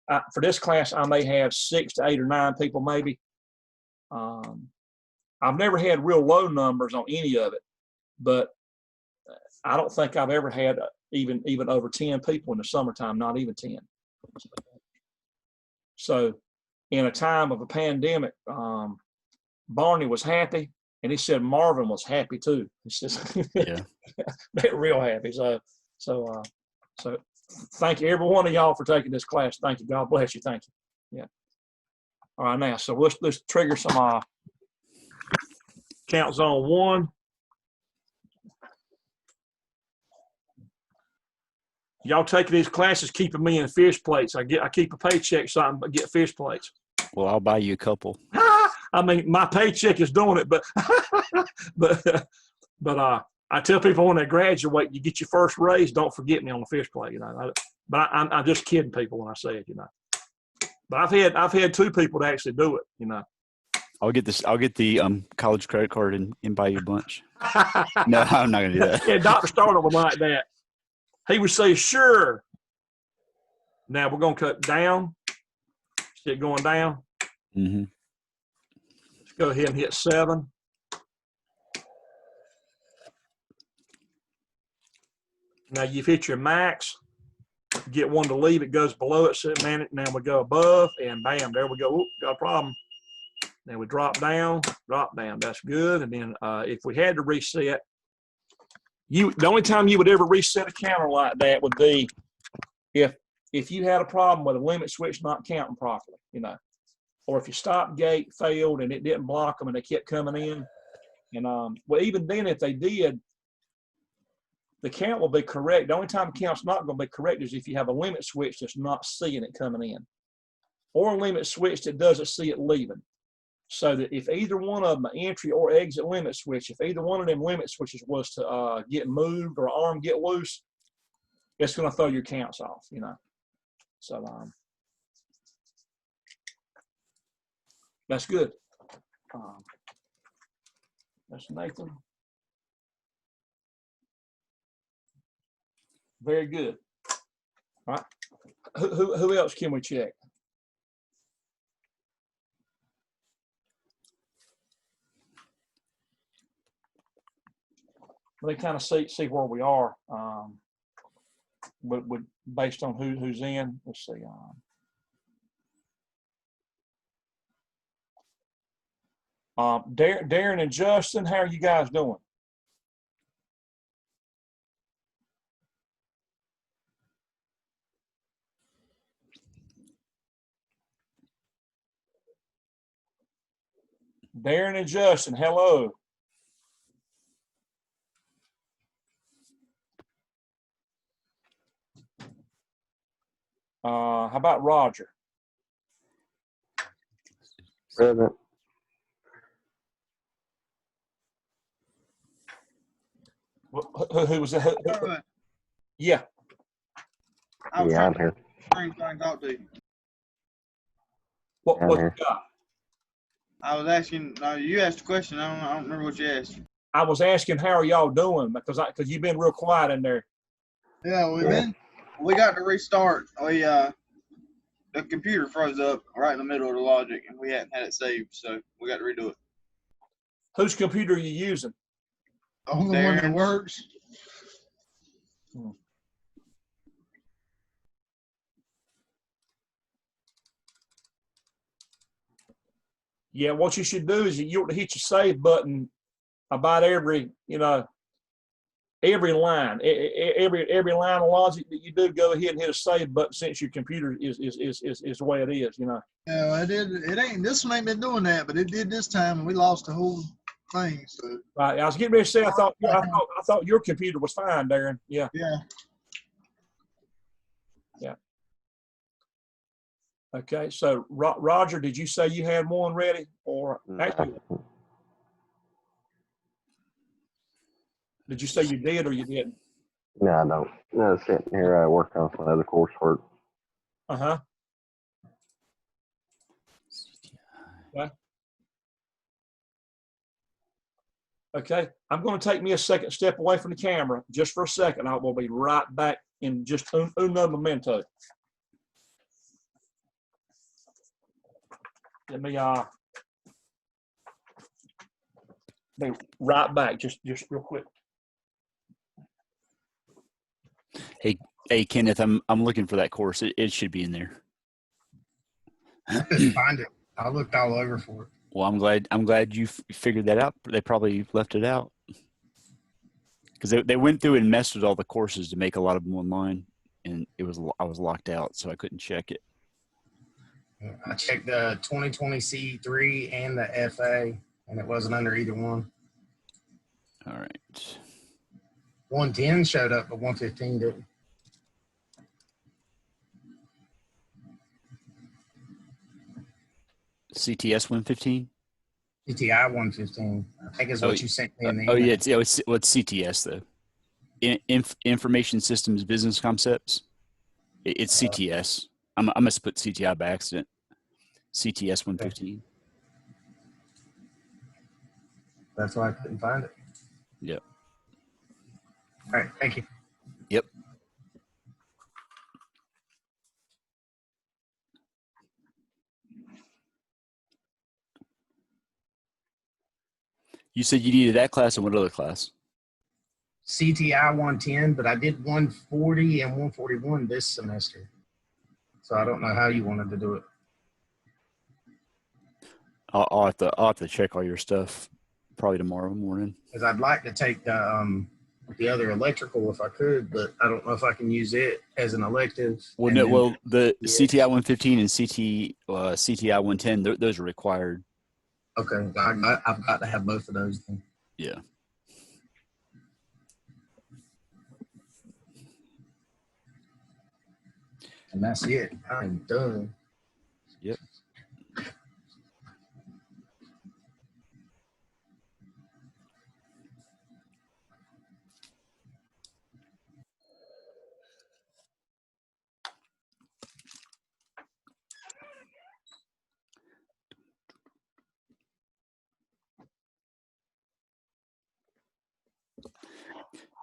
for this class, I may have 6 to 8 or 9 people maybe. I've never had real low numbers on any of it, but I don't think I've ever had even over 10 people in the summertime, not even 10. So in a time of a pandemic, Barney was happy, and he said Marvin was happy too. It's just Yeah. they're real happy. So thank you, every one of y'all, for taking this class. Thank you. God bless you. Thank you. Yeah. All right, now, so let's trigger some count zone 1. Y'all taking these classes keeping me in fish plates. I keep a paycheck, so I get fish plates. Well, I'll buy you a couple. I mean, my paycheck is doing it, but I tell people when they graduate, you get your first raise, don't forget me on the fish plate. You know, but I'm just kidding people when I say it. You know, but I've had 2 people to actually do it. You know, I'll get the college credit card and buy you a bunch. No, I'm not gonna do that. Yeah, Dr. Starter would like that. He would say, sure. Now we're going to cut down. See it going down. Mm-hmm. Let's go ahead and hit 7. Now you've hit your max. Get one to leave. It goes below it. So man, now we go above, and bam, there we go. Oop, got a problem. Then we drop down. That's good. And then if we had to reset, the only time you would ever reset a counter like that would be if you had a problem with a limit switch not counting properly, you know, or if your stop gate failed and it didn't block them and they kept coming in. And well, even then, if they did, the count will be correct. The only time the count's not going to be correct is if you have a limit switch that's not seeing it coming in, or a limit switch that doesn't see it leaving. So that if either one of them, an entry or exit limit switch, if either one of them limit switches was to get moved or arm get loose, it's going to throw your counts off, you know. So that's good. That's Nathan. Very good. All right. Who else can we check? They kind of see where we are, but based on who's in. Let's see. Darren and Justin, how are you guys doing? Darren and Justin, hello. How about Roger? Present. Who was that? Yeah. I was Yeah, trying I'm to here. screen so I can talk to you. What I'm you here. got? I was asking, you asked a question. I don't remember what you asked. I was asking how are y'all doing because you've been real quiet in there. Yeah, we got to restart. The computer froze up right in the middle of the logic, and we hadn't had it saved, so we got to redo it. Whose computer are you using? Oh, the one that works. Yeah, what you should do is you ought to hit your save button about every line. Every line of logic that you do, go ahead and hit a save button since your computer is the way it is, Yeah, it ain't, this one ain't been doing that, but it did this time, and we lost the whole thing, so. Right. I was getting ready to say I thought your computer was fine, Darren. Yeah. Yeah. Yeah. Okay, so Roger, did you say you had one ready, or actually, did you say you did or you didn't? No, I don't. No, I was sitting here working on some other coursework. Uh-huh. Okay. Okay, I'm going to take me a second step away from the camera just for a second. I will be right back in just uno momento. Let me be right back just real quick. Hey Kenneth, I'm looking for that course. It should be in there. I couldn't find it. I looked all over for it. Well, I'm glad you figured that out. They probably left it out because they went through and messed with all the courses to make a lot of them online, and I was locked out, so I couldn't check it. I checked the 2020 C3 and the FA, and it wasn't under either one. All right. 110 showed up, but 115 didn't. CTS 115. CTI 115. I think is what you sent me in the email. Oh yeah, it's CTS though. Information Systems Business Concepts. It's CTS. I must have put CTI by accident. CTS 115. That's why I couldn't find it. Yep. All right. Thank you. Yep. You said you needed that class and what other class? CTI 110, but I did 140 and 141 this semester. So I don't know how you wanted to do it. I'll have to check all your stuff probably tomorrow morning. Because I'd like to take the other electrical if I could, but I don't know if I can use it as an elective. Well, no, well, the CTI 115 and CTI 110, those are required. Okay, I've got to have both of those then. Yeah. And that's it. I'm done. Yep.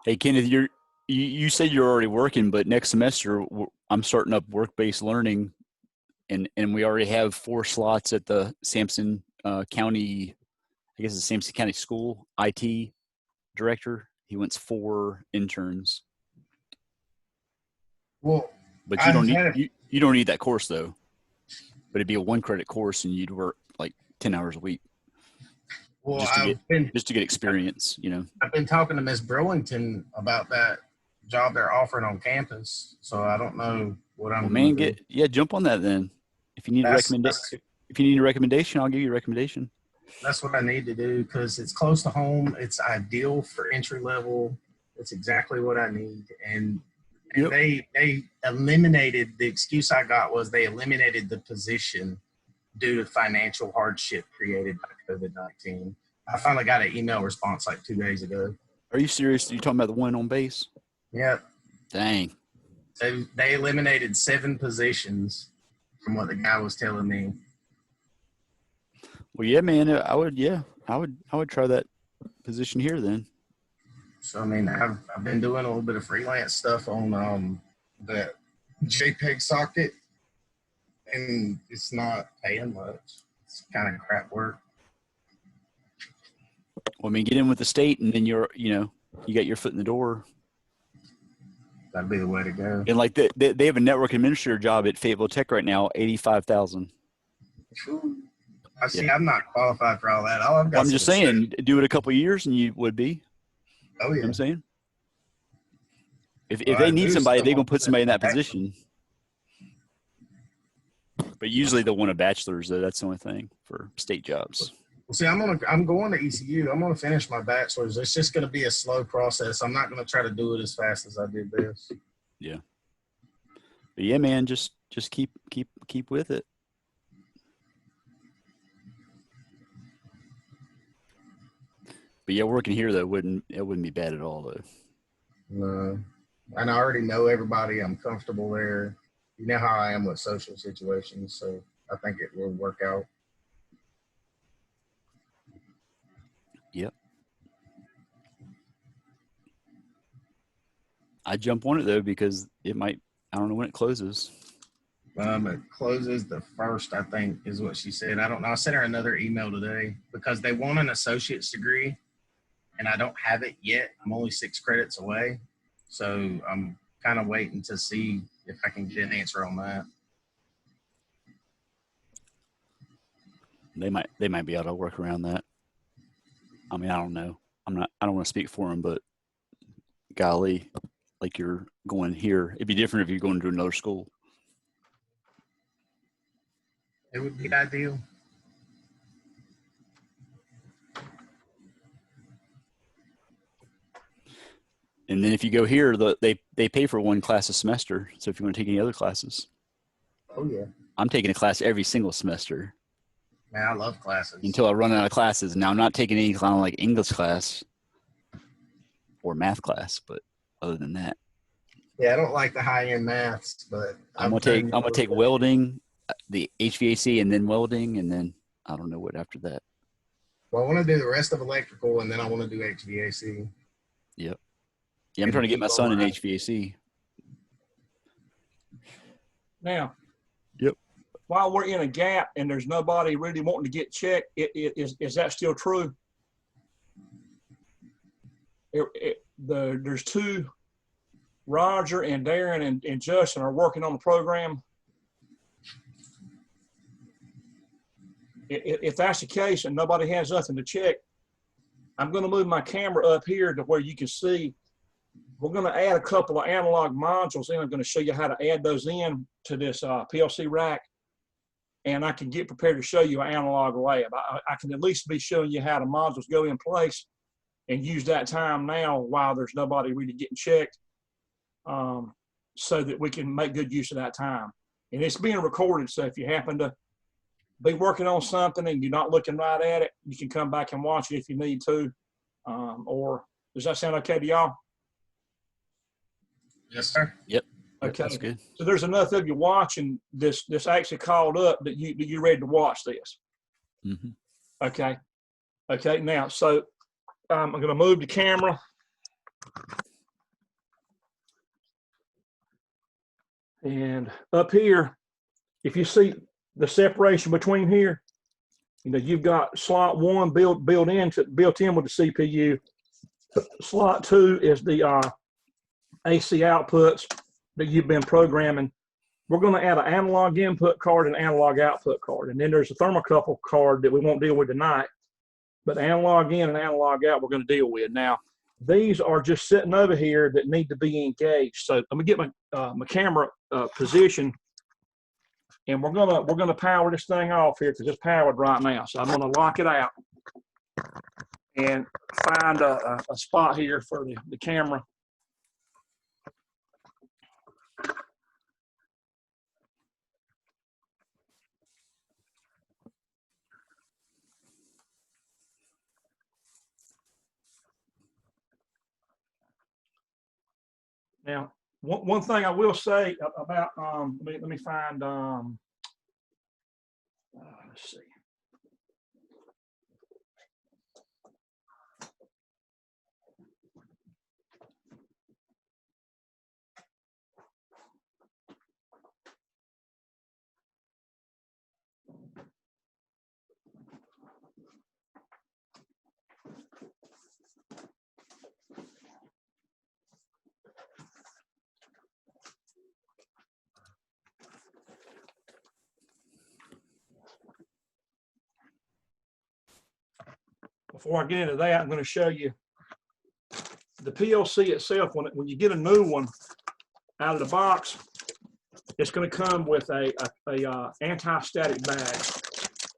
Hey, Kenneth, you said you're already working, but next semester I'm starting up work-based learning, and we already have 4 slots at the Sampson County, I guess it's Sampson County School IT director. He wants 4 interns. Well, but you don't need you don't need that course though. But it'd be a 1-credit course, and you'd work like 10 hours a week. Well, just to get experience, you know. I've been talking to Miss Burlington about that job they're offering on campus, so I don't know what I'm. Well, man, gonna do. jump on that then. If you need a recommendation, I'll give you a recommendation. That's what I need to do because it's close to home. It's ideal for entry level. It's exactly what I need. And Yep. they eliminated, the excuse I got was they eliminated the position due to financial hardship created by COVID-19. I finally got an email response like 2 days ago. Are you serious? Are you talking about the one on base? Yep. Dang. They eliminated 7 positions from what the guy was telling me. Well, yeah, man, I would try that position here then. So, I mean, I've been doing a little bit of freelance stuff on the JPEG socket, and it's not paying much. It's kind of crap work. Well, I mean, get in with the state, and then you got your foot in the door. That'd be the way to go. And like they have a network administrator job at Fayetteville Tech right now, $85,000. I see. I'm not qualified for all that. All I've got. I'm just saying, do it a couple of years, and you would be. Oh yeah. You know what I'm saying, if they need somebody, they're gonna put somebody in that position. But usually they'll want a bachelor's, though. That's the only thing for state jobs. Well, see, I'm going to ECU. I'm gonna finish my bachelor's. It's just gonna be a slow process. I'm not gonna try to do it as fast as I did this. Yeah. But yeah, man, just keep with it. But yeah, working here though wouldn't be bad at all though. No, and I already know everybody. I'm comfortable there. You know how I am with social situations, so I think it will work out. Yep. I jump on it though because it might. I don't know when it closes. It closes the 1st, I think, is what she said. I don't know. I sent her another email today because they want an associate's degree, and I don't have it yet. I'm only 6 credits away, so I'm kind of waiting to see if I can get an answer on that. They might be able to work around that. I mean, I don't know. I don't want to speak for them, but golly, like you're going here. It'd be different if you're going to another school. It would be ideal. And then if you go here, they pay for 1 class a semester. So if you want to take any other classes. Oh, yeah. I'm taking a class every single semester. Man, I love classes. Until I run out of classes. Now, I'm not taking any kind of like English class or math class, but other than that. Yeah, I don't like the high-end maths, but I'm gonna take welding, the HVAC, and then welding, and then I don't know what after that. Well, I want to do the rest of electrical, and then I want to do HVAC. Yep. Yeah, I'm trying to get my son in HVAC. Now. Yep. While we're in a gap and there's nobody really wanting to get checked, is that still true? There's 2, Roger and Darren and Justin are working on the program. If that's the case and nobody has nothing to check, I'm going to move my camera up here to where you can see. We're going to add a couple of analog modules in. I'm going to show you how to add those in to this PLC rack. And I can get prepared to show you an analog lab. I can at least be showing you how the modules go in place and use that time now while there's nobody really getting checked, so that we can make good use of that time. And it's being recorded, so if you happen to be working on something and you're not looking right at it, you can come back and watch it if you need to. Or does that sound okay to y'all? Yes, sir. Yep. Okay, that's good. So there's enough of you watching this actually called up that you're ready to watch this. Mm-hmm. Okay. Okay. Now, so I'm going to move the camera. And up here, if you see the separation between here, you've got slot 1 built in with the CPU. Slot 2 is the AC outputs that you've been programming. We're going to add an analog input card and analog output card. And then there's a thermocouple card that we won't deal with tonight. But analog in and analog out, we're going to deal with. Now, these are just sitting over here that need to be engaged. So let me get my my camera position, and we're gonna power this thing off here because it's powered right now. So I'm gonna lock it out and find a spot here for the camera. Now, one thing I will say about let me find let's see. Before I get into that, I'm going to show you the PLC itself. When you get a new one out of the box, it's going to come with a anti-static bag.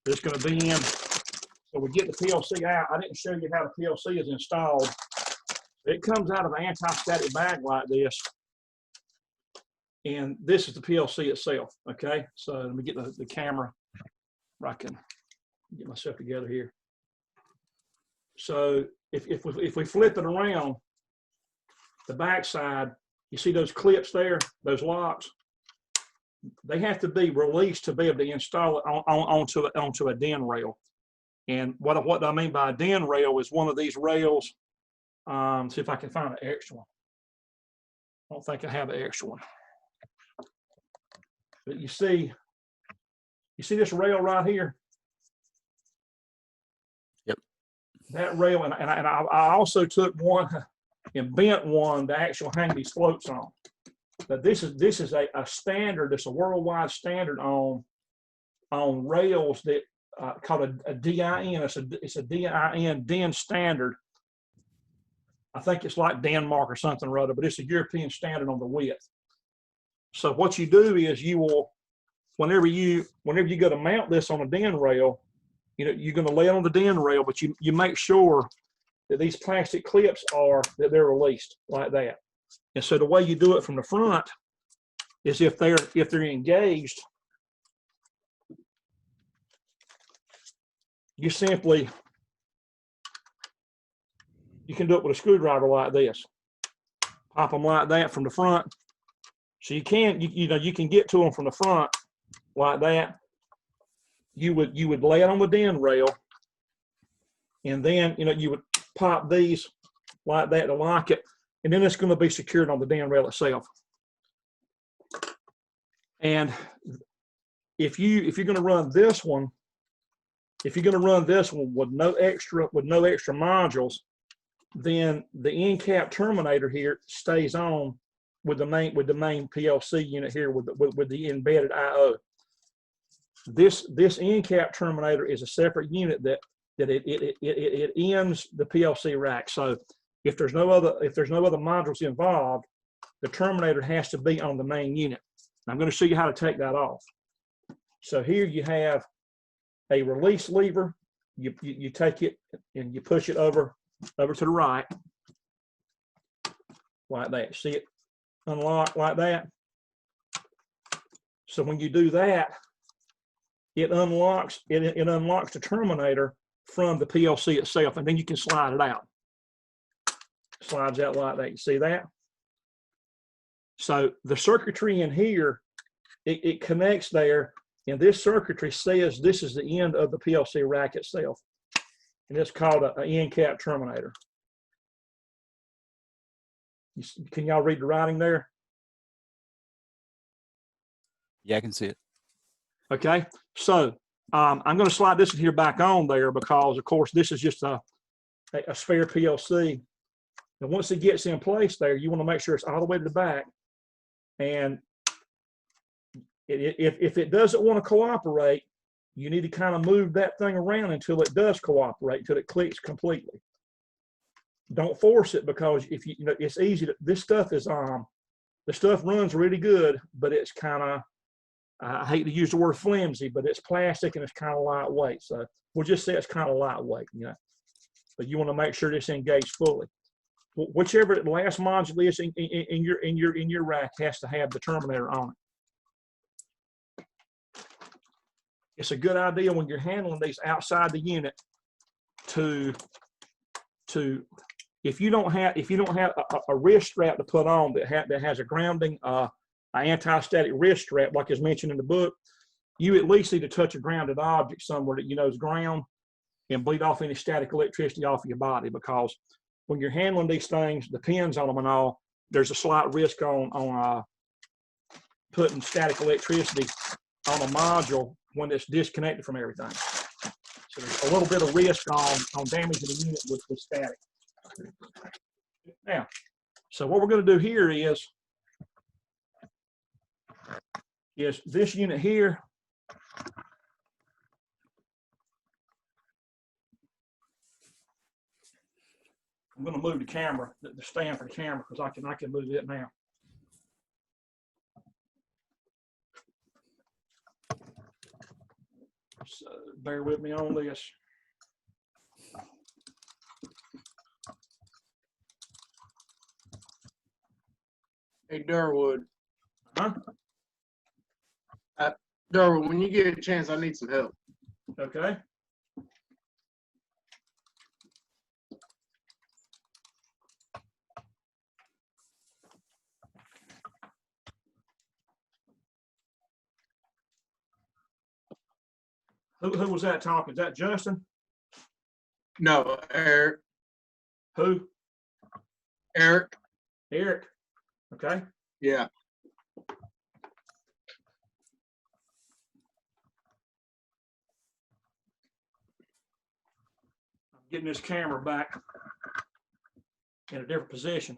It's going to be in. So we get the PLC out. I didn't show you how the PLC is installed. It comes out of an anti-static bag like this. And this is the PLC itself. Okay. So let me get the camera where I can get myself together here. So if we flip it around, the back side, you see those clips there, those locks, they have to be released to be able to install it onto a DIN rail. And what I mean by a DIN rail is one of these rails. See if I can find an extra one. I don't think I have an extra one. But you see this rail right here? That rail, and I also took one and bent one to actually hang these floats on. But this is a standard. It's a worldwide standard on rails that called a DIN. It's a DIN standard. I think it's like Denmark or something or other, but it's a European standard on the width. So what you do is you will, whenever you go to mount this on a DIN rail, you're going to lay it on the DIN rail, but you make sure that these plastic clips they're released like that. And so the way you do it from the front is if they're engaged, you can do it with a screwdriver like this. Pop them like that from the front. So you can get to them from the front like that. You would lay it on the DIN rail, and then you would pop these like that to lock it, and then it's going to be secured on the DIN rail itself. And if you're going to run this one, with no extra modules, then the end cap terminator here stays on with the main PLC unit here with the embedded I/O. This end cap terminator is a separate unit that it ends the PLC rack. So if there's no other modules involved, the terminator has to be on the main unit. I'm going to show you how to take that off. So here you have a release lever. You take it and you push it over to the right like that. See it unlock like that. So when you do that, it unlocks the terminator from the PLC itself, and then you can slide it out. Slides out like that. You see that? So the circuitry in here, it connects there, and this circuitry says this is the end of the PLC rack itself, and it's called an end cap terminator. Can y'all read the writing there? Yeah, I can see it. Okay, so I'm going to slide this here back on there because, of course, this is just a spare PLC. And once it gets in place there, you want to make sure it's all the way to the back. And if it doesn't want to cooperate, you need to kind of move that thing around until it does cooperate, until it clicks completely. Don't force it, because if you know, it's easy to, this stuff is, the stuff runs really good, but it's kind of, I hate to use the word flimsy, but it's plastic and it's kind of lightweight. So we'll just say it's kind of lightweight, you know, but you want to make sure it's engaged fully. Whichever the last module is in your rack has to have the terminator on it. It's a good idea when you're handling these outside the unit to if you don't have a wrist strap to put on that has a grounding an anti-static wrist strap like is mentioned in the book, you at least need to touch a grounded object somewhere that you know is ground and bleed off any static electricity off of your body, because when you're handling these things, the pins on them and all, there's a slight risk on putting static electricity on a module when it's disconnected from everything. So there's a little bit of risk on damaging the unit with static. Now, so what we're going to do here is this unit here. I'm going to move the camera, the stand for the camera, because I can move it now. So bear with me on this. Hey, Durwood. Huh? Durwood, when you get a chance, I need some help. Okay. Who was that talking? Is that Justin? No, Eric. Who? Eric. Eric. Okay. Yeah. I'm getting this camera back in a different position.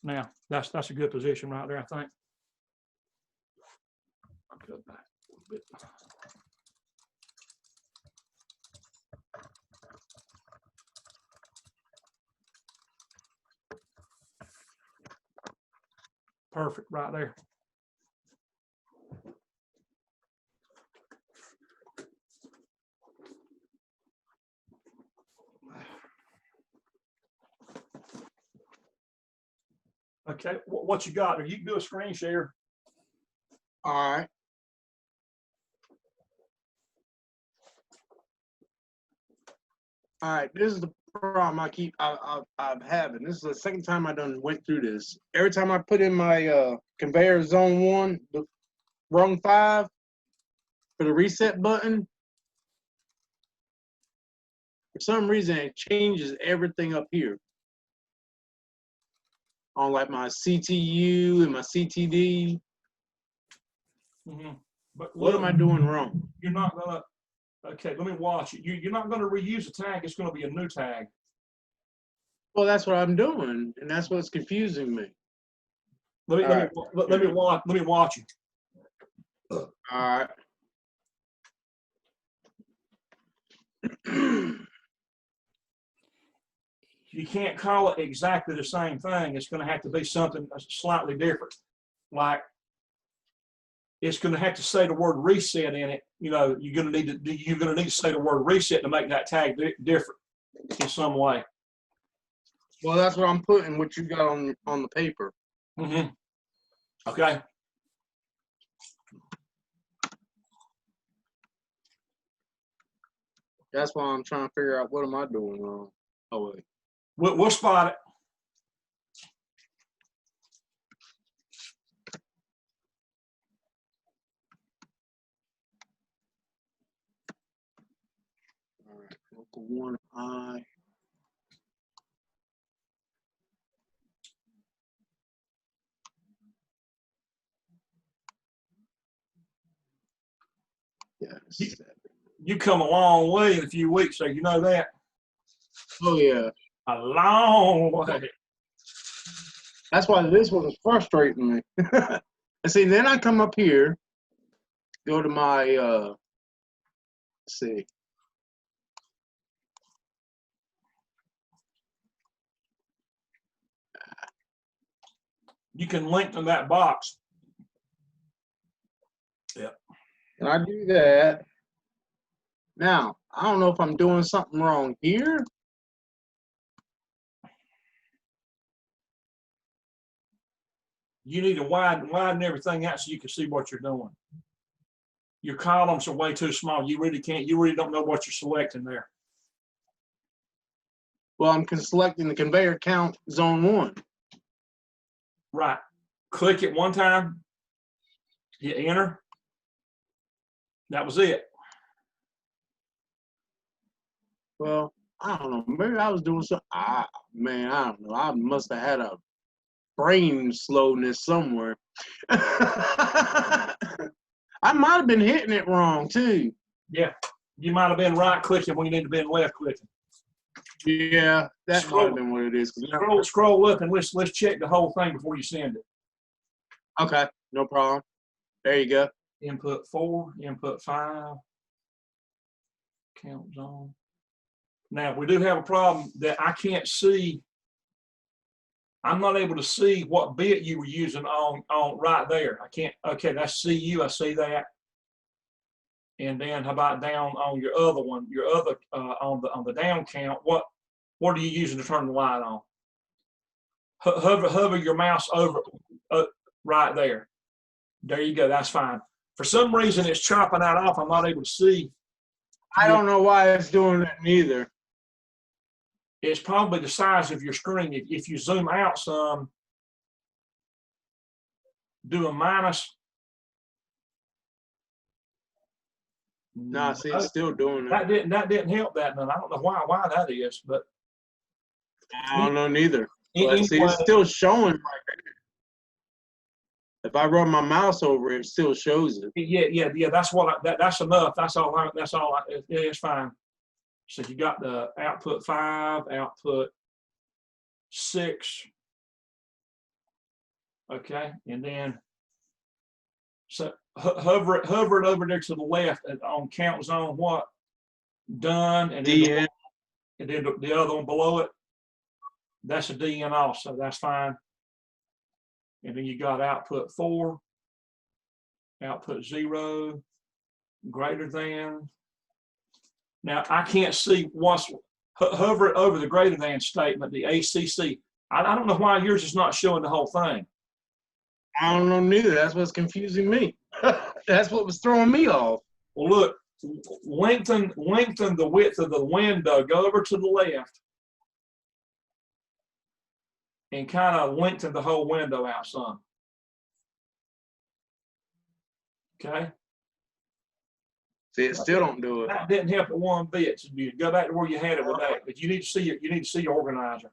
Now, that's a good position right there, I think. I'll go back a little bit. Perfect right there. Okay, what you got there? You can do a screen share. All right. All right, this is the problem I'm having. This is the second time I done went through this. Every time I put in my conveyor zone 1, the rung 5 for the reset button, for some reason it changes everything up here on like my CTU and my CTD. Mm-hmm. But what am I doing wrong? You're not gonna. Okay, let me watch it. You're not gonna reuse a tag. It's gonna be a new tag. Well, that's what I'm doing, and that's what's confusing me. Let me watch it. All right. You can't call it exactly the same thing. It's going to have to be something slightly different. Like it's going to have to say the word reset in it. You know, you're going to need to say the word reset to make that tag different in some way. Well, that's what I'm putting. What you got on the paper. Mm-hmm. Okay. That's why I'm trying to figure out what am I doing wrong. Oh wait. We'll spot it. All right. Local 1I. Yes. You come a long way in a few weeks, so you know that. Oh yeah. A long way. That's why this one was frustrating me. And see, then I come up here, go to my let's see. You can lengthen that box. Yep. And I do that. Now, I don't know if I'm doing something wrong here. You need to widen everything out so you can see what you're doing. Your columns are way too small. You really don't know what you're selecting there. Well, I'm selecting the conveyor count zone 1. Right. Click it one time, hit enter. That was it. Well, I don't know. Maybe I was doing something. Man, I don't know. I must have had a brain slowness somewhere. I might have been hitting it wrong too. Yeah. You might have been right clicking when you need to be left clicking. Yeah, that might have been what it is. Scroll up and let's check the whole thing before you send it. Okay, no problem. There you go. Input 4, input 5, count zone. Now we do have a problem that I can't see. I'm not able to see what bit you were using on right there. I can't. Okay, that's CU. I see that. And then how about down on your other one? Your other on the down count. What are you using to turn the light on? Hover your mouse over right there. There you go. That's fine. For some reason, it's chopping that off. I'm not able to see. I don't know why it's doing that neither. It's probably the size of your screen. If you zoom out some, do a minus. No, see, it's still doing it. That didn't help that none. I don't know why that is, but I don't know neither. But anyway, see, it's still showing right there. If I run my mouse over it, it still shows it. Yeah. That's what. That's enough. That's all. It's fine. So you got the output 5, output 6. Okay, and then so hover it over there to the left on count zone what? Done, and then the other one below it. That's a DN also. That's fine. And then you got output 4, output 0, greater than. Now I can't see once hover it over the greater than statement, the ACC. I don't know why yours is not showing the whole thing. I don't know neither. That's what's confusing me. That's what was throwing me off. Well, look, lengthen the width of the window. Go over to the left and kind of lengthen the whole window out some. Okay. See, it still don't do it. That didn't help it one bit. So you go back to where you had it with that, but you need to see it. You need to see your organizer.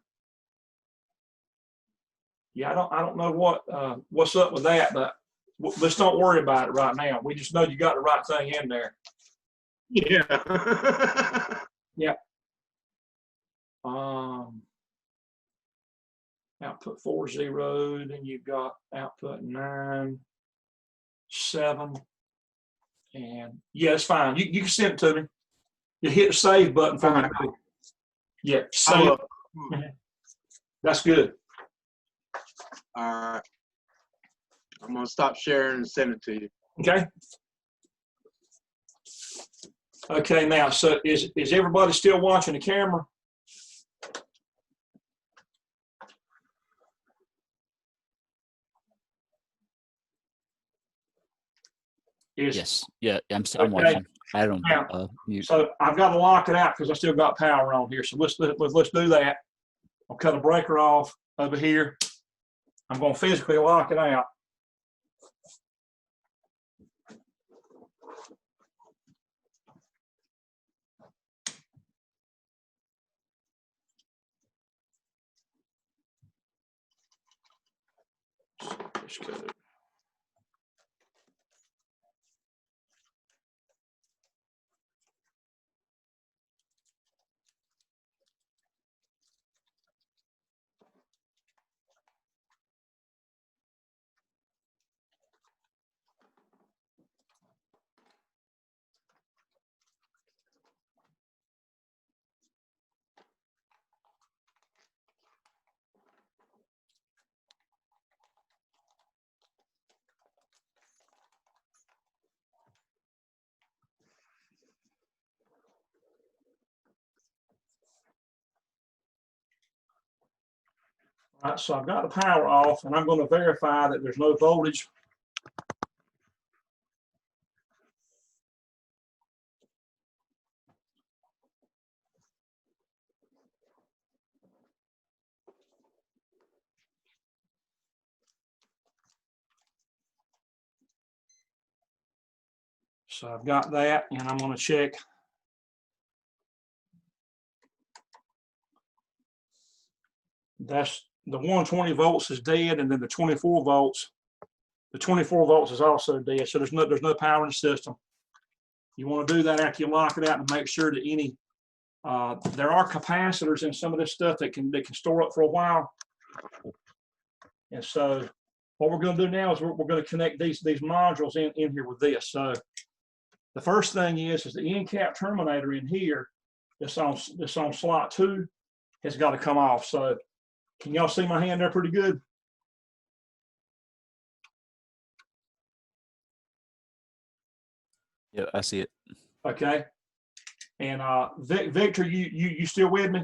Yeah, I don't know what's up with that, but let's don't worry about it right now. We just know you got the right thing in there. Yeah. Yeah. Output 4, 0. Then you've got output 9, 7. And yeah, it's fine. You can send it to me. You hit the save button for me. Yeah, save. That's good. All right. I'm gonna stop sharing and send it to you. Okay. Okay, now, so is everybody still watching the camera? Yes. Yeah, I'm watching. I don't mute. So I've got to lock it out because I still got power on here. So let's do that. I'll cut a breaker off over here. I'm going to physically lock it out. Let's go. All right, so I've got the power off, and I'm going to verify that there's no voltage. So I've got that, and I'm going to check. That's the 120 volts is dead, and then the 24 volts. The 24 volts is also dead, so there's no power in the system. You want to do that after you lock it out and make sure that any there are capacitors in some of this stuff that can store up for a while. And so what we're going to do now is we're going to connect these modules in here with this. So the first thing is the end cap terminator in here that's on slot 2 has got to come off. So can y'all see my hand there pretty good? Yeah, I see it. Okay. And Victor, you still with me?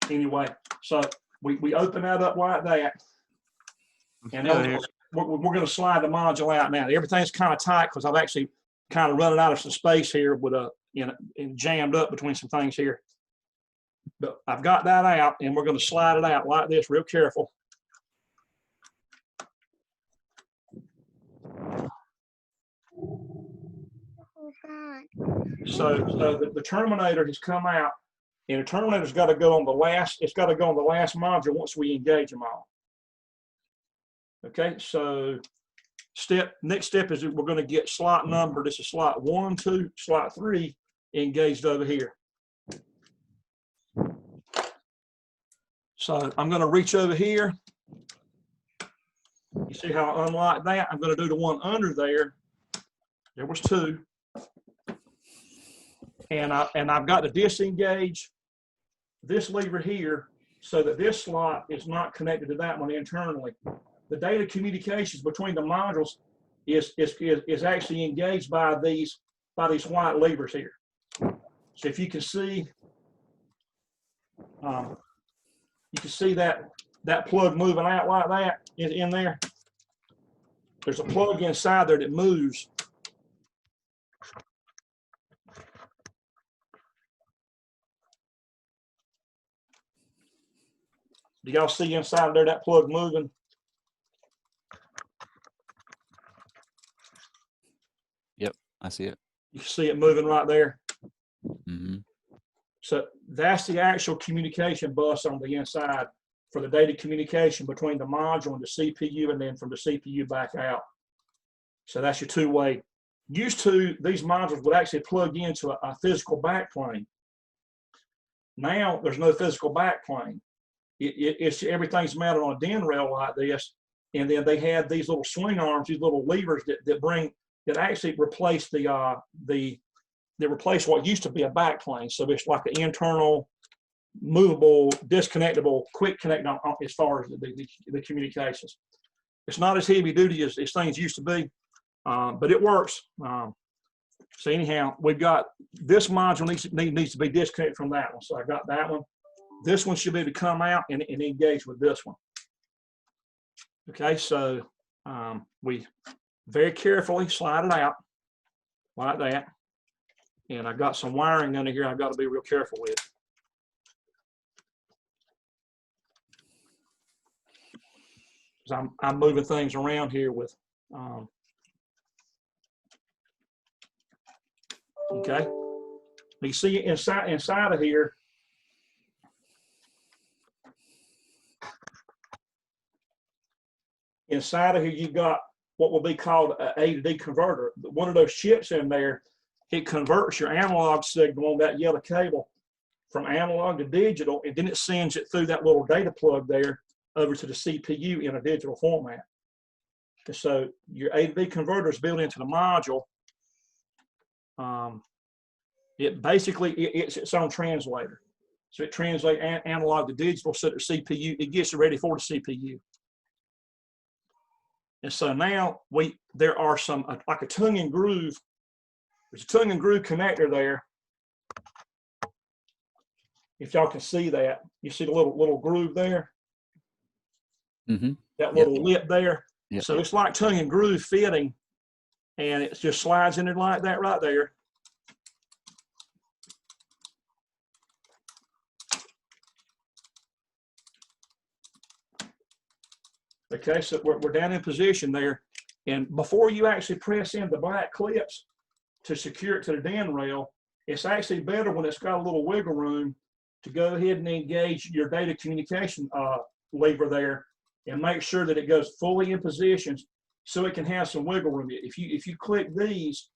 Anyway, so we open that up like that, and we're going to slide the module out now. Everything's kind of tight because I've actually kind of running out of some space here with and jammed up between some things here. But I've got that out, and we're going to slide it out like this, real careful. So the terminator has come out, and the terminator's got to go on the last. It's got to go on the last module once we engage them all. Okay, so next step is we're going to get slot number. This is slot 1, 2, slot 3 engaged over here. So I'm going to reach over here. You see how I unlock that? I'm going to do the one under there. There was 2. And I've got to disengage this lever here so that this slot is not connected to that one internally. The data communications between the modules is actually engaged by these white levers here. So if you can see, that plug moving out like that in there. There's a plug inside there that moves. Do y'all see inside there that plug moving? Yep, I see it. You can see it moving right there. Mm-hmm. So that's the actual communication bus on the inside for the data communication between the module and the CPU, and then from the CPU back out. So that's your two-way. Used to, these modules would actually plug into a physical backplane. Now there's no physical backplane. It's everything's mounted on a DIN rail like this, and then they have these little swing arms, these little levers that actually replace they replace what used to be a backplane. So it's like an internal, movable, disconnectable, quick connect as far as the communications. It's not as heavy duty as things used to be, but it works. So anyhow, we've got this module needs to be disconnected from that one. So I got that one. This one should be able to come out and engage with this one. Okay, so we very carefully slide it out like that. And I've got some wiring under here I've got to be real careful with. Because I'm moving things around here with, okay. You see inside of here, you've got what will be called an A to D converter. One of those chips in there, it converts your analog signal on that yellow cable from analog to digital, and then it sends it through that little data plug there over to the CPU in a digital format. And so your A to D converter is built into the module. It's its own translator. So it translates analog to digital so that the CPU, it gets it ready for the CPU. And so now there are some, like a tongue and groove There's a tongue and groove connector there. If y'all can see that, you see the little groove there? Mm-hmm. That Yep. little lip there. Yep. So it's like tongue and groove fitting, and it just slides in there like that right there. Okay, so we're down in position there. And before you actually press in the black clips to secure it to the DIN rail, it's actually better when it's got a little wiggle room to go ahead and engage your data communication lever there and make sure that it goes fully in position so it can have some wiggle room. If you click these,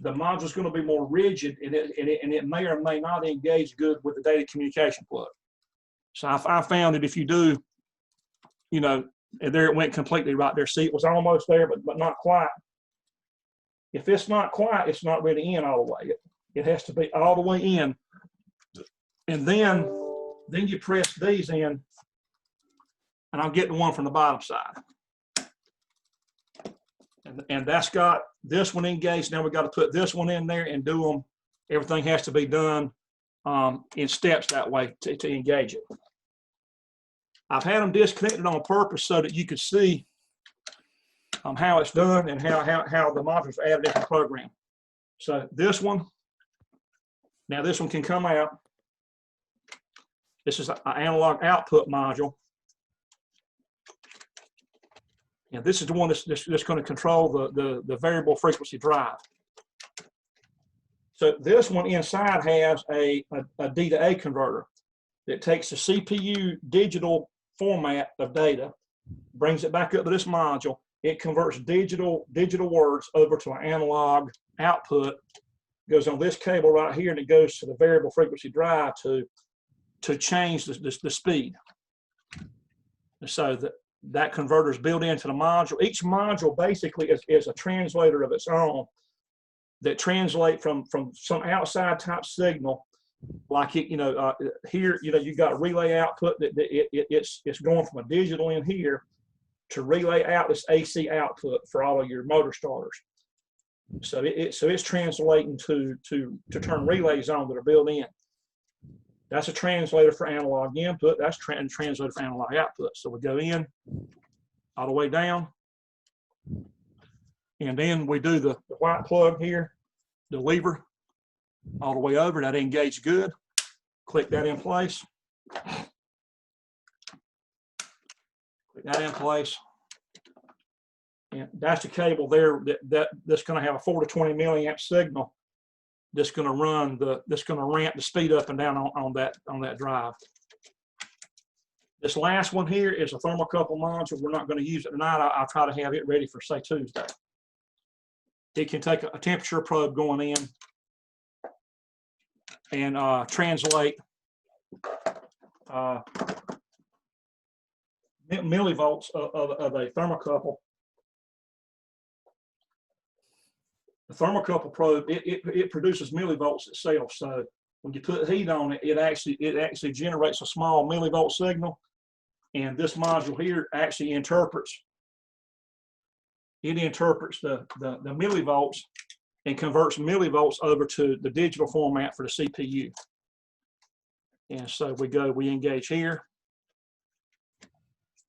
the module's going to be more rigid, and it may or may not engage good with the data communication plug. So I found that if you do, you know, and there it went completely right there. See, it was almost there, but not quite. If it's not quite, it's not really in all the way. It has to be all the way in. And then you press these in, and I'll get the one from the bottom side. And that's got this one engaged. Now we got to put this one in there and do them. Everything has to be done in steps that way to engage it. I've had them disconnected on purpose so that you could see how it's done and how the modules are added into the program. So this one, now this one can come out. This is an analog output module. And this is the one that's going to control the variable frequency drive. So this one inside has a D to A converter that takes the CPU digital format of data, brings it back up to this module. It converts digital words over to an analog output, goes on this cable right here, and it goes to the variable frequency drive to change the speed. So that converter is built into the module. Each module basically is a translator of its own that translate from some outside type signal, like it, here, you've got relay output that it's going from a digital in here to relay out this AC output for all of your motor starters. So it's translating to turn relays on that are built in. That's a translator for analog input. That's a translator for analog output. So we go in all the way down, and then we do the white plug here, the lever, all the way over. That engaged good. Click that in place. Click that in place. And that's the cable there that's going to have a 4 to 20 milliamp signal. That's going to ramp the speed up and down on that drive. This last one here is a thermocouple module. We're not going to use it tonight. I'll try to have it ready for, say, Tuesday. It can take a temperature probe going in and translate millivolts of a thermocouple. The thermocouple probe, it produces millivolts itself. So when you put heat on it, it actually generates a small millivolt signal. And this module here actually interprets the millivolts and converts millivolts over to the digital format for the CPU. And so we engage here,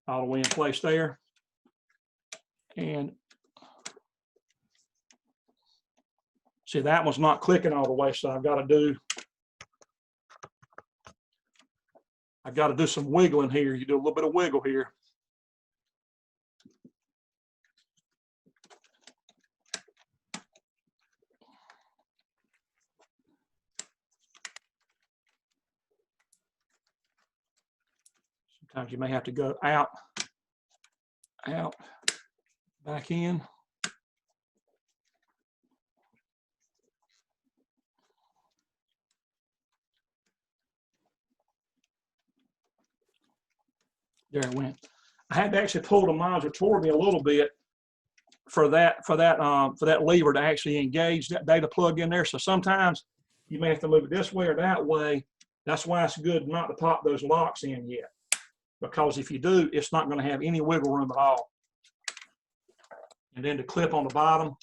all the way in place there. And see, that one's not clicking all the way, so I've got to do some wiggling here. You do a little bit of wiggle here. Sometimes you may have to go out, back in. There it went. I had to actually pull the module toward me a little bit for that lever to actually engage that data plug in there. So sometimes you may have to move it this way or that way. That's why it's good not to pop those locks in yet, because if you do, it's not going to have any wiggle room at all. And then to clip on the bottom,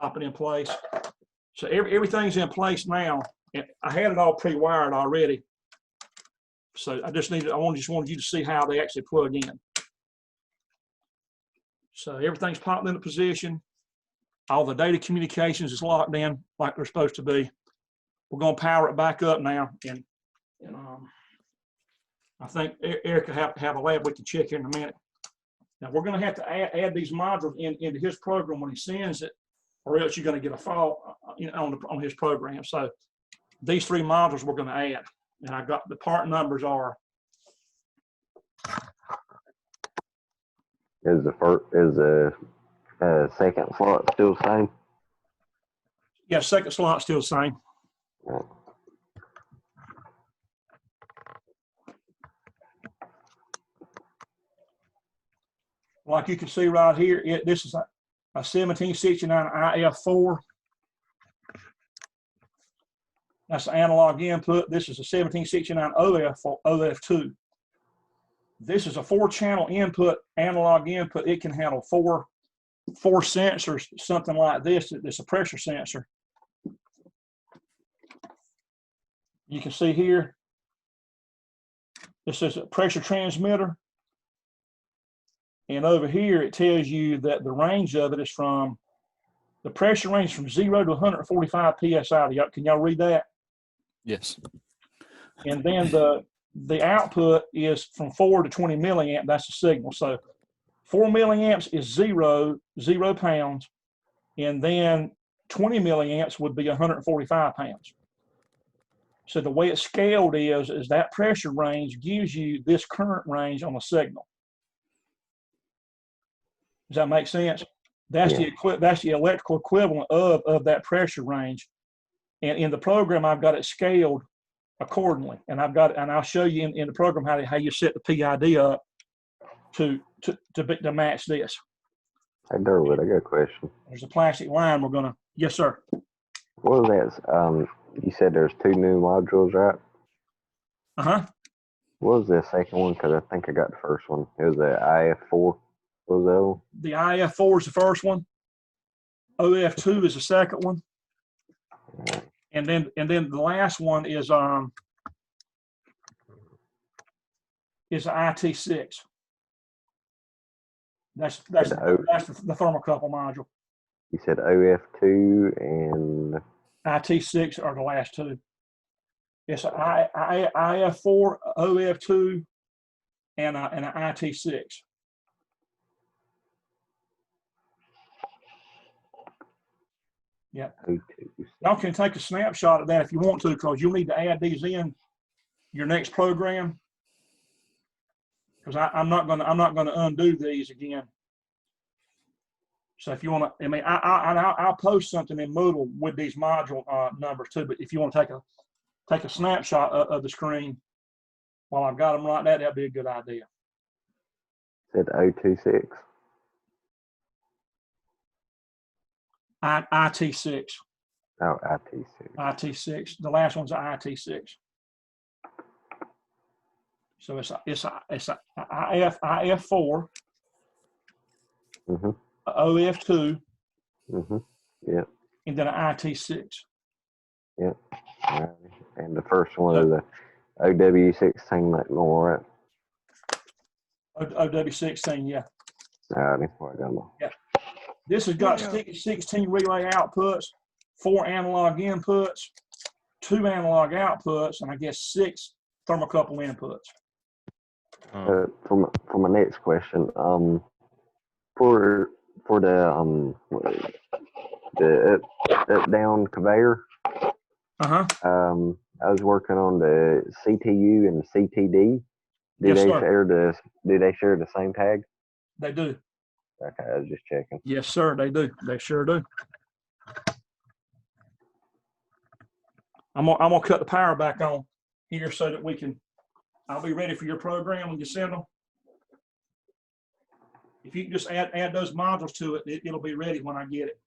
pop it in place. So everything's in place now. And I had it all pre-wired already. So I just wanted you to see how they actually plug in. So everything's popped into position. All the data communications is locked in like they're supposed to be. We're going to power it back up now. And I think Eric will have a lab we can check here in a minute. Now we're going to have to add these modules into his program when he sends it, or else you're going to get a fault on his program. So these 3 modules we're going to add. And I got the part numbers are. Is the second slot still the same? Yeah, second slot still the same. Yeah. Like you can see right here, this is a 1769 IF4. That's the analog input. This is a 1769 OF2. This is a 4-channel input, analog input. It can handle four sensors, something like this. It's a pressure sensor. You can see here, this is a pressure transmitter. And over here, it tells you that the range of it is the pressure range from 0 to 145 PSI. Can y'all read that? Yes. And then the output is from 4 to 20 milliamp. That's the signal. So 4 milliamps is 0 pounds. And then 20 milliamps would be 145 pounds. So the way it's scaled is that pressure range gives you this current range on the signal. Does that make sense? That's the electrical equivalent of that pressure range. And in the program, I've got it scaled accordingly. And I'll show you in the program how you set the PID up to match this. Hey, Durwood, I got a question. There's a plastic line we're gonna. Yes, sir. What was that? You said there's 2 new modules, right? Uh-huh. What was the second one? Because I think I got the first one. It was the IF4. What was that one? The IF4 is the first one. OF2 is the second one. And then the last one is the IT6. That's the thermocouple module. You said OF2 and IT6 are the last 2. It's an IF4, OF2, and an IT6. Yeah. Y'all can take a snapshot of that if you want to, because you'll need to add these in your next program. Because I'm not gonna undo these again. So if you want to, I mean, I'll post something in Moodle with these module numbers too. But if you want to take a snapshot of the screen while I've got them like that, that'd be a good idea. Said 026. IT6. Oh, IT6. IT6. The last one's IT6. So it's a IF4. Mm-hmm. OF2. Mm-hmm. Yeah. And then an IT6. Yep. Right. And the first one is the OW16 like more, right? OW16, yeah. Yeah. This has got 16 relay outputs, 4 analog inputs, 2 analog outputs, and I guess 6 thermocouple inputs. For my next question, for the up down conveyor, I was working on the CTU and the CTD. Do they share the same tag? They do. Okay, I was just checking. Yes, sir. They do. They sure do. I'm gonna cut the power back on here so that I'll be ready for your program when you send them. If you can just add those modules to it, it'll be ready when I get it.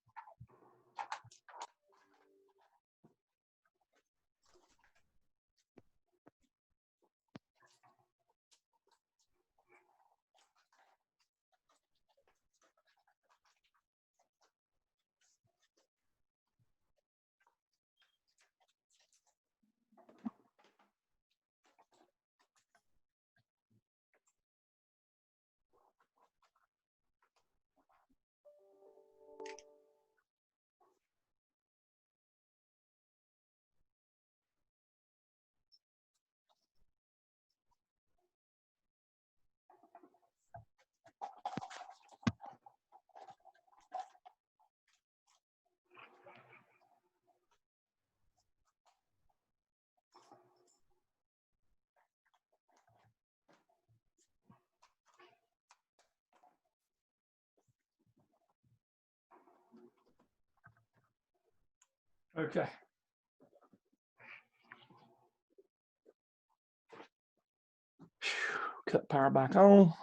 Okay. Cut power back on.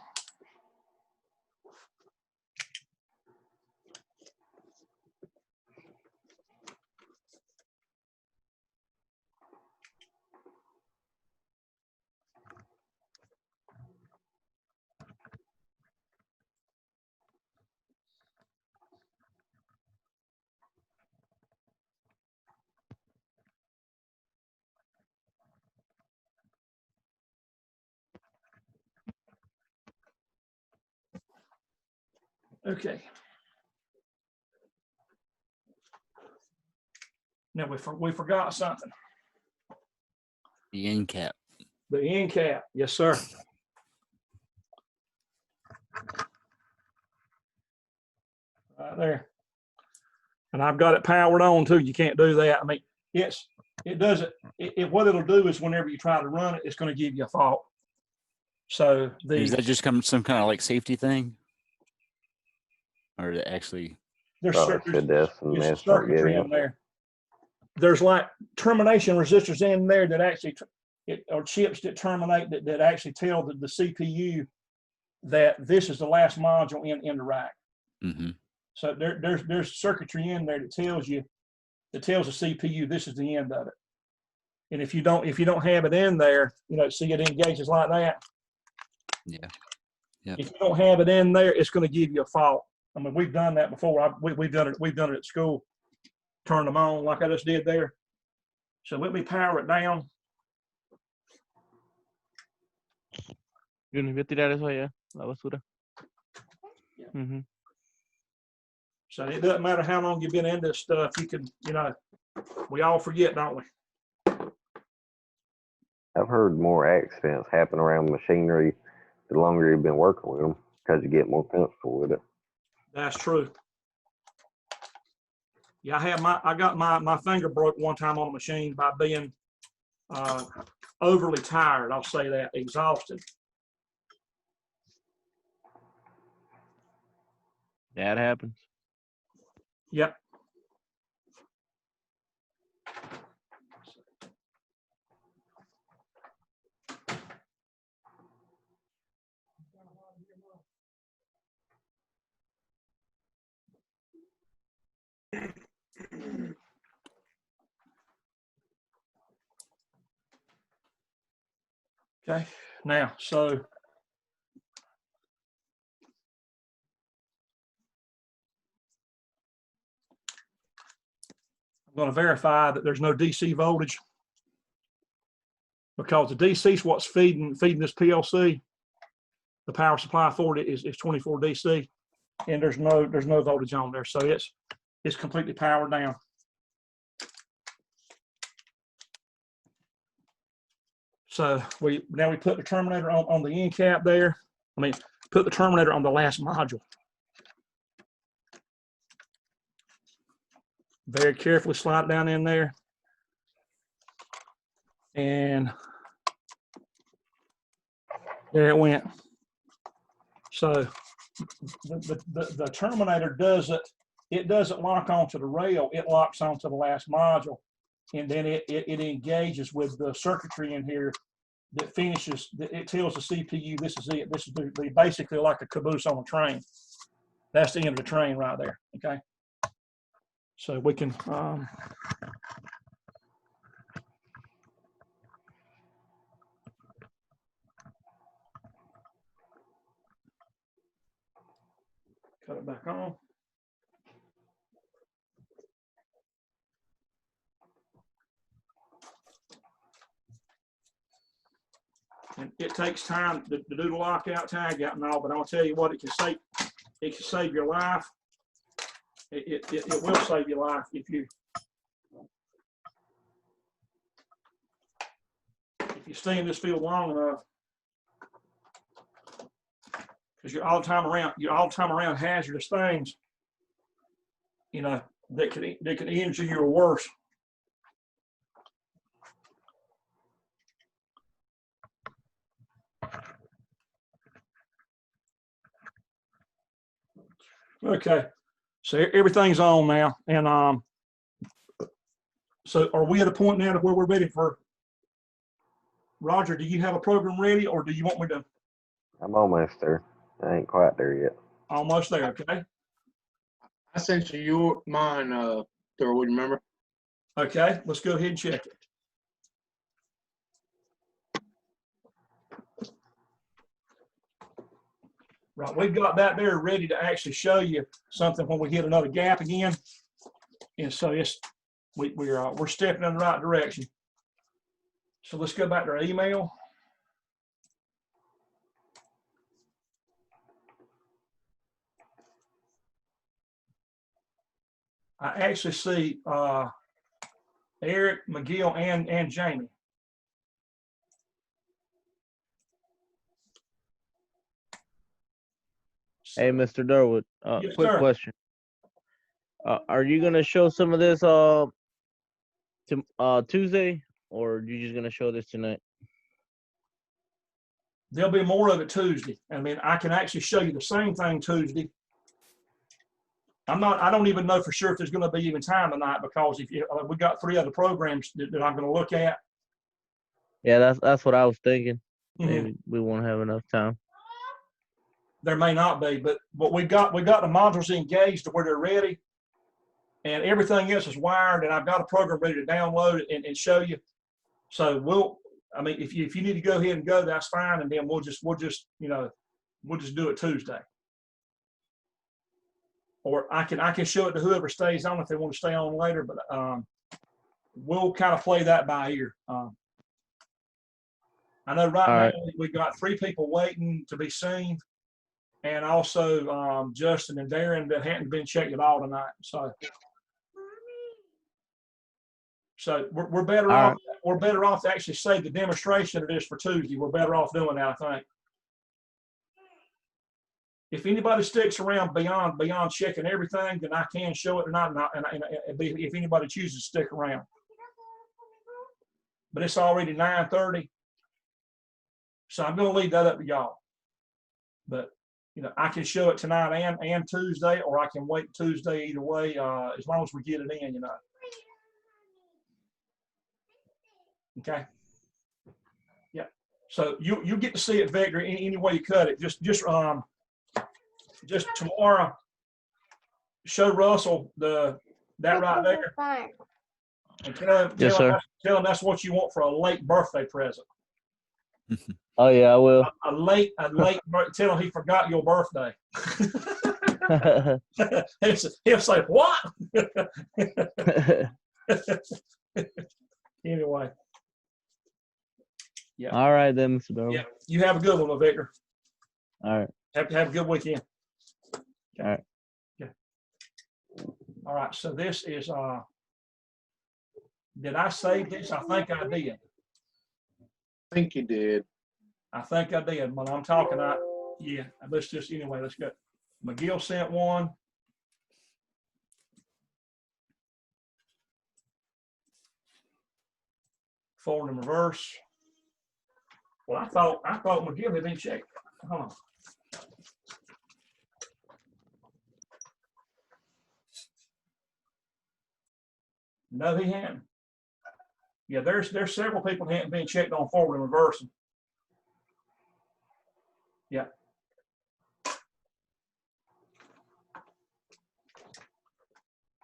Okay. Now we forgot something. The end cap. The end cap. Yes, sir. Right there. And I've got it powered on too. You can't do that. I mean, yes, it doesn't. What it'll do is whenever you try to run it, it's going to give you a fault. So Is that just some kind of like safety thing? Or it actually? There's there's circuitry in there. There's like termination resistors in there that actually, or chips that terminate that actually tell the CPU that this is the last module in the rack. Mm-hmm. So there's circuitry in there that tells the CPU this is the end of it. And if you don't have it in there, see it engages like that. Yeah. Yeah. If you don't have it in there, it's going to give you a fault. I mean, we've done that before. We've done it at school. Turn them on like I just did there. So let me power it down. You need to tirar eso allá, la basura. Mm-hmm. So it doesn't matter how long you've been in this stuff. You can, we all forget, don't we? I've heard more accidents happen around machinery the longer you've been working with them because you get more comfortable with it. That's true. Yeah, I got my finger broke one time on a machine by being overly tired. I'll say that, exhausted. That happens. Yep. Okay, now, so I'm going to verify that there's no DC voltage because the DC is what's feeding this PLC. The power supply for it is 24 DC, and there's no voltage on there, so it's completely powered down. So now we put the terminator on the end cap there. I mean, put the terminator on the last module. Very carefully slide it down in there. And there it went. So the terminator doesn't lock onto the rail, it locks onto the last module. And then it engages with the circuitry in here that finishes, it tells the CPU this is it. This is basically like a caboose on a train. That's the end of the train right there, okay? So we can, cut it back on. And it takes time to do the lockout, tag out, and all, but I'll tell you what, it can save your life. It will save your life if you stay in this field long enough. Because you're all the time around hazardous things, that could injure you or worse. Okay, so everything's on now, and So are we at a point now to where we're ready for, Roger, do you have a program ready or do you want me to? I'm almost there. I ain't quite there yet. Almost there, okay? I sent you mine, Durwood, remember? Okay, let's go ahead and check it. Right, we've got that there ready to actually show you something when we hit another gap again. And so it's, we're stepping in the right direction. So let's go back to our email. I actually see Eric, McGill, and Jamie. Hey, Mr. Durwood, Yes, quick sir. question. Are you gonna show some of this Tuesday, or are you just gonna show this tonight? There'll be more of it Tuesday. I mean, I can actually show you the same thing Tuesday. I don't even know for sure if there's going to be even time tonight because if you, we got 3 other programs that I'm going to look at. Yeah, that's what I was thinking. Mhm. Maybe we won't have enough time. There may not be, but we got the modules engaged to where they're ready, and everything else is wired, and I've got a program ready to download it and show you. So I mean, if you need to go ahead and go, that's fine, and then we'll just you know, we'll just do it Tuesday. Or I can show it to whoever stays on if they want to stay on later, but we'll kind of play that by ear. I know right now we've got 3 people waiting to be seen, and also Justin and Darren that hadn't been checked at all tonight. So we're better off. We're better off to actually save the demonstration of this for Tuesday. We're better off doing that, I think. If anybody sticks around beyond checking everything, then I can show it or not, and if anybody chooses to stick around. But it's already 9:30, so I'm going to leave that up to y'all. But you know, I can show it tonight and Tuesday, or I can wait Tuesday. Either way, as long as we get it in, you know. Okay. Yeah. So you get to see it, Victor, any way you cut it. Just tomorrow, show Russell that right there, and tell him that's what you want for a late birthday present. Oh yeah, I will. A late tell him he forgot your birthday. He'll say what? Anyway. Yeah. All right then, Mr. Durwood. Yeah. You have a good one, Victor. All right. Have a good weekend. All right. Yeah. All right. So this is did I save this? I think I did. I think you did. I think I did. When I'm talking, yeah. Let's go. McGill sent one. Forward and reverse. Well, I thought McGill had been checked. Hold on. No, he hadn't. Yeah, there's several people that hadn't been checked on forward and reversing. Yeah.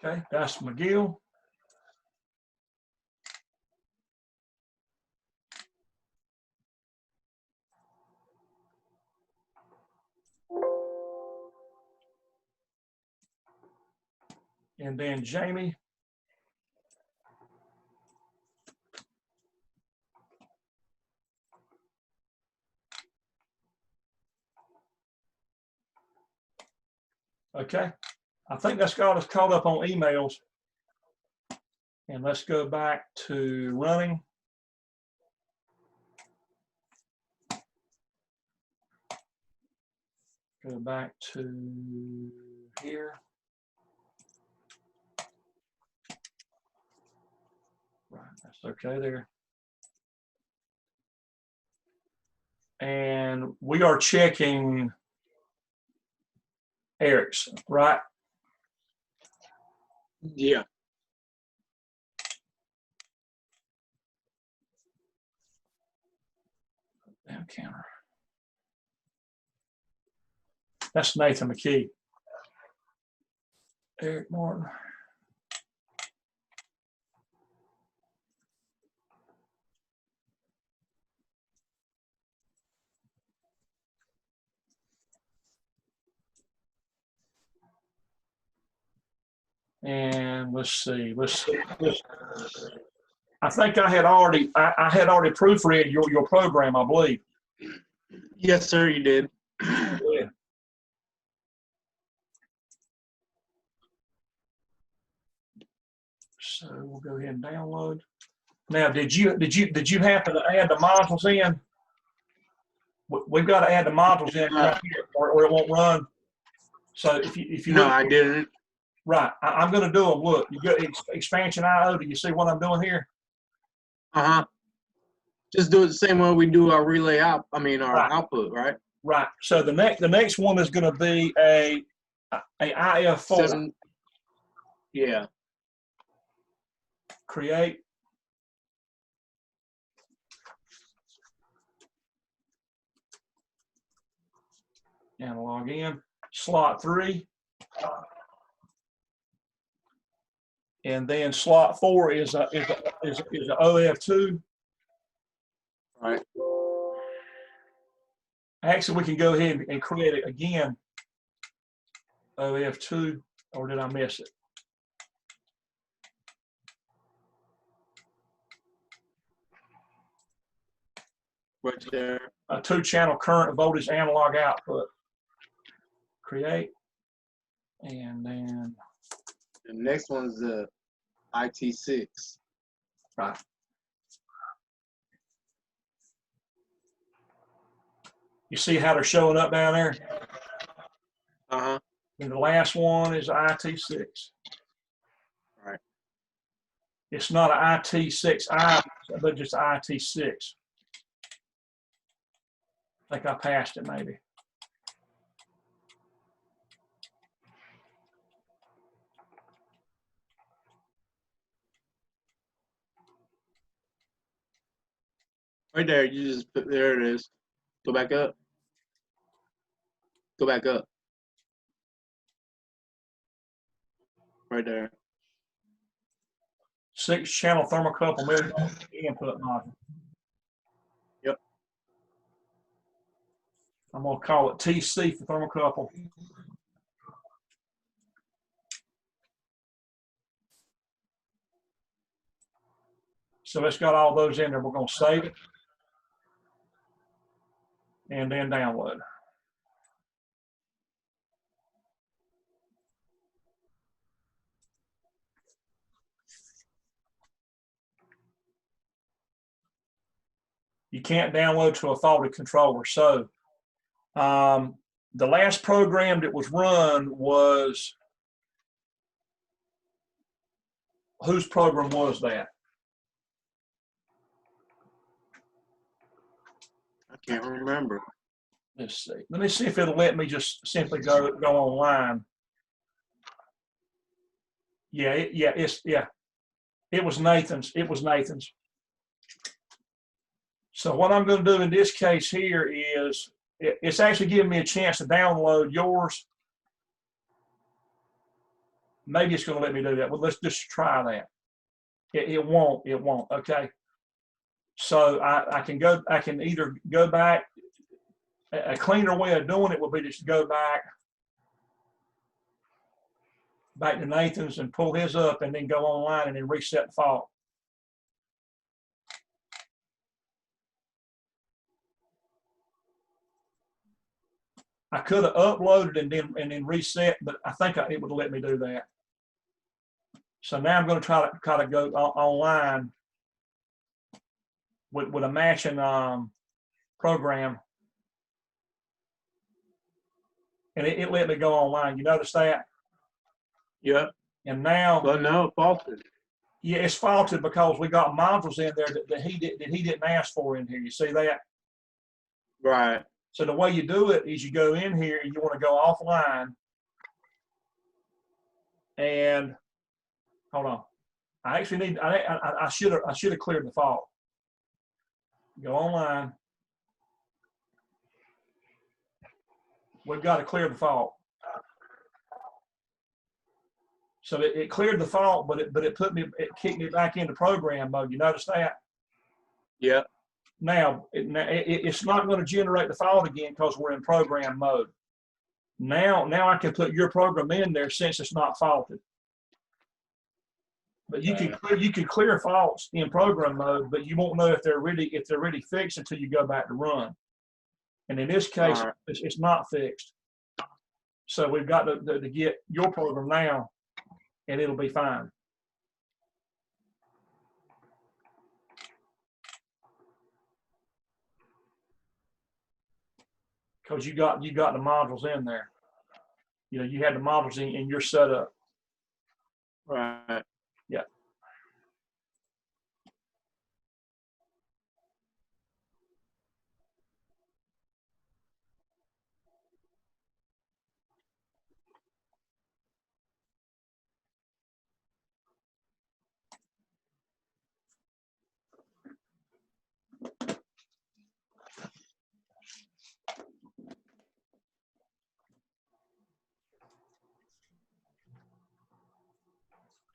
Okay, that's McGill. And then Jamie. Okay, I think that's got us caught up on emails. And let's go back to running. Go back to here. Right, that's okay there. And we are checking Eric's, right? Yeah. Down counter. That's Nathan McKee. Eric Martin. And let's see. I think I had already proofread your program, I believe. Yes, sir, you did. Yeah. So we'll go ahead and download. Now, did you happen to add the modules in? We've got to add the modules in right here, or it won't run. So if you no, look, I didn't. Right, I'm going to do them. Look, you got expansion IO. Do you see what I'm doing here? Just do it the same way we do our relay out. I mean, our output, right? Right. So the next one is going to be a IF4. Yeah. Create. And log in. Slot 3. And then slot 4 is a OF2. Right. Actually, we can go ahead and create it again. OF2, or did I miss it? Right there. A 2-channel current voltage analog output. Create. And then the next one's the IT6. Right. You see how they're showing up down there? And the last one is IT6. Right. It's not an IT6I, but just IT6. I think I passed it maybe. Right there, you just put, there it is. Go back up. Go back up. Right there. 6-channel thermocouple input module. Yep. I'm going to call it TC for thermocouple. So it's got all those in there. We're going to save it and then download. You can't download to a faulty controller. So the last program that was run was, whose program was that? I can't remember. Let's see. Let me see if it'll let me just simply go online. Yeah, it was Nathan's. It was Nathan's. So what I'm going to do in this case here is, it's actually giving me a chance to download yours. Maybe it's going to let me do that. Well, let's just try that. It won't. Okay. So I can either go back. A cleaner way of doing it would be just to go back to Nathan's and pull his up and then go online and then reset the fault. I could have uploaded and then reset, but I think it would let me do that. So now I'm going to try to go online with a matching program, and it let me go online. You notice that? Yep. And now, but no, faulted. Yeah, it's faulted because we got modules in there that he didn't ask for in here. You see that? Right. So the way you do it is you go in here and you want to go offline. And hold on, I actually need. I should have cleared the fault. Go online. we've got to clear the fault. So it cleared the fault, but it kicked me back into program mode. You notice that? Yeah. Now it's not going to generate the fault again because we're in program mode. Now I can put your program in there since it's not faulted. But you can clear faults in program mode, but you won't know if they're really fixed until you go back to run. And in this case, it's not fixed. So we've got to get your program now, and it'll be fine. Because you got the modules in there. You know, you had the modules in your setup. Right. Yeah.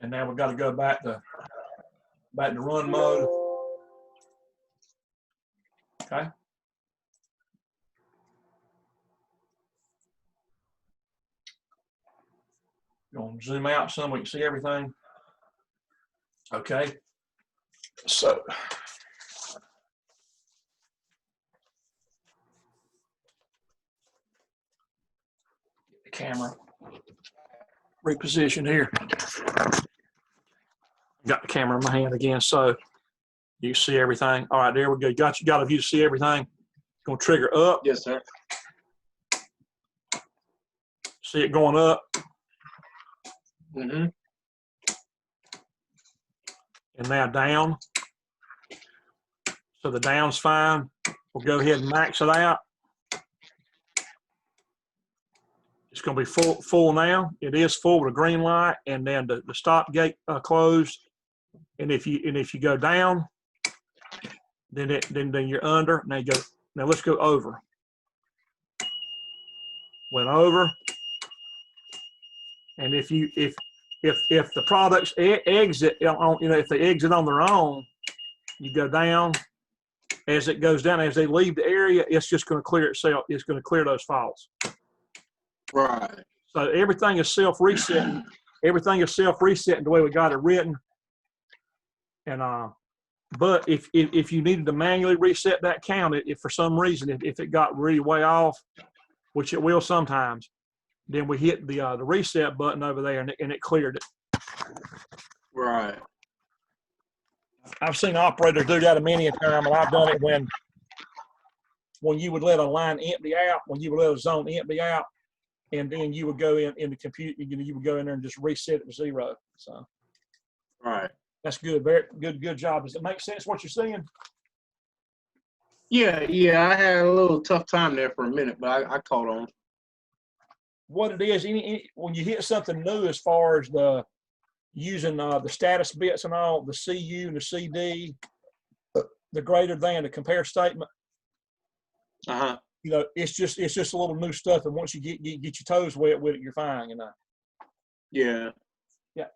And now we've got to go back to run mode. Okay. Going to zoom out some, we can see everything. Okay. So the camera repositioned here. Got the camera in my hand again, so you see everything. All right, there we go. Got a view to see everything. Gonna trigger up. Yes, sir. See it going up. Mm-hmm. And now down. So the down's fine. We'll go ahead and max it out. It's going to be full now. It is full with a green light, and then the stop gate closed. And if you go down, then you're under. Now let's go over. Went over. And if the products exit on, if they exit on their own, you go down. As it goes down, as they leave the area, it's just going to clear itself. It's going to clear those faults. Right. So everything is self-resetting. Everything is self-resetting the way we got it written. And but if you needed to manually reset that count, if for some reason if it got really way off, which it will sometimes, then we hit the reset button over there, and it cleared it. Right. I've seen operators do that many a time, and I've done it when you would let a line empty out, when you would let a zone empty out, and then you would go in the computer, you would go in there and just reset it to 0. So, right. That's good. Very good job. Does it make sense what you're saying? Yeah. I had a little tough time there for a minute, but I caught on. What it is, when you hit something new as far as using the status bits and all, the CU and the CD, the greater than, the compare statement. It's just a little new stuff, and once you get your toes wet with it, you're fine. Yeah. Yeah.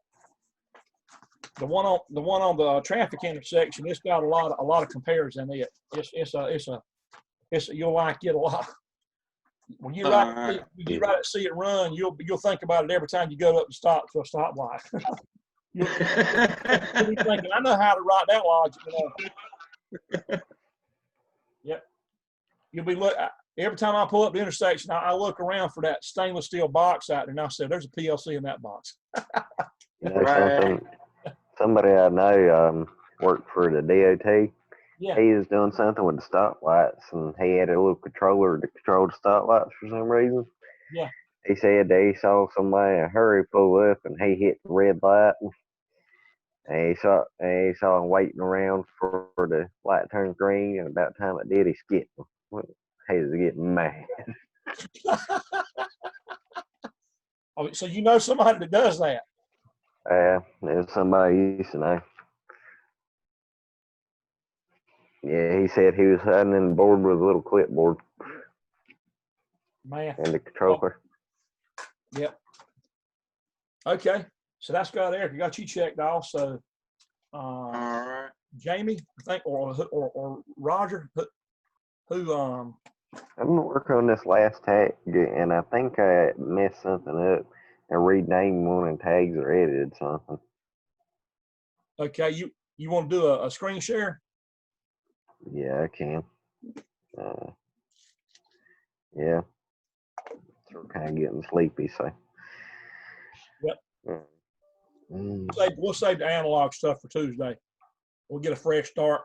The one on the traffic intersection, it's got a lot of compares in it. It's you'll like it a lot. When you write it, see it run, you'll think about it every time you go up and stop to a stoplight. You'll be thinking, I know how to write that logic. Yep. You'll be every time I pull up the intersection, I look around for that stainless steel box out there, and I said, "There's a PLC in that box." Somebody I know worked for the DOT. Yeah. He was doing something with the stoplights, and he had a little controller to control the stoplights for some reason. Yeah. He said that he saw somebody in a hurry pull up, and he hit the red light, and he saw him waiting around for the light to turn green, and about the time it did, he skipped him. He was getting mad. Oh, so you know somebody that does that? Yeah, there's somebody you used to know. Yeah, he said he was hiding in the board with a little clipboard. Man. and the controller. Yep. Okay. So that's got Eric. I got you checked off. So, All right. Jamie, I think, or Roger, who I'm gonna work on this last tag, and I think I messed something up and renamed one of the tags or edited something. okay, you want to do a screen share? Yeah, I can. Yeah. So kind of getting sleepy, so. Yep. We'll save the analog stuff for Tuesday. We'll get a fresh start.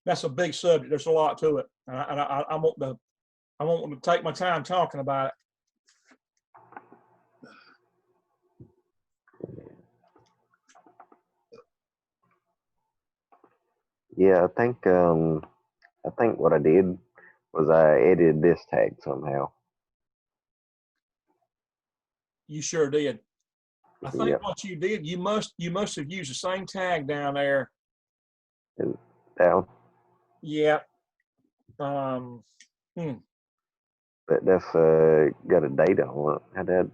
That's a big subject. There's a lot to it, and I want to take my time talking about it. Yeah, I think what I did was I edited this tag somehow. You sure did. I think Yep. what you did, you must have used the same tag down there. Down. Yeah. But that's got a date on it. How that?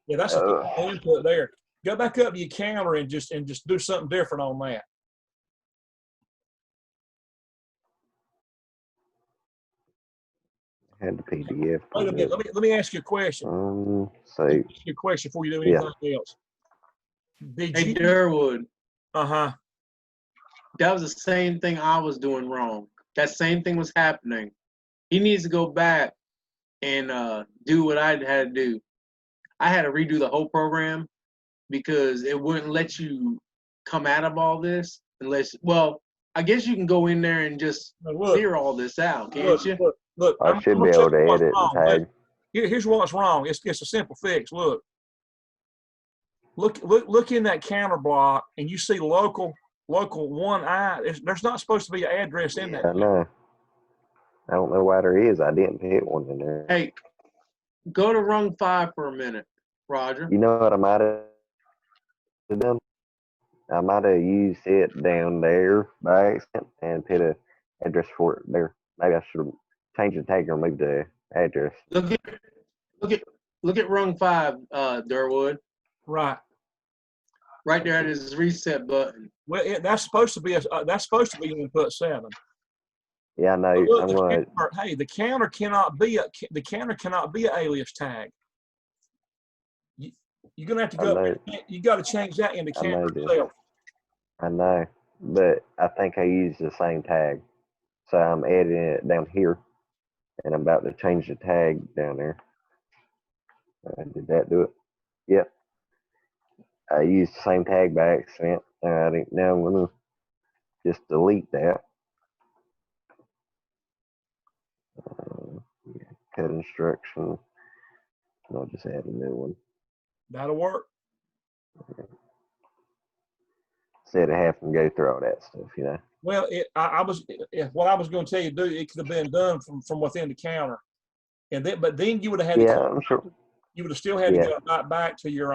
Yeah, that's a input there. Go back up to your counter and just do something different on that. Had the PDF. Wait a minute. Let me ask you a question. So Let me ask you a question before you do anything else. Hey, Durwood. Uh-huh. That was the same thing I was doing wrong. That same thing was happening. He needs to go back and do what I had to do. I had to redo the whole program because it wouldn't let you come out of all this unless, well, I guess you can go in there and just clear all this out, can't you? Look, I should be able to edit and tag. Here's what's wrong. It's a simple fix. Look in that counter block, and you see local 1I. There's not supposed to be an address in that. I know. I don't know why there is. I didn't put one in there. Hey, go to rung 5 for a minute, Roger. You know what I might have done? I might have used it down there by accident and put an address for it there. Maybe I should have changed the tag or moved the address. Look at rung 5, Durwood. Right. Right there at his reset button. Well, that's supposed to be input 7. Yeah, I know. Look, the counter cannot be an alias tag. You're gonna have to go. You got to change that into counter itself. I know, but I think I used the same tag, so I'm editing it down here, and I'm about to change the tag down there. Did that do it? Yep. I used the same tag by accident. Now I'm gonna just delete that. Cut instruction. I'll just add a new one. That'll work. Instead of having to go through all that stuff, you know. Well, what I was going to tell you to do, it could have been done from within the counter, but then you would have had. Yeah, I'm sure. You would have still had to go back to your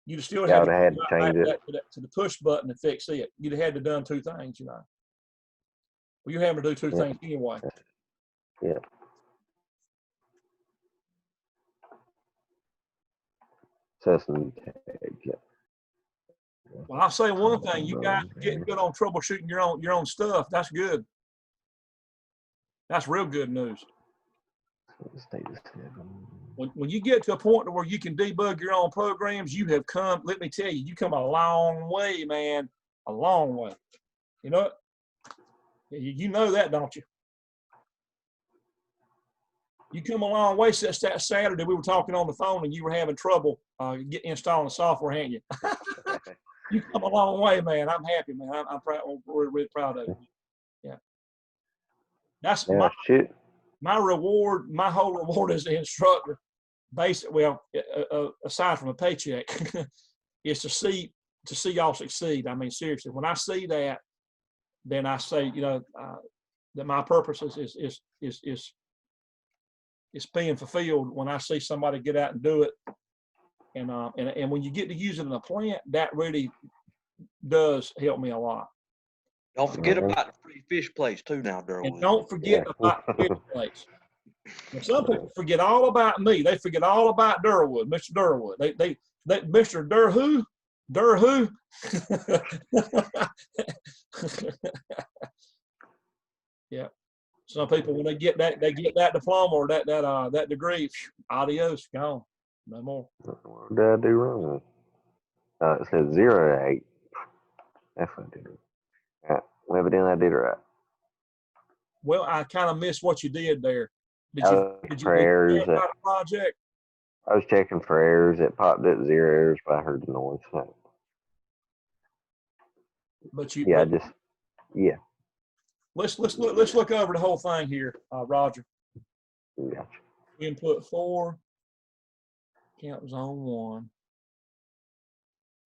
You'd have still had to change it to the push button to fix it. You'd have had to done 2 things, you know. Well, you're having to do 2 things anyway. Yeah. System tag. Yeah. Well, I'll say one thing: you guys are getting good on troubleshooting your own stuff. That's good. That's real good news. When you get to a point where you can debug your own programs, you have come. Let me tell you, you come a long way, man. A long way. You know what? You know that, don't you? You come a long way since that Saturday we were talking on the phone and you were having trouble installing the software, hadn't you? You come a long way, man. I'm happy, man. I'm proud. We're really proud of you. Yeah. That's my reward. My whole reward as the instructor, basically, aside from a paycheck, is to see y'all succeed. I mean, seriously, when I see that, then I say, you know, that my purpose is being fulfilled when I see somebody get out and do it. And when you get to use it in a plant, that really does help me a lot. Don't forget about the free fish place too now, Durwood. And don't forget about the fish place. And some people forget all about me. They forget all about Durwood, Mr. Durwood. They Mr. Durwho? Durwho? Yeah. Some people, when they get that diploma or that degree, adios, gone, no more. What did I do wrong? It says 0 to 8. That's what I did. Yeah, well, evidently I did it right. Well, I kind of missed what you did there. Did I you was for errors. verify the project? I was checking for errors. It popped up 0 errors, but I heard the noise. So. But you, Yeah, but yeah. let's look over the whole thing here, Roger. Gotcha. Input 4, count zone 1,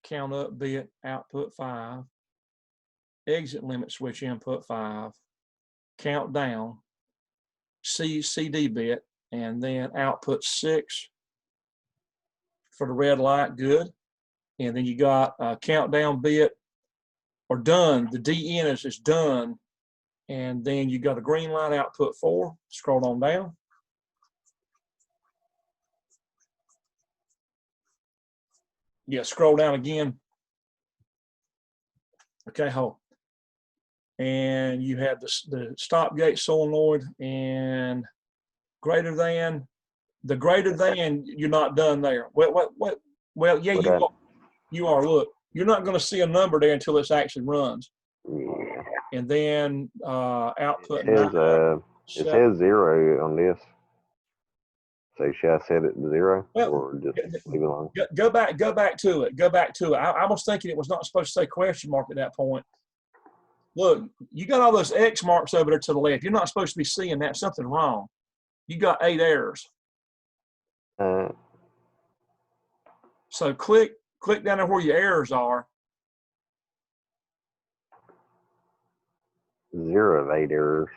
count up bit, output 5, exit limit switch input 5, count down, CD bit, and then output 6 for the red light, good. And then you got a countdown bit or done, the DN is done. And then you got a green light output 4, scroll on down. Yeah, scroll down again. Okay, hold. And you have the stop gate solenoid and greater than. The greater than, you're not done there. Well, yeah, you are. Look, you're not going to see a number there until it actually runs. Yeah. And then output. It says 0 on this. So should I set it to 0 or just leave it alone? Go back to it. Go back to it. I was thinking it was not supposed to say question mark at that point. Look, you got all those X marks over there to the left. You're not supposed to be seeing that. Something wrong. You got 8 errors. So click down there where your errors are. 0 of 8 errors.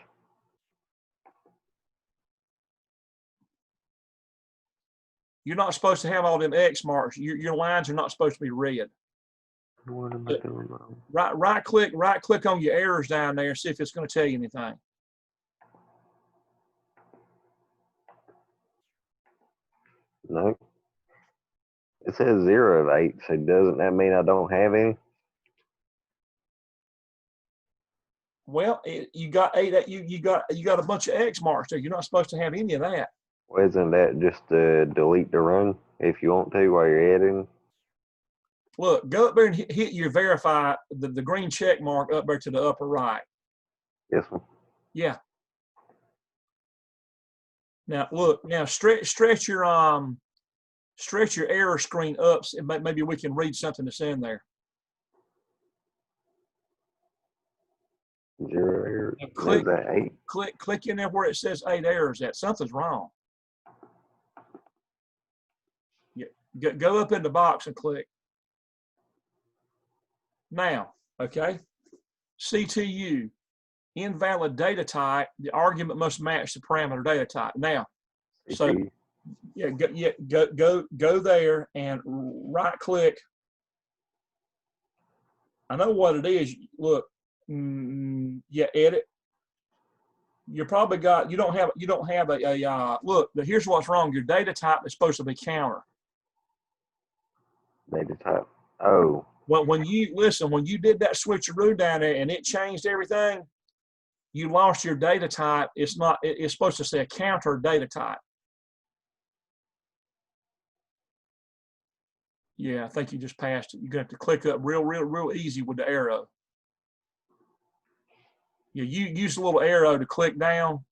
You're not supposed to have all them X marks. Your lines are not supposed to be red. What am I doing wrong? Right click on your errors down there and see if it's going to tell you anything. No. It says 0 of 8, so doesn't that mean I don't have any? Well, you got 8. You got a bunch of X marks there. You're not supposed to have any of that. Well, isn't that just delete the run if you want to while you're editing? Look, go up there and hit your verify, the green check mark up there to the upper right. Yes, ma'am. Yeah. Now look, now stretch your error screen up. So maybe we can read something that's in there. 0 errors. Click, that 8? click in there where it says 8 errors at. Something's wrong. Yeah, go up in the box and click. Now, okay. CTU, invalid data type. The argument must match the parameter data type. Now, so yeah, go there and right click. I know what it is. Look, yeah, edit. You probably got, you don't have a look, here's what's wrong. Your data type is supposed to be counter. Data type. Oh. Well, when you did that switcheroo down there and it changed everything, you lost your data type. It's supposed to say a counter data type. Yeah, I think you just passed it. You're gonna have to click up real easy with the arrow. Yeah, you use the little arrow to click down,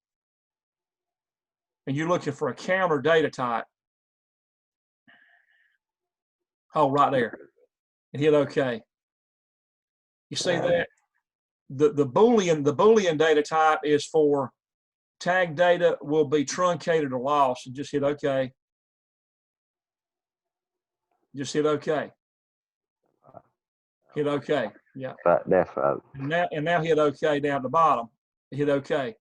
and you're looking for a counter data type. Oh, right there, and hit OK. You see that? The Boolean data type is for tag data will be truncated or lost, and just hit OK. Just hit OK. Hit OK. Yeah. That's right. And now hit OK down at the bottom. Hit OK.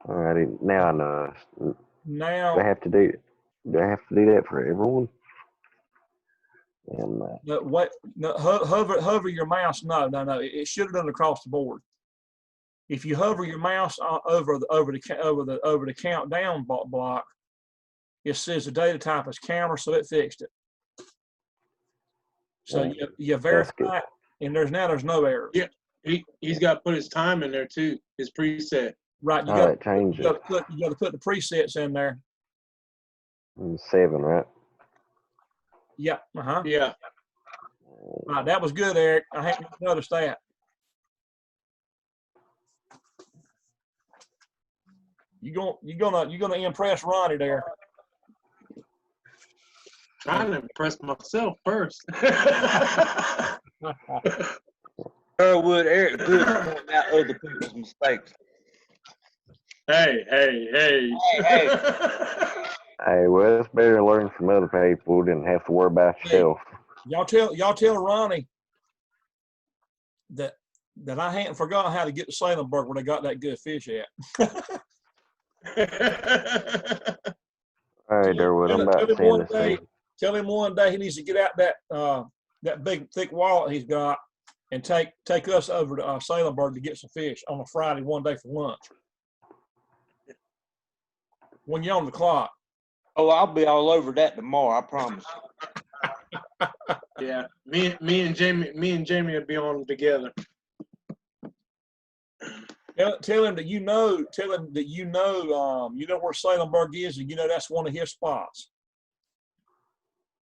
All righty. Now I know. Now do I have to do that for everyone? And hover your mouse. No. It should have done across the board. If you hover your mouse over the countdown block, it says the data type is counter, so it fixed it. So you verify it, and there's no errors. Yeah, he's got to put his time in there too, his preset. Right, you got to put the presets in there. 7, right? Yeah. Yeah. Right, that was good, Eric. I hadn't noticed that. You're gonna impress Ronnie there. Trying to impress myself first. Durwood, Eric, good pointing out other people's mistakes. Hey. Hey, well, it's better to learn from other people than have to worry about yourself. Y'all tell Ronnie that I hadn't forgotten how to get to Salemburg where they got that good fish at. All right, Durwood, I'm about to send this thing. Tell him one day he needs to get out that big thick wallet he's got and take us over to Salemburg to get some fish on a Friday one day for lunch. When you're on the clock. Oh, I'll be all over that tomorrow, I promise. Yeah, me and Jamie will be on together. Tell him that you know where Salemburg is, and that's one of his spots.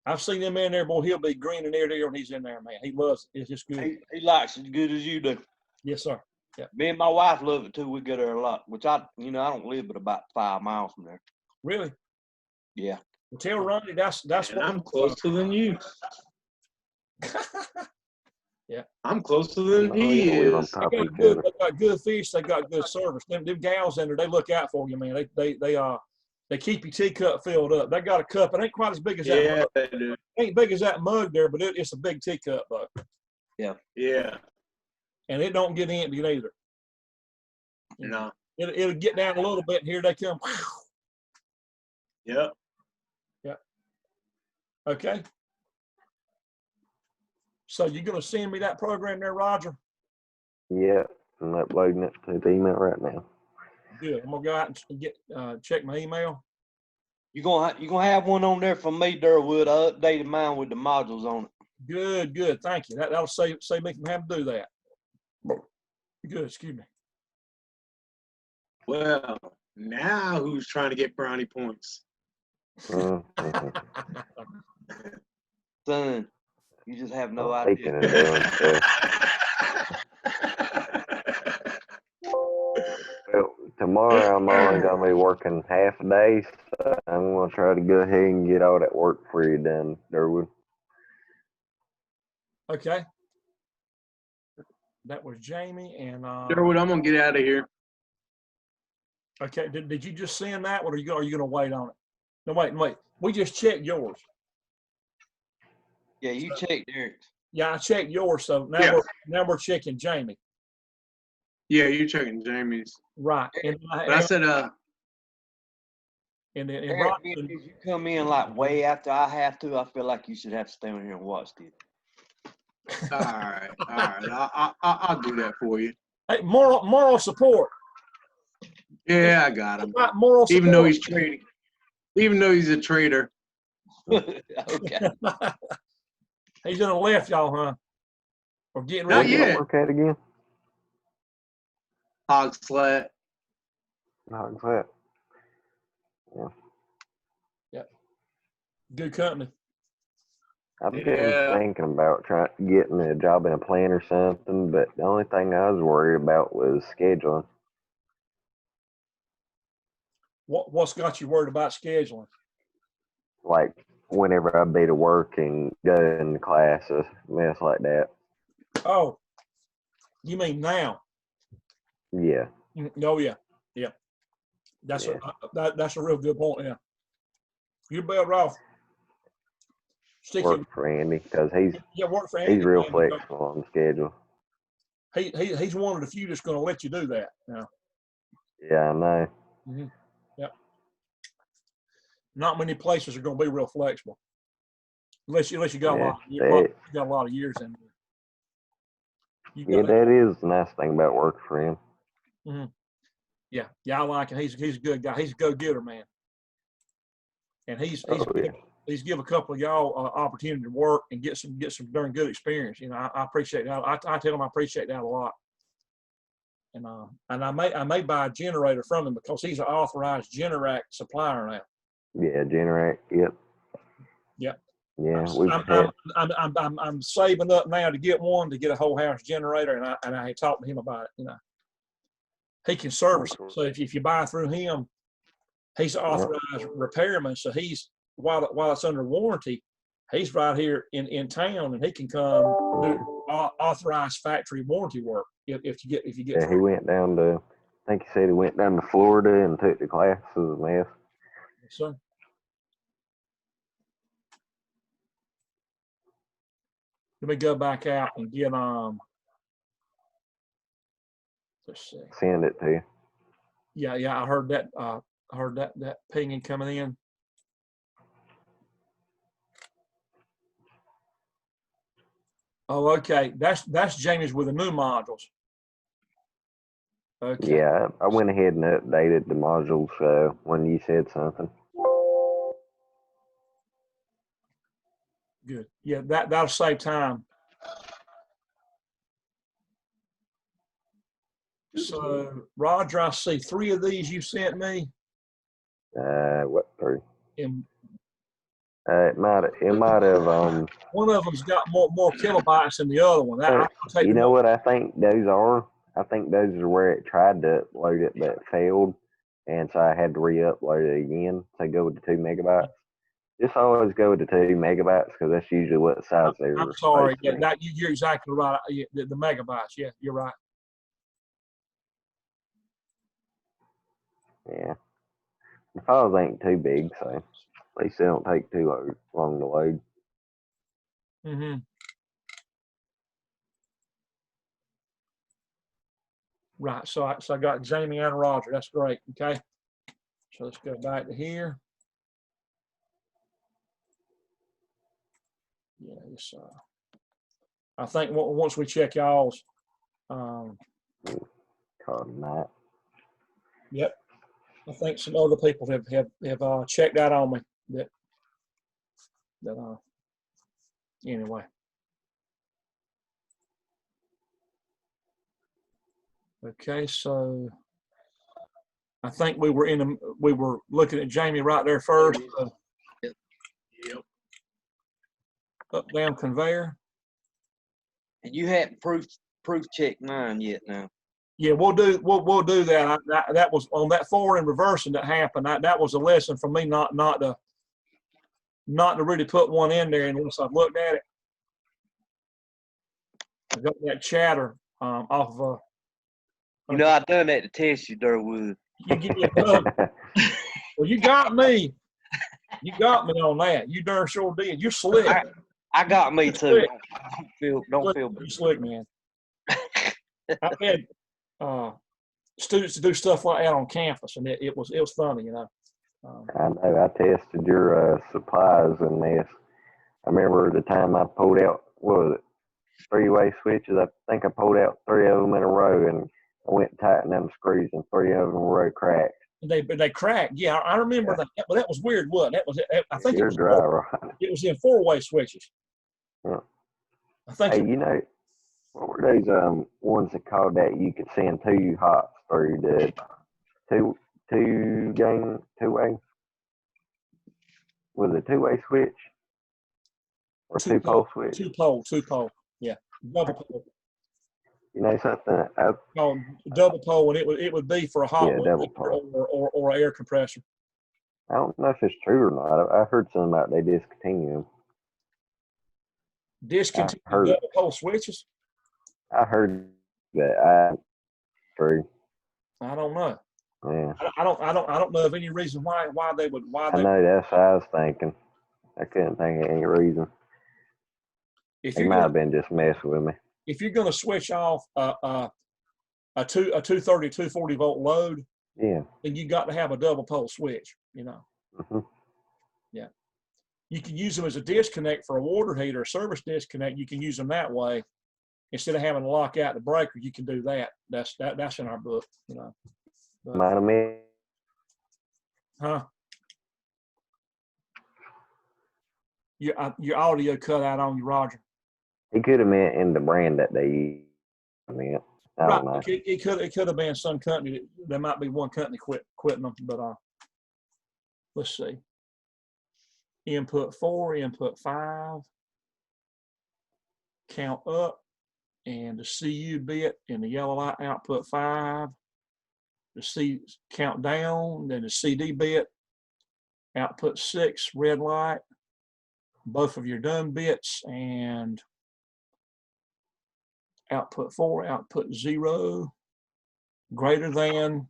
I've seen him in there, boy. He'll be grinning ear to ear when he's in there, man. He loves it. It's just good. He likes it as good as you do. Yes, sir. Yeah. Me and my wife love it too. We go there a lot, which I don't live but about 5 miles from there. Really? Yeah. Well, tell Ronnie that's what I'm closer than you. Yeah. I'm closer than he is. They got good fish. They got good service. Them gals in there, they look out for you, man. They keep your teacup filled up. They got a cup. It ain't quite as big as that. Yeah, mug. they do. It ain't big as that mug there, but it's a big teacup, though. Yeah. Yeah. And it don't get empty either. No. It'll get down a little bit, and here they come. Yep. Yep. Okay. So you're going to send me that program there, Roger? Yeah, I'm uploading it to the email right now. Good. I'm gonna go out and get check my email. You gonna have one on there for me, Durwood. I updated mine with the modules on it. Good. Thank you. That'll save me from having to do that. Good. Excuse me. Well, now who's trying to get brownie points? Son, you just have no Taking idea. it doing stuff. Well, tomorrow I'm only gonna be working half a day, so I'm gonna try to go ahead and get all that work for you done, Durwood. Okay. That was Jamie and Durwood, I'm gonna get out of here. Okay. Did you just send that, or are you gonna wait on it? No, wait. We just checked yours. Yeah, you checked Eric's. Yeah, I checked yours, so now we're checking Jamie. Yeah, you're checking Jamie's. Right. And I said Eric, if you come in like way after I have to, I feel like you should have to stay on here and watch this. all right. I'll do that for you. Hey, moral support. Yeah, I got him. Moral support. Even though he's trading. Even though he's a trader. Okay. He's gonna left y'all, huh? Or getting Not ready. yet. Work at again? Hog slat. Hog slat. Yeah. Yep. Good company. I've been thinking about getting a job in a plant or something, but the only thing I was worried about was scheduling. What's got you worried about scheduling? Like whenever I'd be to work and go in the classes, mess like that. Oh, you mean now? Yeah. Oh yeah. That's a real good point. Yeah. You're better off Work for Andy because work for Andy. He's real flexible on the schedule. He's one of the few that's going to let you do that. Now. Yeah, I know. Mm-hmm. Yep. Not many places are going to be real flexible, unless you got a lot of years in there. That is the nice thing about working for him. Mm-hmm. Yeah, I like him. He's a good guy. He's a go-getter, man. And he's give a couple of y'all opportunity to work and get some darn good experience. You know, I appreciate that. I tell him I appreciate that a lot. And I may buy a generator from him because he's an authorized Generac supplier now. Yeah, Generac. Yep. Yep. Yeah, I'm saving up now to get a whole house generator, and I had talked to him about it. You know, he can service it. So if you buy through him, he's an authorized repairman. So he's while it's under warranty, he's right here in town, and he can come do authorized factory warranty work if you get. Yeah, he went down to. I think he said he went down to Florida and took the classes and that. Yes, sir. Let me go back out and get let's see. Send it to you. Yeah, I heard that. I heard that pinging coming in. Oh, okay. That's Jamie's with the new modules. Okay. Yeah, I went ahead and updated the modules when you said something. Good. Yeah, that'll save time. So, Roger, I see 3 of these you sent me. What 3? And it might have. One of them's got more kilobytes than the other one. You know what I think those are? I think those are where it tried to upload it, but it failed, and so I had to re-upload it again to go with the 2 megabytes. Just always go with the 2 megabytes because that's usually what the size they were. I'm sorry. Yeah, you're exactly right. The megabytes. Yeah, you're right. Yeah. The files ain't too big, so at least they don't take too long to load. Mm-hmm. Right. So I got Jamie and Roger. That's great. Okay. So let's go back to here. Yeah. It's, I think once we check y'all's. Called Matt. Yep. I think some other people have checked out on me that anyway. Okay, so I think we were looking at Jamie right there first. Yep. Up down conveyor. And you hadn't proof checked mine yet now. Yeah, we'll do that. That was on that forward and reversing that happened. That was a lesson for me not to really put one in there unless I've looked at it. I got that chatter off of You know, I done that to test you, Durwood. You give me well, you got me. You got me on that. You darn sure did. You're slick. I got me too. Don't feel bad. You're slick, man. I've had students to do stuff like that on campus, and it was funny, you know. I know. I tested your supplies in this. I remember the time I pulled out, what was it, 3-way switches. I think I pulled out 3 of them in a row, and I went and tightened them screws, and 3 of them in a row cracked. They cracked. Yeah, I remember that. But that was weird. What? That was. I think it was in 4-way switches. Yeah. I think. Hey, you know, what were those ones that called that you could send 2 hots through the two-way? Was it 2-way switch or 2-pole switch? 2-pole. Yeah, double pole. You know something? Double pole, and it would be for a hot double pole or an air compressor. I don't know if it's true or not. I heard something about they discontinue them. Discontinue double pole switches? I heard that. True. I don't know. Yeah. I don't know of any reason why they would. I know that's what I was thinking. I couldn't think of any reason. He might have been just messing with me. If you're going to switch off a 230, 240 volt load, yeah, then you got to have a double pole switch. You know. Mm-hmm. Yeah. You can use them as a disconnect for a water heater, a service disconnect. You can use them that way. instead of having to lock out the breaker, you can do that. That's in our book, you know. But, Might have meant huh? Your audio cut out on you, Roger. he could have meant in the brand that they use. I mean, I don't know. It could have been some company. There might be one company quitting them, but let's see. Input 4, input 5. Count up, and the CU bit in the yellow light, output 5. The C count down, then the CD bit, output 6, red light. Both of your done bits, and output 4, output 0, greater than,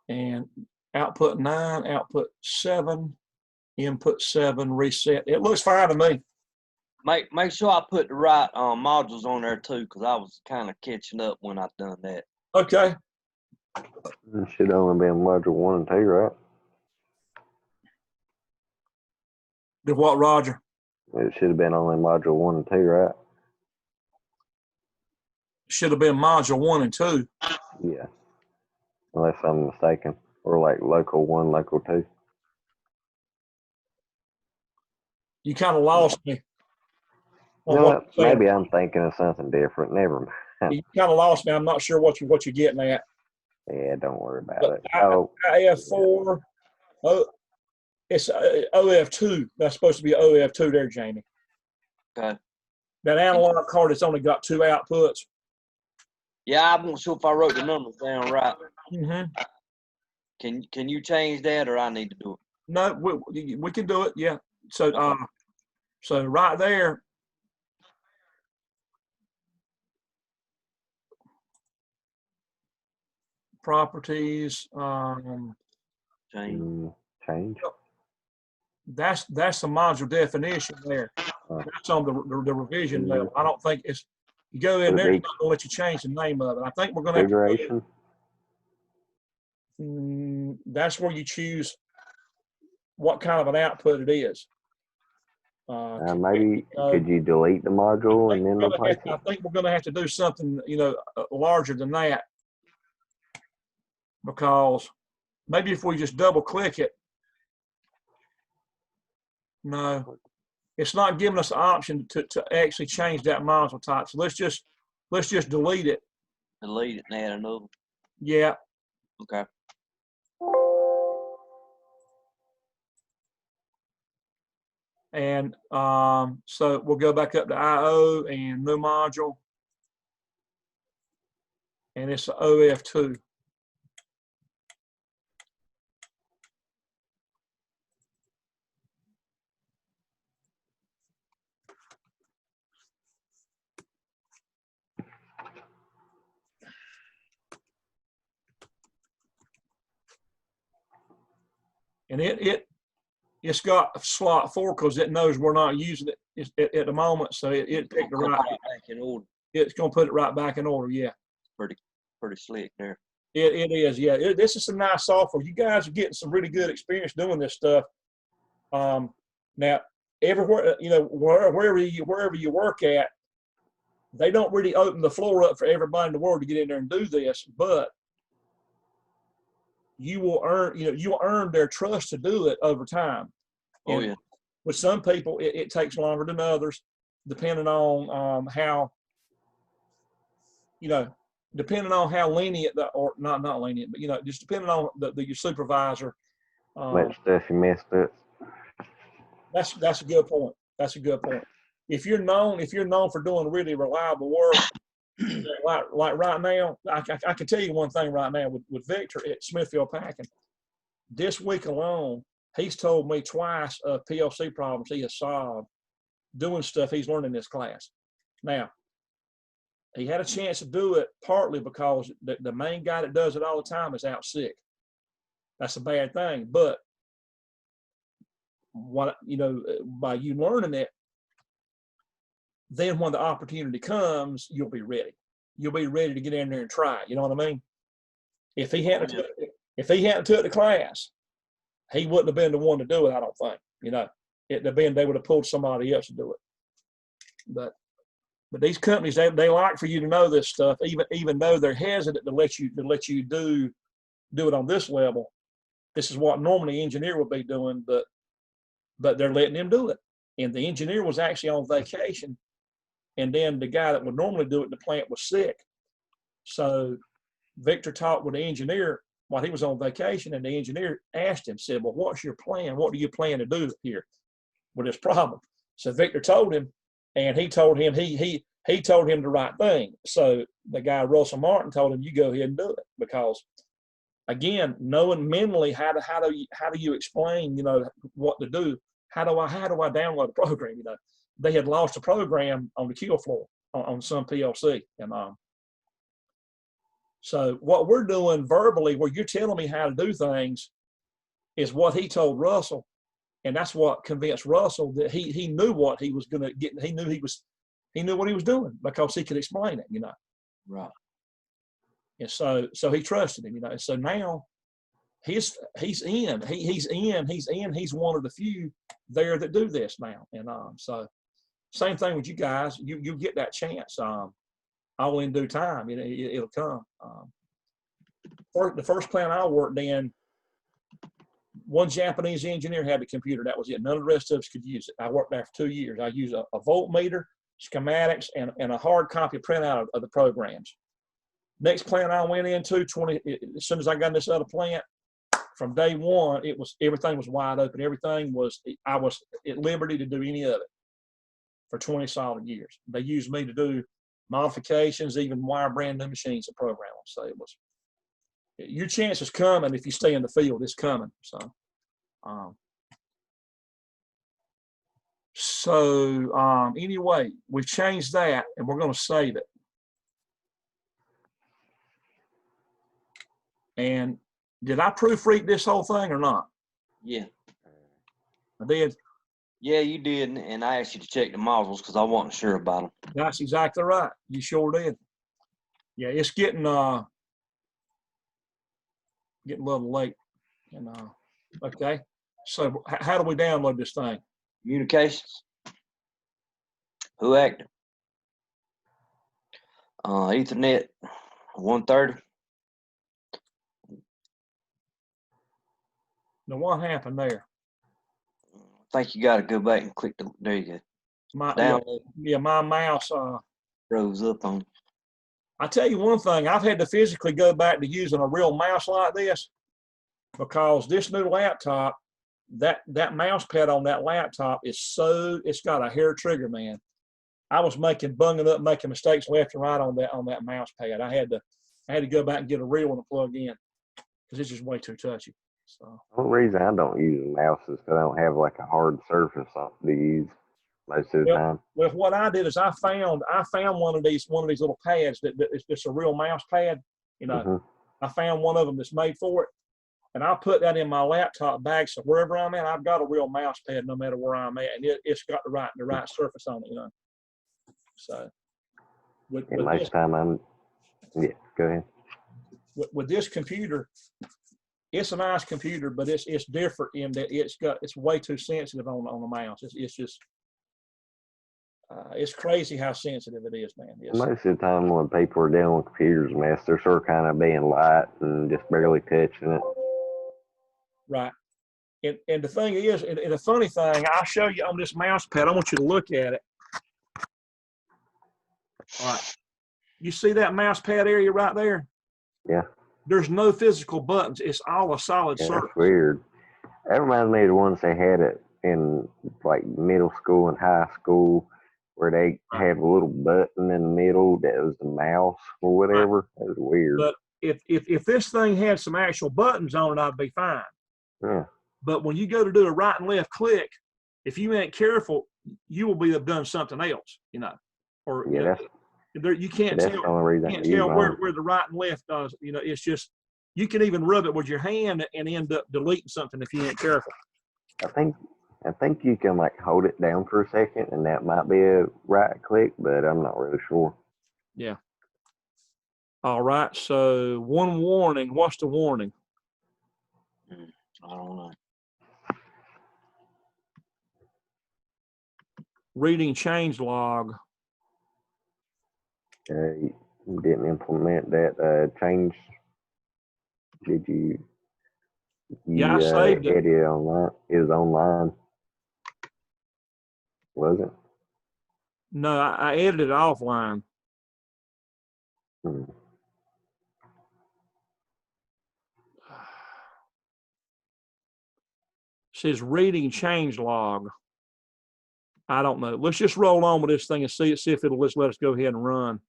and output 9, output 7, input 7, reset. It looks fine to me. Make sure I put the right modules on there too, because I was kind of catching up when I done that. Okay. It should only been module 1 and 2, right? Did what, Roger? It should have been only module 1 and 2, right? Should have been module 1 and 2. Yeah. Unless I'm mistaken. Or like local 1, local 2. You kind of lost me. No, maybe I'm thinking of something different. Never mind. You kind of lost me. I'm not sure what you're getting at. Yeah, don't worry about But it. Oh, IF4, it's OF2. That's supposed to be OF2 there, Jamie. Okay. That analog card has only got 2 outputs. Yeah, I wasn't sure if I wrote the numbers down right. Mm-hmm. Can you change that, or I need to do it? No, we can do it. Yeah. So so right there. Properties. Change. That's the module definition there. That's on the revision level. I don't think it's. You go in there, it's not going to let you change the name of it. I think we're going to have Configuration. That's where you choose what kind of an output it is. Maybe could you delete the module and then replace it? I think we're going to have to do something, larger than that, because maybe if we just double click it. No, it's not giving us the option to actually change that module type. So let's just delete it. Delete it and add another. Yeah. Okay. And so we'll go back up to IO and new module. And it's OF2. And it's got slot 4 because it knows we're not using it at the moment, so it picked the right. Back in order. It's going to put it right back in order. Yeah. Pretty slick there. It is. Yeah. This is some nice software. You guys are getting some really good experience doing this stuff. Now, everywhere, wherever you work at, they don't really open the floor up for everybody in the world to get in there and do this, but you will earn their trust to do it over time. Oh, yeah. With some people, it takes longer than others, depending on how, depending on how lenient, or not lenient, but, just depending on your supervisor. What stuff you missed it. That's a good point. That's a good point. If you're known for doing really reliable work, like right now, I can tell you one thing right now with Victor at Smithfield Packing. This week alone, he's told me twice of PLC problems he has solved doing stuff he's learned in this class. Now, he had a chance to do it partly because the main guy that does it all the time is out sick. That's a bad thing. But by you learning it, then when the opportunity comes, you'll be ready. You'll be ready to get in there and try. You know what I mean? If he hadn't took the class, he wouldn't have been the one to do it. I don't think. They would have pulled somebody else to do it. But But these companies, they like for you to know this stuff, even though they're hesitant to let you do it on this level. This is what normally an engineer would be doing, but they're letting him do it. And the engineer was actually on vacation, and then the guy that would normally do it in the plant was sick. So Victor talked with the engineer while he was on vacation, and the engineer asked him, said, well, what's your plan? What do you plan to do here with this problem? So Victor told him, and he told him he told him the right thing. So the guy, Russell Martin, told him, you go ahead and do it, because again, knowing mentally how do you explain, what to do? How do I download a program? They had lost a program on the kill floor on some PLC, and so what we're doing verbally, where you're telling me how to do things, is what he told Russell, and that's what convinced Russell that he knew what he was going to get. He knew what he was doing because he could explain it, Right. And so he trusted him, And so now he's in. He's one of the few there that do this now, and so same thing with you guys. You get that chance. All in due time, it'll come. The first plant I worked in, one Japanese engineer had the computer. That was it. None of the rest of us could use it. I worked there for 2 years. I used a voltmeter, schematics, and a hard copy printout of the programs. Next plant I went into, as soon as I got in this other plant, from day one, everything was wide open. I was at liberty to do any of it for 20 solid years. They used me to do modifications, even wire brand new machines and program them. So your chance is coming if you stay in the field. It's coming. So anyway, we've changed that, and we're going to save it. And did I proofread this whole thing or not? Yeah. I did. Yeah, you did, and I asked you to check the modules because I wasn't sure about them. That's exactly right. You sure did. Yeah, it's getting a little late. And okay. So how do we download this thing? Communications. Who active? Ethernet 130. Now what happened there? I think you got to go back and click there you go. My mouse rose up on. I tell you one thing, I've had to physically go back to using a real mouse like this, because this new laptop, that mouse pad on that laptop it's got a hair trigger, man. I was making mistakes left and right on that mouse pad. I had to go back and get a real one to plug in, because it's just way too touchy. So the only reason I don't use mouse is because I don't have like a hard surface to use most of the time. Well, what I did is I found one of these little pads that it's just a real mouse pad. I found one of them that's made for it, and I put that in my laptop bag. So wherever I'm at, I've got a real mouse pad no matter where I'm at, and it's got the right surface on it. So with most time go ahead. With this computer, it's a nice computer, but it's different in that it's way too sensitive on the mouse. It's just it's crazy how sensitive it is, man. Most of the time when people are dealing with computers, they're sort of kind of being light and just barely touching it. Right. And the thing is, and the funny thing, I'll show you on this mouse pad. I want you to look at it. All right. You see that mouse pad area right there? Yeah. There's no physical buttons. It's all a solid surface. That's weird. That reminds me of the ones they had it in like middle school and high school, where they have a little button in the middle that was the mouse or whatever. That was weird. But if this thing had some actual buttons on it, I'd be fine. Yeah. But when you go to do a right and left click, if you ain't careful, you will have done something else, Or you can't tell. Where the right and left does. It's just you can even rub it with your hand and end up deleting something if you ain't careful. I think you can like hold it down for a second, and that might be a right click, but I'm not really sure. Yeah. All right. So one warning. What's the warning? I don't know. Reading change log. You didn't implement that change. Did you? Yeah, I saved it. Edit it online. It was online. Was it? No, I edited it offline. Hmm. Says reading change log. I don't know. Let's just roll on with this thing and see if it'll just let us go ahead and run.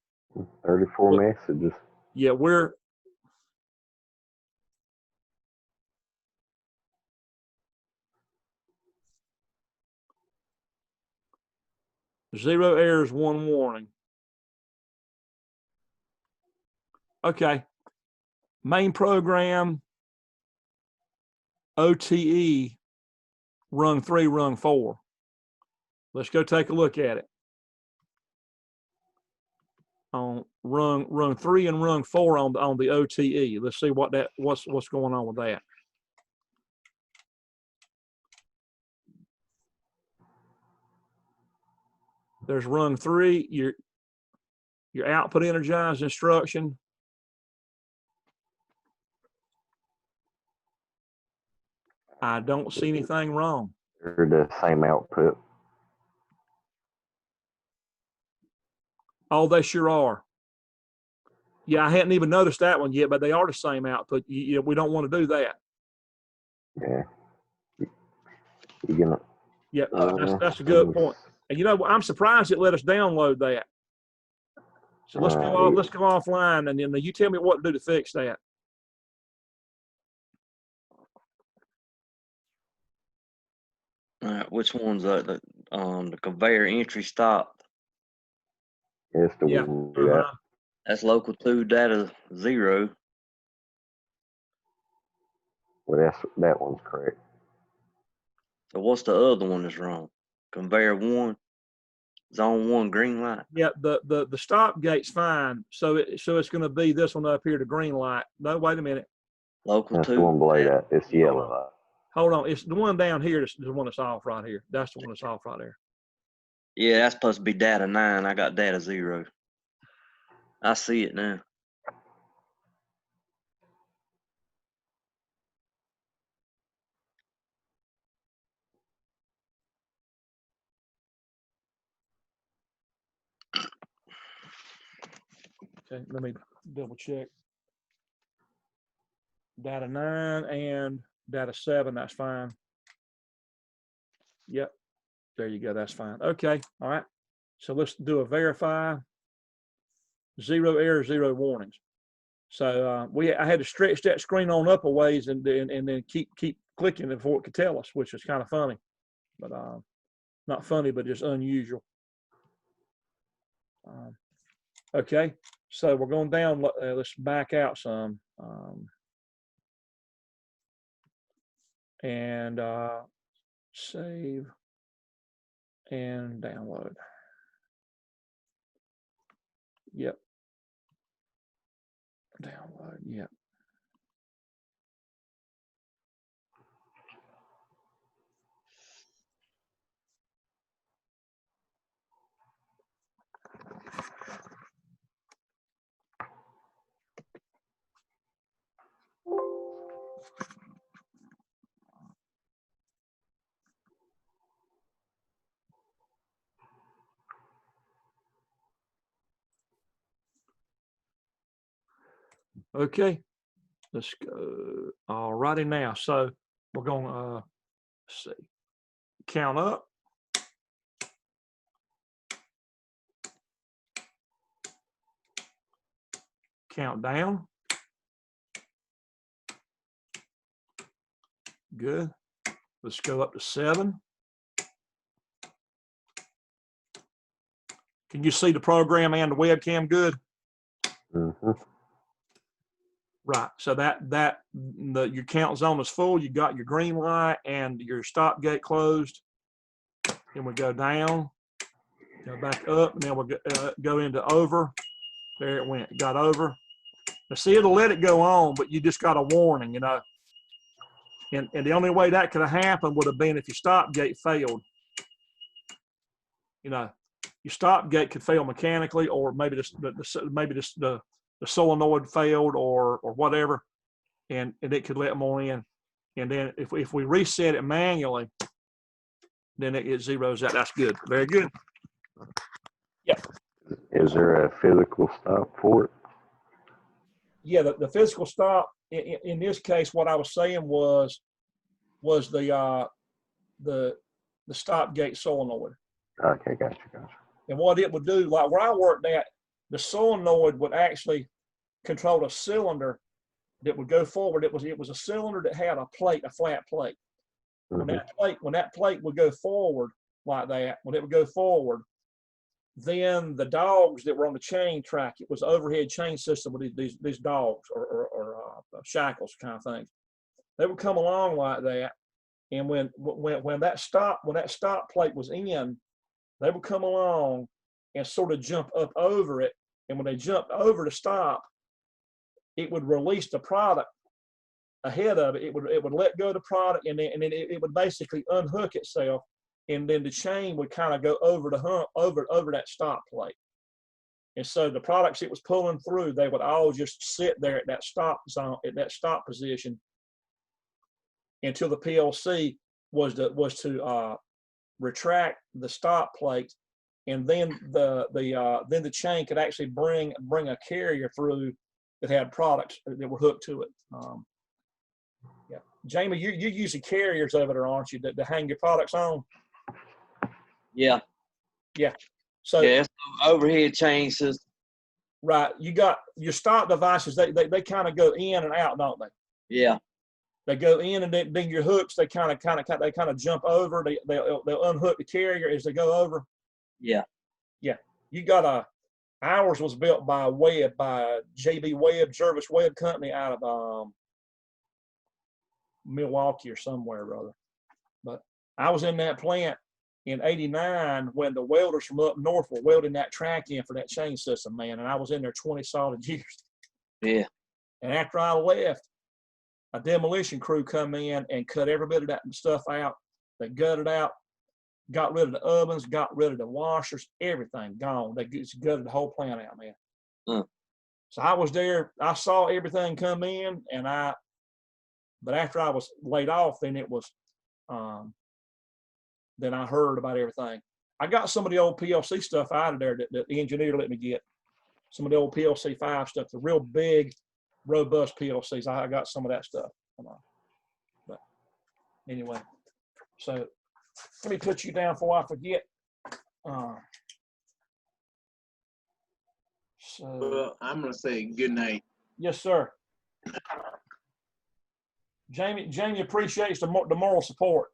34 messages. Yeah, we're zero errors, one warning. Okay. Main program, OTE, rung 3, rung 4. Let's go take a look at it. On rung 3 and rung 4 on the OTE. Let's see what's going on with that. There's rung 3, your output energized instruction. I don't see anything wrong. They're the same output. Oh, they sure are. Yeah, I hadn't even noticed that one yet, but they are the same output. We don't want to do that. Yeah. You're gonna. Yeah, that's a good point. And I'm surprised it let us download that. So let's go off. Let's go offline, and then you tell me what to do to fix that. All right, which one's the conveyor entry stop? It's the one do that. That's local 2 data 0. Well, that one's correct. So what's the other one that's wrong? Conveyor 1, zone 1, green light. Yeah, the stop gate's fine. So it's going to be this one up here, the green light. No, wait a minute. Local That's 2. the one below that. It's the yellow light. Hold on. It's the one down here. That's the one that's off right here. That's the one that's off right there. Yeah, that's supposed to be data 9. I got data 0. I see it now. Okay, let me double check. Data 9 and data 7, that's fine. Yep, there you go, that's fine. Okay, all right. So let's do a verify. 0 errors, 0 warnings. So I had to stretch that screen on up a ways and then keep clicking before it could tell us, which was kind of funny, but not funny, but just unusual. Okay, so we're going down. Let's back out some. And save and download. Yep. Download, yep. Okay, let's go. All righty now. So we're going to see. Count up. Count down. Good. Let's go up to 7. Can you see the program and the webcam good? Mm-hmm. Right. So your count zone is full. You got your green light and your stop gate closed. Then we go down, go back up, and then we'll go into over. There it went. It got over. Now see, it'll let it go on, but you just got a warning, And the only way that could have happened would have been if your stop gate failed. your stop gate could fail mechanically, or maybe the solenoid failed or whatever, and it could let more in. And then if we reset it manually, then it zeroes out. That's good. Very good. Yeah. Is there a physical stop for it? Yeah, the physical stop in this case, what I was saying was the stop gate solenoid. Okay, gotcha. And what it would do, like where I worked at, the solenoid would actually control a cylinder that would go forward. It was a cylinder that had a flat plate. When that plate would go forward like that, when it would go forward, then the dogs that were on the chain track, it was an overhead chain system with these dogs or shackles kind of things. They would come along like that, and when that stop plate was in, they would come along and sort of jump up over it, and when they jumped over the stop, it would release the product ahead of it. It would let go of the product, and then it would basically unhook itself, and then the chain would kind of go over the hump over that stop plate. And so the products it was pulling through, they would all just sit there at that stop zone, at that stop position, until the PLC was to retract the stop plate, and then the chain could actually bring a carrier through that had products that were hooked to it. Yeah, Jamie, you're using carriers over there, aren't you, to hang your products on? Yeah. Yeah. So yeah, it's overhead chain system. Right. You got your stop devices. They kind of go in and out, don't they? Yeah. They go in, and then your hooks, they kind of jump over. They'll unhook the carrier as they go over. Yeah. Yeah. You got ours was built by JB Webb, Jervis Webb Company out of Milwaukee or somewhere or other. But I was in that plant in '89 when the welders from up north were welding that track in for that chain system, man. And I was in there 20 solid years. Yeah. And after I left, a demolition crew come in and cut every bit of that stuff out. They gutted out, got rid of the ovens, got rid of the washers, everything gone. They just gutted the whole plant out, man. So I was there. I saw everything come in, but after I was laid off, then it was, then I heard about everything. I got some of the old PLC stuff out of there that the engineer let me get. Some of the old PLC 5 stuff, the real big, robust PLCs. I got some of that stuff. But anyway, so let me put you down before I forget. Well, I'm gonna say good night. Yes, sir. Jamie appreciates the moral support.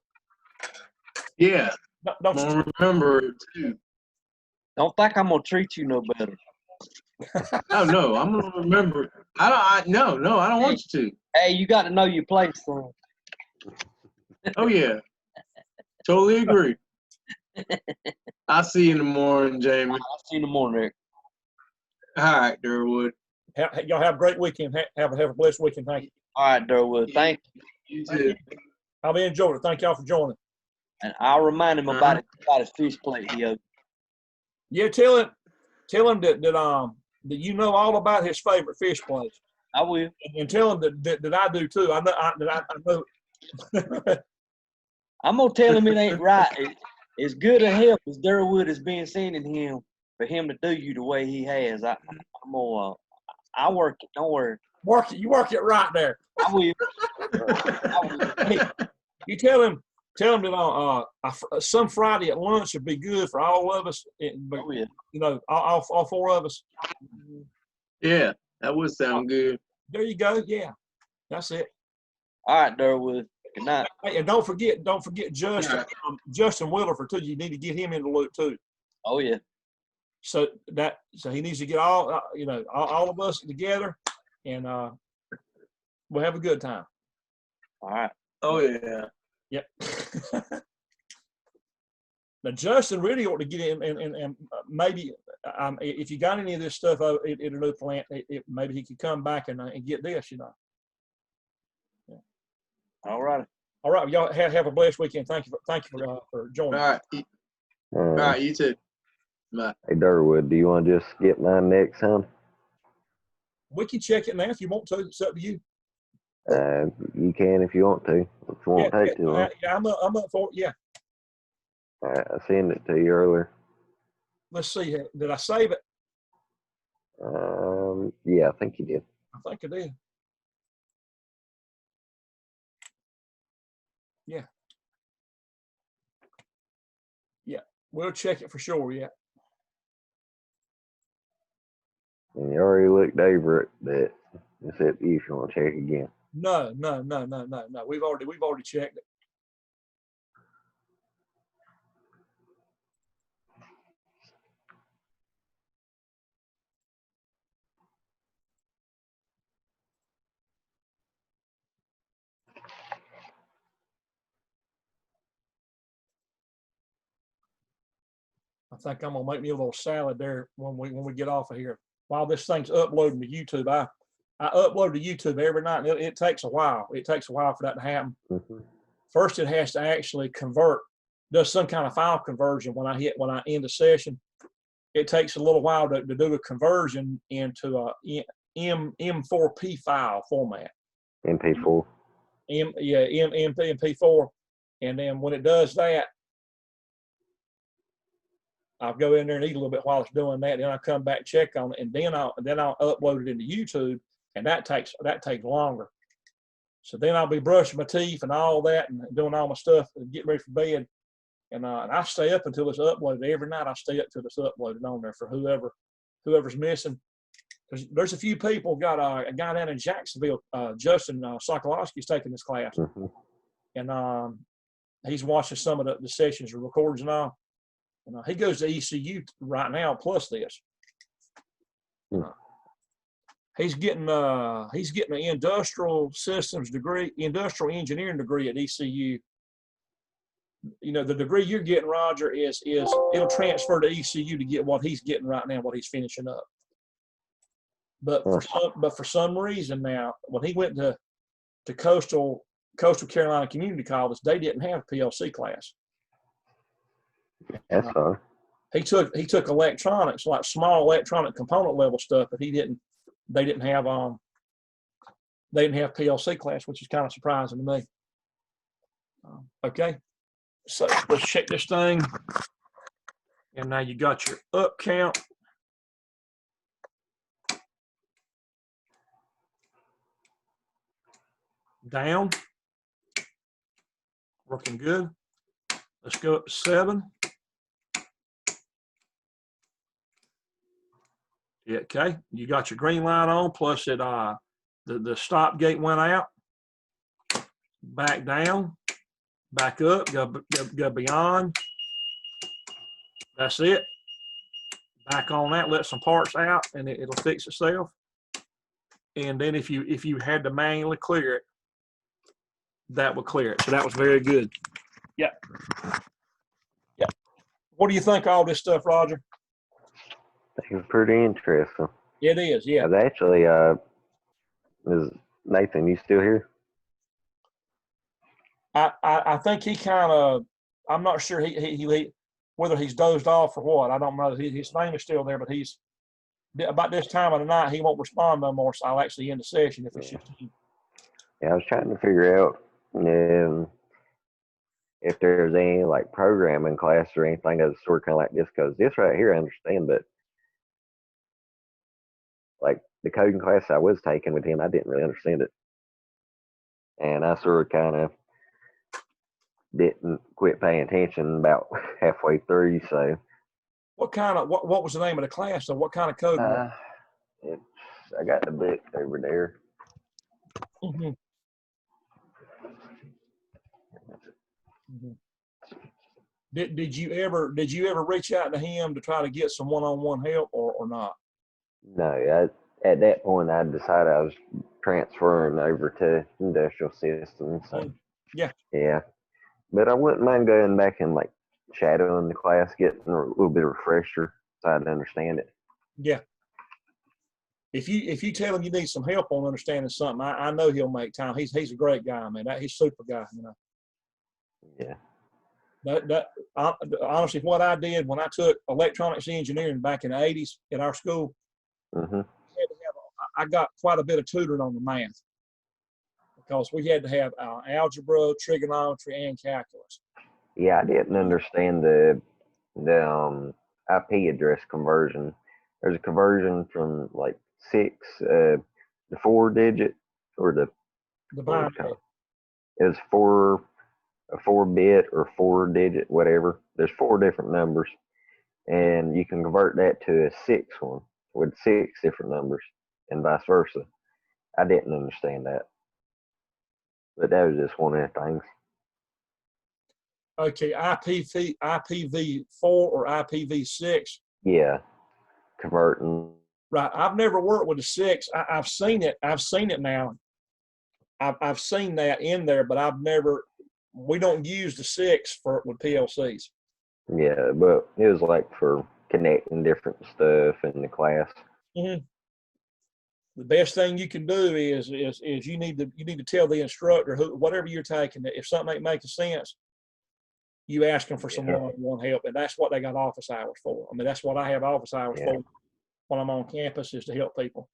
Yeah. Don't you remember it too? Don't think I'm gonna treat you no better. Oh no, I'm gonna remember. No, I don't want you to. Hey, you got to know your place, son. Oh yeah, totally agree. I'll see you in the morning, Jamie. I'll see you in the morning, Rick. All right, Durwood. Y'all have a great weekend. Have a blessed weekend. Thank you. All right, Durwood. Thank you. You too. I'll be enjoying it. Thank y'all for joining. And I'll remind him about his fish plate he owed. Yeah, tell him that you know all about his favorite fish place. I will. And tell him that I do too. I know. I'm gonna tell him it ain't right. It's good and help as Durwood is being seen in him for him to do you the way he has. I work it. Don't worry. You work it right there. I will. Hey, you tell him that some Friday at lunch would be good for all of us. But, you know, all four of us. Yeah, that would sound good. There you go. Yeah, that's it. All right, Durwood. Good night. Hey, and don't forget Justin, Justin Williford too. You need to get him in the loop too. Oh yeah. So he needs to get all of us together, and we'll have a good time. All right. Oh yeah. Yep. Now Justin really ought to get in, and maybe if you got any of this stuff in a new plant, maybe he could come back and get this. You know. Yeah. All right. All right. Y'all have a blessed weekend. Thank you for joining. All right. All right. You too. Hey, Durwood, do you want to just skip mine next, son? We can check it now if you want to. It's up to you. You can if you want to. It won't take too long. Yeah, I'm up for it. Yeah. All right, I sent it to you earlier. Let's see. Did I save it? Yeah, I think you did. I think I did. Yeah. Yeah. We'll check it for sure. Yeah. And you already looked over it, but except if you want to check again. No. We've already checked it. I think I'm gonna make me a little salad there when we get off of here. While this thing's uploading to YouTube, I upload to YouTube every night, and it takes a while. It takes a while for that to happen. Mm-hmm. First, it has to actually does some kind of file conversion when I end a session. It takes a little while to do a conversion into a M4P file format. MP4. MP4, and then when it does that, I'll go in there and eat a little bit while it's doing that. Then I come back, check on it, and then I'll upload it into YouTube, and that takes longer. So then I'll be brushing my teeth and all that, and doing all my stuff and getting ready for bed. And I stay up until it's uploaded. Every night I stay up till it's uploaded on there for whoever's missing. There's a few people. Got a guy down in Jacksonville, Justin Sokolowski, is taking this class, Mm-hmm. and he's watching some of the sessions or recordings and all. And he goes to ECU right now, plus this. He's getting an industrial systems degree, industrial engineering degree at ECU. You know, the degree you're getting, Roger, is it'll transfer to ECU to get what he's getting right now, what he's finishing up. But for some reason now, when he went to Coastal Carolina Community College, they didn't have a PLC class. That's fine. He took electronics, like small electronic component level stuff, but they didn't have PLC class, which is kind of surprising to me. Okay, so let's check this thing, and now you got your up count. Down, working good. Let's go up to 7. Yeah, okay, you got your green light on, plus it the stop gate went out. Back down, back up, go beyond. That's it. Back on that, let some parts out, and it'll fix itself. And then if you had to manually clear it, that would clear it. So that was very good. Yeah. Yeah. What do you think of all this stuff, Roger? It's pretty interesting. It is, yeah. I've actually, is Nathan, you still here? I think he kind of, I'm not sure he whether he's dozed off or what. I don't know. His name is still there, but he's about this time of the night, he won't respond no more. So I'll actually end the session if it's just him. Yeah, I was trying to figure out if there's any like programming class or anything that's sort of kind of like this, because this right here I understand, but like the coding class I was taking with him, I didn't really understand it, and I sort of kind of didn't quit paying attention about halfway through. So what was the name of the class? So what kind of code? I got the book over there. Mm-hmm. Mm-hmm. Did you ever reach out to him to try to get some one-on-one help or not? No, at that point I decided I was transferring over to industrial systems. So yeah, but I wouldn't mind going back and like shadowing the class, getting a little bit of refresher so I'd understand it. Yeah. If you tell him you need some help on understanding something, I know he'll make time. He's a great guy, man. He's a super guy, you know. Yeah. Honestly, what I did when I took electronics engineering back in the 80s at our school, Mm-hmm. I got quite a bit of tutoring on the math because we had to have algebra, trigonometry, and calculus. Yeah, I didn't understand the IP address conversion. There's a conversion from like 6 the 4-digit or the The what was it binary. called? It was a 4-bit or 4-digit, whatever. There's 4 different numbers, and you can convert that to a 6 one with 6 different numbers, and vice versa. I didn't understand that, but that was just one of the things. Okay, IPv4 or IPv6. Yeah, converting. Right. I've never worked with a 6. I've seen it. I've seen it now. I've seen that in there, but I've never. We don't use the 6 with PLCs. Yeah, but it was like for connecting different stuff in the class. Mm-hmm. The best thing you can do is you need to tell the instructor whatever you're taking that if something ain't making sense, you ask them for some one-on-one help, and that's what they got office hours for. I mean, that's what I have office hours for when I'm on campus is to help people.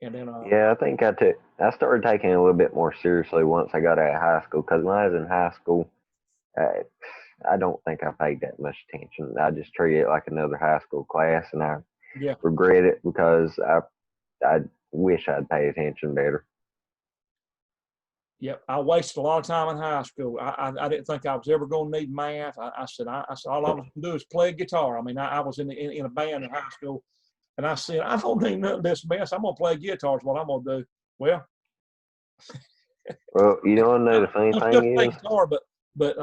And then yeah, I think I started taking it a little bit more seriously once I got out of high school, because when I was in high school, I don't think I paid that much attention. I just treated it like another high school class, and I regret it because I wish I'd paid attention better. Yep, I wasted a lot of time in high school. I didn't think I was ever going to need math. I said all I was going to do is play guitar. I mean, I was in a band in high school, and I said I don't need none of this mess. I'm going to play guitar is what I'm going to do. Well, you want to know the funny thing play is? guitar, but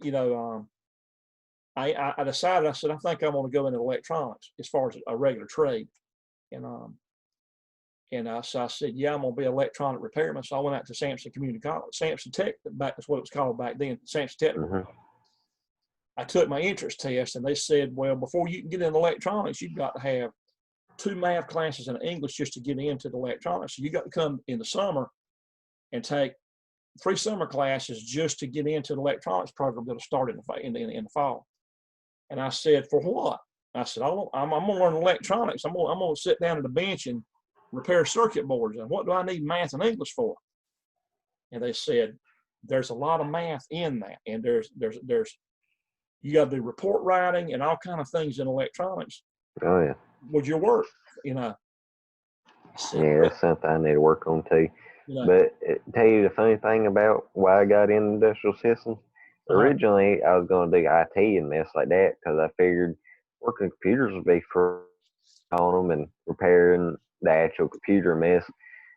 you know, I decided. I said I think I want to go into electronics as far as a regular trade, and so I said, yeah, I'm going to be an electronic repairman. So I went out to Sampson Community College, Sampson Tech, that's what it was called back then, Sampson Technical. Mm-hmm. I took my entrance test, and they said, well, before you can get into electronics, you've got to have 2 math classes and English just to get into the electronics. So you got to come in the summer and take 3 summer classes just to get into the electronics program that'll start in the fall. And I said, for what? I said, I'm going to learn electronics. I'm going to sit down at a bench and repair circuit boards. And what do I need math and English for? And they said, there's a lot of math in that. And there's you got to do report writing and all kind of things in electronics. Oh, yeah. With your work, you know. Yeah, that's something I need to work on too. You know, But tell you the funny thing about why I got into industrial systems. Originally, I was going to do IT and mess like that because I figured working computers would be for on them and repairing the actual computer mess.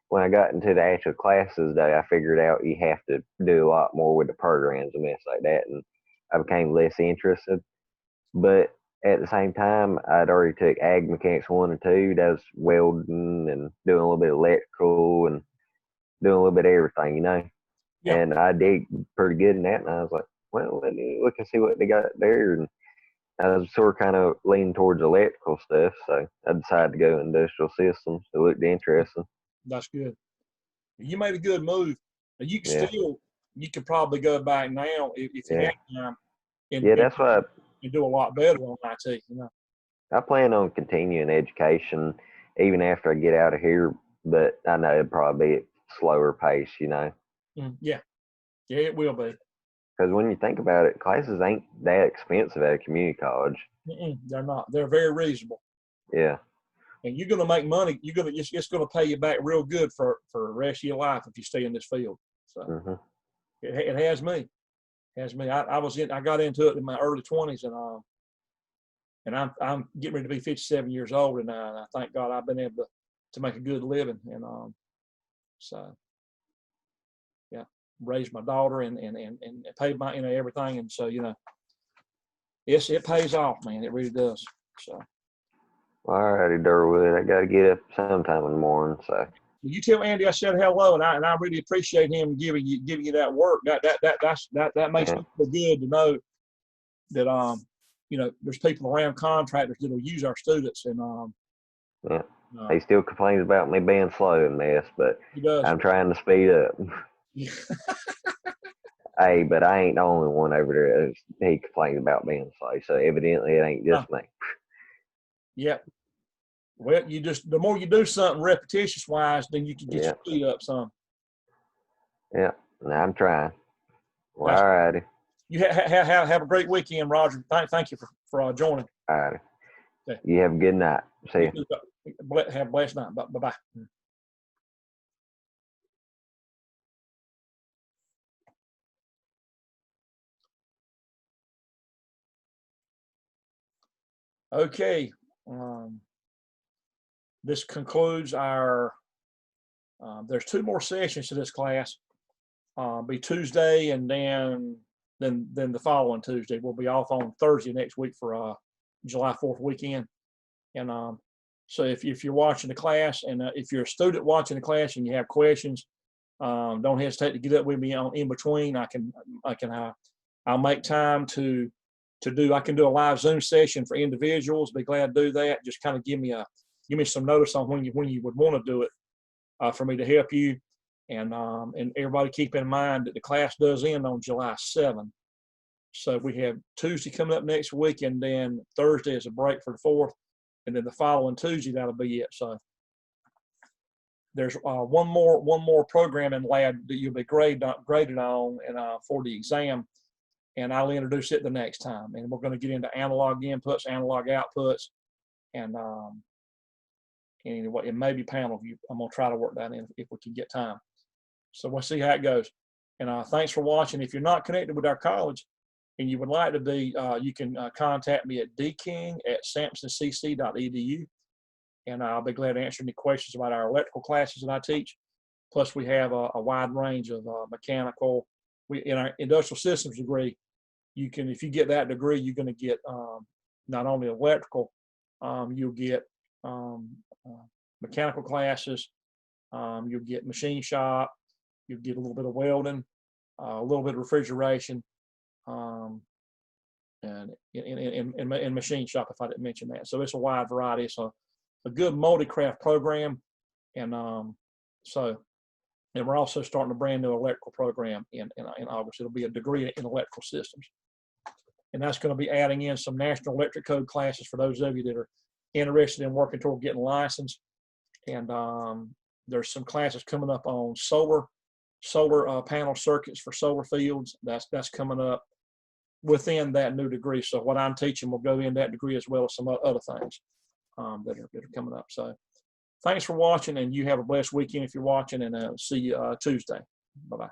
When I got into the actual classes, that I figured out you have to do a lot more with the programs and mess like that, and I became less interested. But at the same time, I'd already took Ag Mechanics 1 and 2. That was welding and doing a little bit of electrical and doing a little bit of everything, you know. Yeah. And I did pretty good in that, and I was like, well, let me look and see what they got there. And I was sort of kind of leaning towards electrical stuff, so I decided to go industrial systems. It looked interesting. That's good. You made a good move. You can you could probably go back now if you had time. And, that's why you do a lot better on IT. You know, I plan on continuing education even after I get out of here, but I know it'll probably be at slower pace. You know. Yeah, it will be. Because when you think about it, classes ain't that expensive at a community college. They're not. They're very reasonable. Yeah. And you're going to make money. It's going to pay you back real good for the rest of your life if you stay in this field. So it has me. I got into it in my early 20s, and I'm getting ready to be 57 years old, and I thank God I've been able to make a good living, and so yeah, raise my daughter and pay my everything, and so it pays off, man. It really does. So. All righty, Durwood. I got to get up sometime in the morning, so. You tell Andy I said hello, and I really appreciate him giving you that work. That makes me feel good to know that there's people around contractors that will use our students, and he still complains about me being slow in this, but I'm trying to speed up. Hey, but I ain't the only one over there. He complained about being slow, so evidently it ain't just me. Yep. Well, the more you do something repetitious wise, then you can get your speed up some. Yeah, I'm trying. Well, That's- all righty. You have a great weekend, Roger. Thank you for joining. All righty. Okay. You have a good night. See you. Have a blessed night. Bye-bye. Okay. This concludes our, there's 2 more sessions to this class. Be Tuesday and then the following Tuesday. We'll be off on Thursday next week for July 4th weekend. And so if you're watching the class, and if you're a student watching the class and you have questions, don't hesitate to get up with me in between. I'll make time to do. I can do a live Zoom session for individuals. Be glad to do that. Just kind of give me some notice on when you would want to do it for me to help you. And everybody keep in mind that the class does end on July 7th. So we have Tuesday coming up next week, and then Thursday is a break for the 4th, and then the following Tuesday that'll be it. So there's one more programming lab that you'll be graded on and for the exam, and I'll introduce it the next time. And we're going to get into analog inputs, analog outputs, and maybe panel view. I'm going to try to work that in if we can get time. So we'll see how it goes. And thanks for watching. If you're not connected with our college and you would like to be, you can contact me at dking@sampsoncc.edu. And I'll be glad to answer any questions about our electrical classes that I teach. Plus, we have a wide range of mechanical. In our industrial systems degree, if you get that degree, you're going to get not only electrical, you'll get mechanical classes, you'll get machine shop, you'll get a little bit of welding, a little bit of refrigeration, and in machine shop, if I didn't mention that. So it's a wide variety. It's a good multi-craft program. And and we're also starting a brand new electrical program in August. It'll be a degree in electrical systems. And that's going to be adding in some National Electric Code classes for those of you that are interested in working toward getting licensed. And there's some classes coming up on solar panel circuits for solar fields. That's coming up within that new degree. So what I'm teaching will go in that degree as well as some other things that are coming up. So thanks for watching, and you have a blessed weekend if you're watching, and see you Tuesday. Bye-bye.